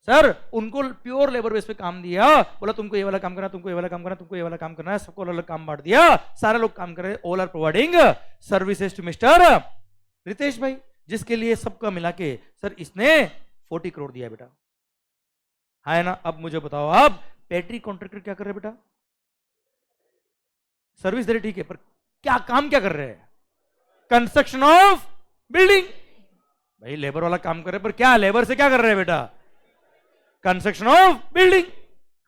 सर, उनको प्योर लेबर बेस पे काम दिया। बोला तुमको ये वाला काम करना, तुमको ये वाला काम करना, तुमको ये वाला काम करना है, सबको अलग अलग काम बांट दिया, सारे लोग काम कर रहे। All are providing services to mister Ritesh भाई, जिसके लिए सबका मिला के सर इसने 40 करोड़ दिया बेटा। है ना। अब मुझे बताओ आप, पेटी कॉन्ट्रैक्टर क्या कर रहे बेटा, सर्विस दे रहे ठीक है, पर क्या काम क्या कर रहे हैं, कंस्ट्रक्शन ऑफ बिल्डिंग। भाई लेबर वाला काम कर रहे, पर क्या लेबर से क्या कर रहे हैं बेटा, कंस्ट्रक्शन ऑफ बिल्डिंग।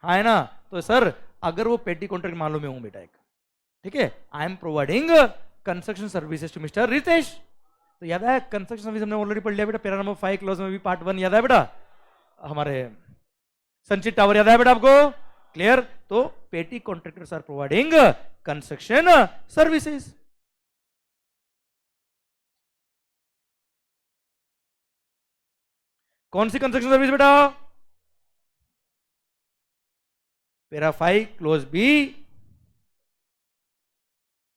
है ना। तो सर अगर वो पेटी कॉन्ट्रैक्ट मान लो मैं हूं बेटा एक, ठीक है, I am providing construction services to mister Ritesh. तो याद है कंस्ट्रक्शन सर्विस हमने ऑलरेडी पढ़ लिया बेटा, पैरा नंबर 5 क्लॉज में भी पार्ट 1 याद है बेटा, हमारे संचित टावर याद है बेटा आपको। क्लियर। तो petty contractors are providing construction services. कौन सी कंस्ट्रक्शन सर्विस बेटा? Para 5 clause B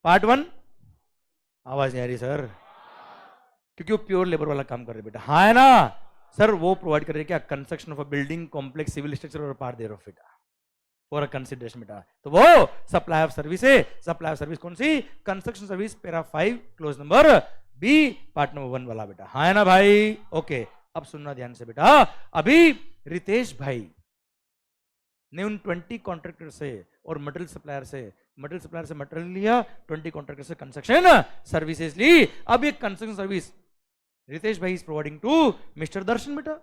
part 1। आवाज नहीं आ रही सर, क्योंकि वो प्योर लेबर वाला काम कर रहे बेटा। हाँ है ना सर, वो प्रोवाइड कर रहे क्या? Construction of a building complex civil structure और पार्ट देयर ऑफ बेटा फॉर अ कंसिडरेशन बेटा। तो वो सप्लाई ऑफ सर्विस है। सप्लाई ऑफ सर्विस कौन सी? Construction service para 5 clause number B part number 1 वाला बेटा। हाँ है ना भाई? ओके, अब सुनना ध्यान से बेटा। अभी रितेश भाई ने उन 20 कॉन्ट्रैक्टर से और मटेरियल सप्लायर से मटेरियल लिया, 20 कॉन्ट्रैक्टर से कंस्ट्रक्शन सर्विसेज ली। अब ये कंस्ट्रक्शन सर्विस रितेश भाई इज प्रोवाइडिंग टू मिस्टर दर्शन बेटा।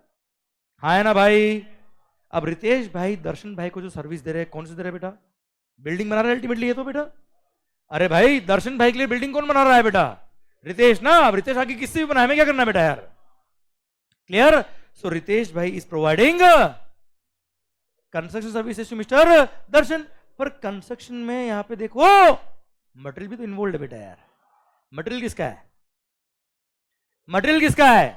हाँ है ना भाई? अब रितेश भाई दर्शन भाई को जो सर्विस दे रहे हैं, कौन सी दे रहे हैं बेटा? बिल्डिंग बना रहा है अल्टीमेटली ये तो बेटा। अरे भाई दर्शन भाई के लिए बिल्डिंग कौन बना रहा है बेटा? रितेश ना। अब रितेश आगे किससे भी बनाए, में क्या करना बेटा यार? क्लियर? सो रितेश भाई is providing construction services to mister Darshan. पर कंस्ट्रक्शन में यहां पे देखो मटेरियल भी तो इन्वॉल्व है बेटा यार। मटेरियल किसका है? मटेरियल किसका है?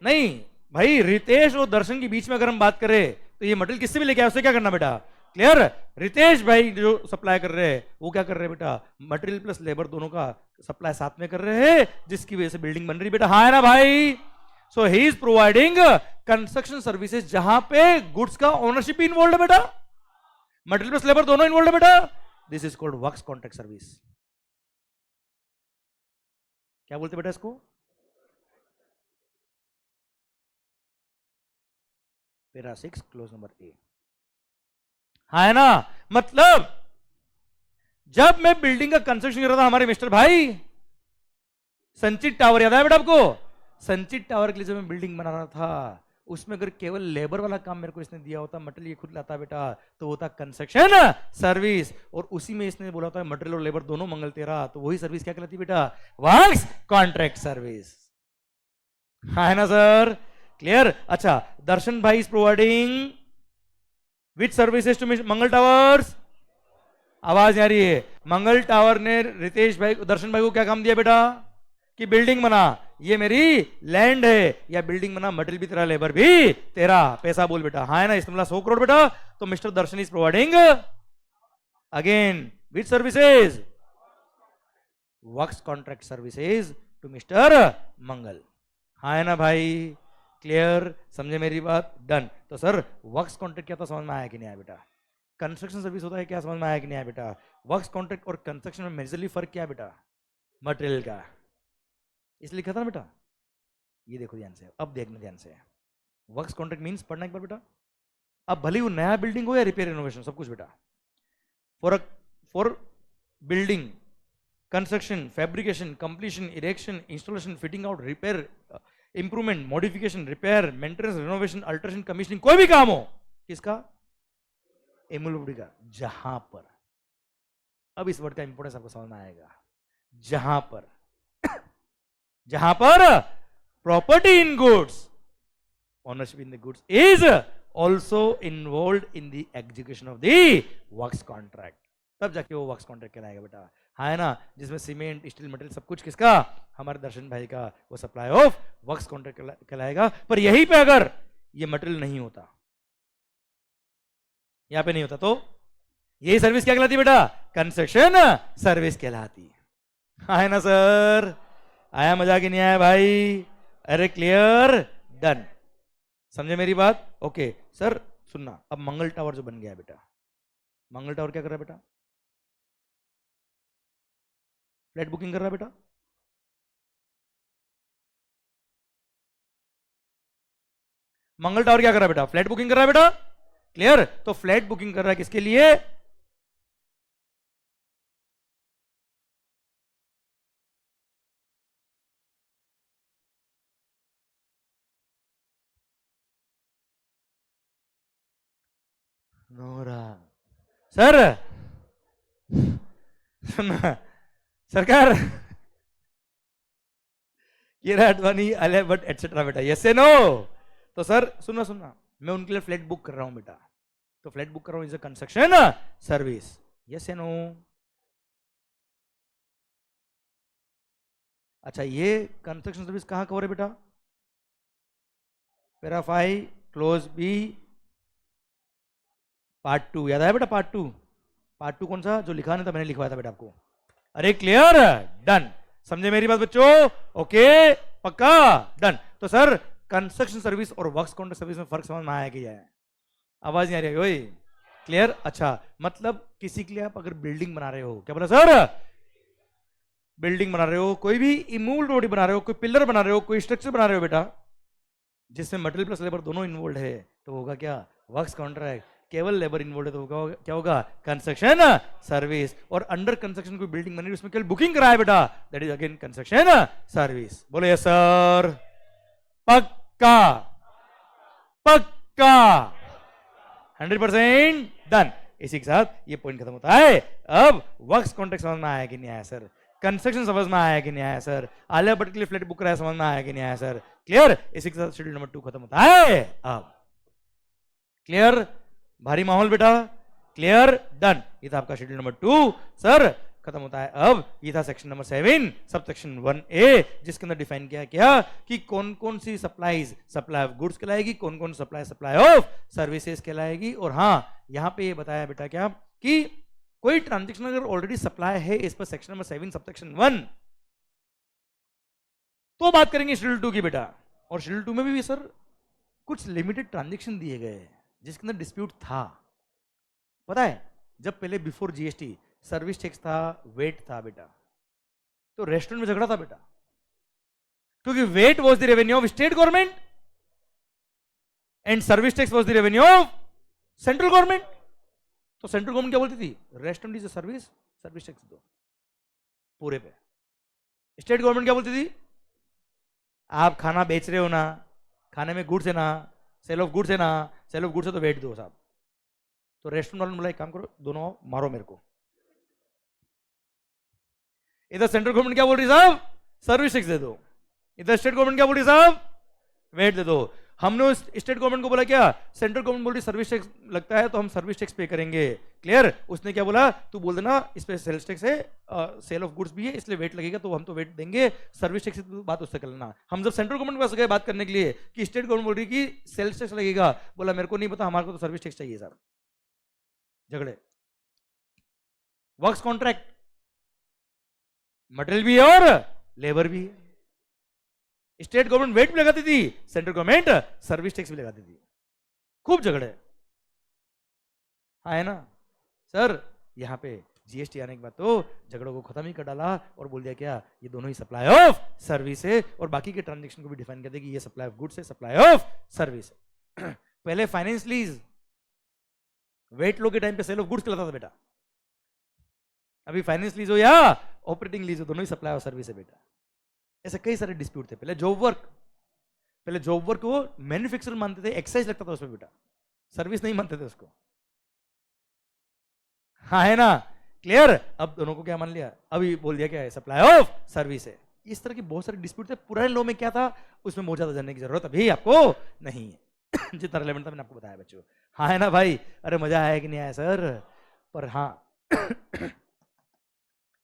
नहीं भाई, रितेश और दर्शन के बीच में अगर हम बात करें तो ये मटेरियल किससे भी लेके आए, उससे क्या करना बेटा? क्लियर? रितेश भाई जो सप्लाई कर रहे हैं वो क्या कर रहे हैं बेटा? मटेरियल प्लस लेबर दोनों का सप्लाई साथ में कर रहे हैं, जिसकी वजह से बिल्डिंग बन रही बेटा। हाँ है ना भाई? So he is providing construction services जहां पे गुड्स का ओनरशिप भी इन्वॉल्व है बेटा, मटेरियल प्लस लेबर दोनों इन्वॉल्व है बेटा। This is called works contract service. क्या बोलते बेटा इसको? Para 6 clause number A. हाँ है ना? मतलब जब मैं बिल्डिंग का कंस्ट्रक्शन कर रहा था, हमारे मिस्टर भाई संचित टावर याद है बेटा आपको? संचित टावर के लिए जब मैं बिल्डिंग बना रहा था, उसमें अगर केवल लेबर वाला काम मेरे को इसने दिया होता, मटेरियल ये खुद लाता बेटा, तो होता कंस्ट्रक्शन सर्विस। और उसी में इसने बोला होता मटेरियल और लेबर दोनों मंगल तेरा, तो वही सर्विस क्या कहलाती बेटा? Works contract service. हाँ है ना सर? क्लियर? अच्छा, दर्शन भाई is providing which services to Mangal towers? आवाज आ रही है? मंगल टावर ने रितेश भाई दर्शन भाई को क्या काम दिया बेटा? कि बिल्डिंग बना, ये मेरी लैंड है, या बिल्डिंग बना, मटेरियल भी तेरा, लेबर भी तेरा, पैसा बोल बेटा। हाँ है ना? इसमें 100 करोड़ बेटा। तो mister Darshan is providing again which services? Works contract services to mister Mangal. हाँ है ना भाई? क्लियर? समझे मेरी बात? डन। तो सर वर्क्स कॉन्ट्रैक्ट क्या था, समझ में आया कि नहीं आया बेटा? कंस्ट्रक्शन सर्विस होता है क्या, समझ में आया कि नहीं आया बेटा? वर्क्स कॉन्ट्रैक्ट और कंस्ट्रक्शन में मेजरली फर्क क्या है बेटा? मटेरियल का। इसलिए लिखा था ना बेटा, ये देखो ध्यान से, अब देखना ध्यान से। वर्क्स कॉन्ट्रैक्ट मींस पढ़ना एक बार बेटा। अब भले वो नया बिल्डिंग हो या रिपेयर रिनोवेशन, सब कुछ बेटा। For building construction, fabrication, completion, erection, installation, fitting out, repair, improvement, modification, repair, maintenance, renovation, alteration, commissioning, कोई भी काम हो, किसका? एमएलओडी का। जहां पर, अब इस वर्ड का इंपोर्टेंस आपको समझ में आएगा, जहां पर property in goods, ownership in the goods is also involve in the execution of the works contract, तब जाके वो वर्क्स कॉन्ट्रैक्ट कहलाएगा बेटा। हाँ है ना? जिसमें सीमेंट, स्टील, मटेरियल सब कुछ किसका? हमारे दर्शन भाई का। वो सप्लाई ऑफ वर्क्स कॉन्ट्रैक्ट कहलाएगा। पर यहीं पे अगर ये मटेरियल नहीं होता, यहां पे नहीं होता, तो यही सर्विस क्या कहलाती बेटा? कंस्ट्रक्शन सर्विस कहलाती। हाँ है ना सर? आया मजा कि नहीं आया भाई? अरे क्लियर? डन। समझे मेरी बात? ओके सर सुनना, अब मंगल टावर जो बन गया है बेटा, मंगल टावर क्या कर रहा है बेटा? फ्लैट बुकिंग कर रहा है बेटा। मंगल टावर क्या कर रहा है बेटा? फ्लैट बुकिंग कर रहा है बेटा। क्लियर? तो फ्लैट बुकिंग कर रहा है किसके लिए? नोरा सर सुनना सरकार, किरा अडवाणी, आलिया भट्ट एटसेट्रा बेटा, यस नो? तो सर सुनना सुनना, मैं उनके लिए फ्लैट बुक कर रहा हूं बेटा, तो फ्लैट बुक कर रहा हूं, is a construction service, yes no? अच्छा, ये कंस्ट्रक्शन सर्विस कहां कवर है बेटा? पैरा 5 क्लोज बी पार्ट 2 याद आया बेटा? पार्ट टू कौन सा जो लिखा नहीं था, मैंने लिखवाया था बेटा आपको। अरे क्लियर, डन, समझे मेरी बात बच्चों? ओके पक्का, डन। तो सर कंस्ट्रक्शन सर्विस और वर्क्स कॉन्ट्रैक्ट सर्विस में फर्क समझ में आया कि है? आवाज नहीं आ रही है वही? क्लियर? अच्छा, मतलब किसी के लिए आप अगर बिल्डिंग बना रहे हो, क्या बोला सर? बिल्डिंग बना रहे हो, कोई भी इमूवल बॉडी बना रहे हो, कोई पिलर बना रहे हो, कोई स्ट्रक्चर बना रहे हो बेटा, जिसमें मटेरियल प्लस लेबर दोनों इन्वॉल्व है, तो होगा क्या? Works contract. केवल लेबर इन्वॉल्व है तो होगा क्या? होगा कंस्ट्रक्शन सर्विस। और अंडर कंस्ट्रक्शन कोई बिल्डिंग बनी उसमें केवल बुकिंग कराया बेटा, that is again construction service. बोलो यस सर? पक्का पक्का, 100% डन। इसी के साथ ये पॉइंट खत्म होता है। अब वर्क्स कॉन्ट्रैक्ट समझ में आया कि नहीं आया सर? कंस्ट्रक्शन समझ में आया कि नहीं आया सर? आलिया भट्ट के लिए फ्लैट बुक कराया समझ में आया कि नहीं आया सर? क्लियर? इसी के साथ शेड्यूल नंबर 2 खत्म होता है। अब क्लियर? भारी माहौल बेटा, क्लियर, डन। ये था आपका शेड्यूल नंबर 2 सर, खत्म होता है। अब ये था section number 7 sub section 1A, जिसके अंदर डिफाइन किया क्या कि कौन कौन सी सप्लाईज सप्लाई ऑफ गुड्स कहलाएगी, कौन कौन सप्लाई ऑफ सर्विसेज कहलाएगी। और हाँ, यहां पे ये बताया बेटा क्या कि कोई ट्रांजेक्शन अगर ऑलरेडी सप्लाई है इस पर सेक्शन नंबर 7 सब सेक्शन 1, तो बात करेंगे शेड्यूल 2 की बेटा। और शेड्यूल 2 में भी सर कुछ लिमिटेड ट्रांजेक्शन दिए गए जिसके अंदर डिस्प्यूट था। पता है, जब पहले बिफोर जीएसटी सर्विस टैक्स था, वेट था बेटा, तो रेस्टोरेंट में झगड़ा था बेटा, क्योंकि wait was the revenue of state government and service tax was the revenue of central government. तो सेंट्रल गवर्नमेंट क्या बोलती थी? Restaurant is service, service tax दो पूरे पे। स्टेट गवर्नमेंट क्या बोलती थी? आप खाना बेच रहे हो ना, खाने में गुड्स है ना, सेल ऑफ गुड्स है ना, सेल ऑफ गुड्स है तो वेट दो साहब। तो रेस्टोरेंट वालों ने बोला एक काम करो, दोनों मारो मेरे को। इधर सेंट्रल गवर्नमेंट क्या बोल रही साहब? सर्विस टैक्स दे दो। इधर स्टेट गवर्नमेंट क्या बोल रही साहब? वेट दे दो। हमने स्टेट गवर्नमेंट को बोला क्या? सेंट्रल गवर्नमेंट बोल रही सर्विस टैक्स लगता है तो हम सर्विस टैक्स पे करेंगे। क्लियर? उसने क्या बोला? तू बोल देना इस पे सेल्स टैक्स है, सेल ऑफ गुड्स भी है, इसलिए वेट लगेगा, तो हम तो वेट देंगे, सर्विस टैक्स की बात उससे कर लेना। हम जब सेंट्रल गवर्नमेंट के पास गए बात करने के लिए कि स्टेट गवर्नमेंट बोल रही कि सेल्स टैक्स लगेगा, बोला मेरे को नहीं पता, हमारे को तो सर्विस टैक्स चाहिए सर। झगड़े। वर्क्स कॉन्ट्रैक्ट, मटेरियल भी है और लेबर भी है। स्टेट गवर्नमेंट वेट भी लगाती थी, सेंट्रल गवर्नमेंट सर्विस टैक्स भी लगाती थी। खूब झगड़े। हाँ है ना सर? यहां पे जीएसटी आने के बाद तो झगड़ों को खत्म ही कर डाला और बोल दिया क्या, ये दोनों ही सप्लाई ऑफ सर्विस है, और बाकी के ट्रांजेक्शन को भी डिफाइन कर दिया कि ये सप्लाई ऑफ गुड्स है, सप्लाई ऑफ सर्विस है। पहले फाइनेंस लीज वेट लो के टाइम पे सेल ऑफ गुड्स कहलाता था बेटा, अभी फाइनेंस लीज हो या ऑपरेटिंग लीज हो, दोनों ही सप्लाई ऑफ सर्विस है बेटा। ऐसे कई सारे डिस्प्यूट थे। पहले जॉब वर्क को मैन्युफैक्चरर मानते थे, एक्साइज लगता था उसमें बेटा, सर्विस नहीं मानते थे उसको। हाँ है ना? क्लियर? अब दोनों को क्या मान लिया? अभी बोल दिया क्या है? सप्लाई ऑफ सर्विस है। इस तरह के बहुत सारे डिस्प्यूट थे। पुराने लॉ में क्या था उसमें बहुत ज्यादा जानने की जरूरत अभी आपको नहीं है। जितना रिलेवेंट था मैंने आपको बताया बच्चों। हाँ है ना भाई? अरे मजा आया कि नहीं आया सर? पर हाँ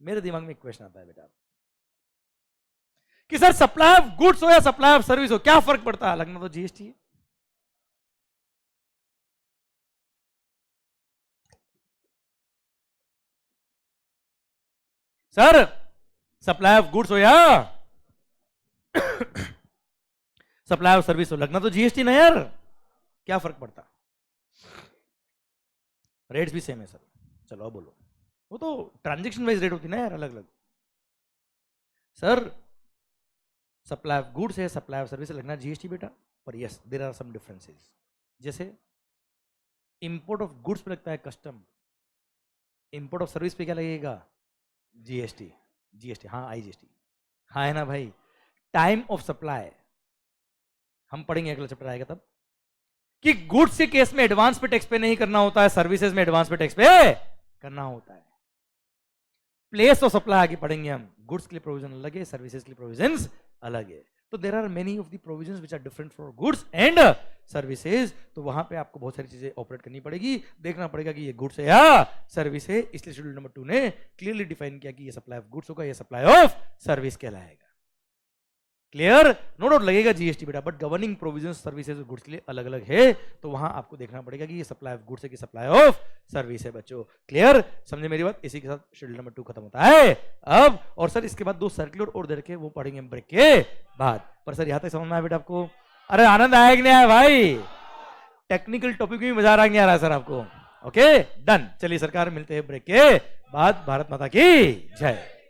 मेरे दिमाग में एक क्वेश्चन आता है बेटा कि सर सप्लाई ऑफ गुड्स हो या सप्लाई ऑफ सर्विस हो, क्या फर्क पड़ता है? लगना तो जीएसटी है। सर सप्लाई ऑफ गुड्स हो या सप्लाई ऑफ सर्विस हो, लगना तो जीएसटी ना यार। क्या फर्क पड़ता? रेट्स भी सेम है सर। चलो अब बोलो, वो तो ट्रांजेक्शन वाइज रेट होती ना यार, अलग अलग। सर सप्लाई ऑफ गुड्स है, सप्लाई ऑफ सर्विस लगना जीएसटी बेटा, पर yes there are some differences. जैसे इंपोर्ट ऑफ गुड्स पे लगता है कस्टम, इंपोर्ट ऑफ सर्विस पे क्या लगेगा? जीएसटी। जीएसटी हाँ, आईजीएसटी। हाँ है ना भाई? टाइम ऑफ सप्लाई हम पढ़ेंगे, अगला चैप्टर आएगा तब, कि गुड्स के केस में एडवांस पे टैक्स पे नहीं करना होता है, सर्विसेज में एडवांस पे टैक्स पे करना होता है। प्लेस ऑफ सप्लाई आगे पढ़ेंगे हम, गुड्स के लिए प्रोविजन अलग है, सर्विसेज के लिए प्रोविजन अलग है। तो there are many of the provisions which are different for goods and services. तो वहां पे आपको बहुत सारी चीजें ऑपरेट करनी पड़ेगी, देखना पड़ेगा कि ये गुड्स है या सर्विस है। इसलिए शेड्यूल नंबर 2 ने क्लियरली डिफाइन किया कि ये सप्लाई ऑफ गुड्स होगा, ये सप्लाई ऑफ सर्विस कहलाएगा। क्लियर? नो डाउट लगेगा जीएसटी बेटा, बट गवर्निंग प्रोविजन सर्विसेज और गुड्स के लिए अलग अलग है, तो वहां आपको देखना पड़ेगा कि ये सप्लाई ऑफ गुड्स है कि सप्लाई ऑफ सर्विस है बच्चों। क्लियर? समझे मेरी बात? इसी के साथ शेड्यूल नंबर 2 खत्म होता है अब। और सर इसके बाद 2 सर्कुलर और दे रखे, वो पढ़ेंगे ब्रेक के बाद। पर सर यहां तक समझ में आया बेटा आपको? अरे आनंद आया कि नहीं आया भाई? टेक्निकल टॉपिक में मजा आ रहा नहीं आ रहा सर आपको? Okay done. चलिए सरकार मिलते हैं ब्रेक के बाद। भारत माता की जय।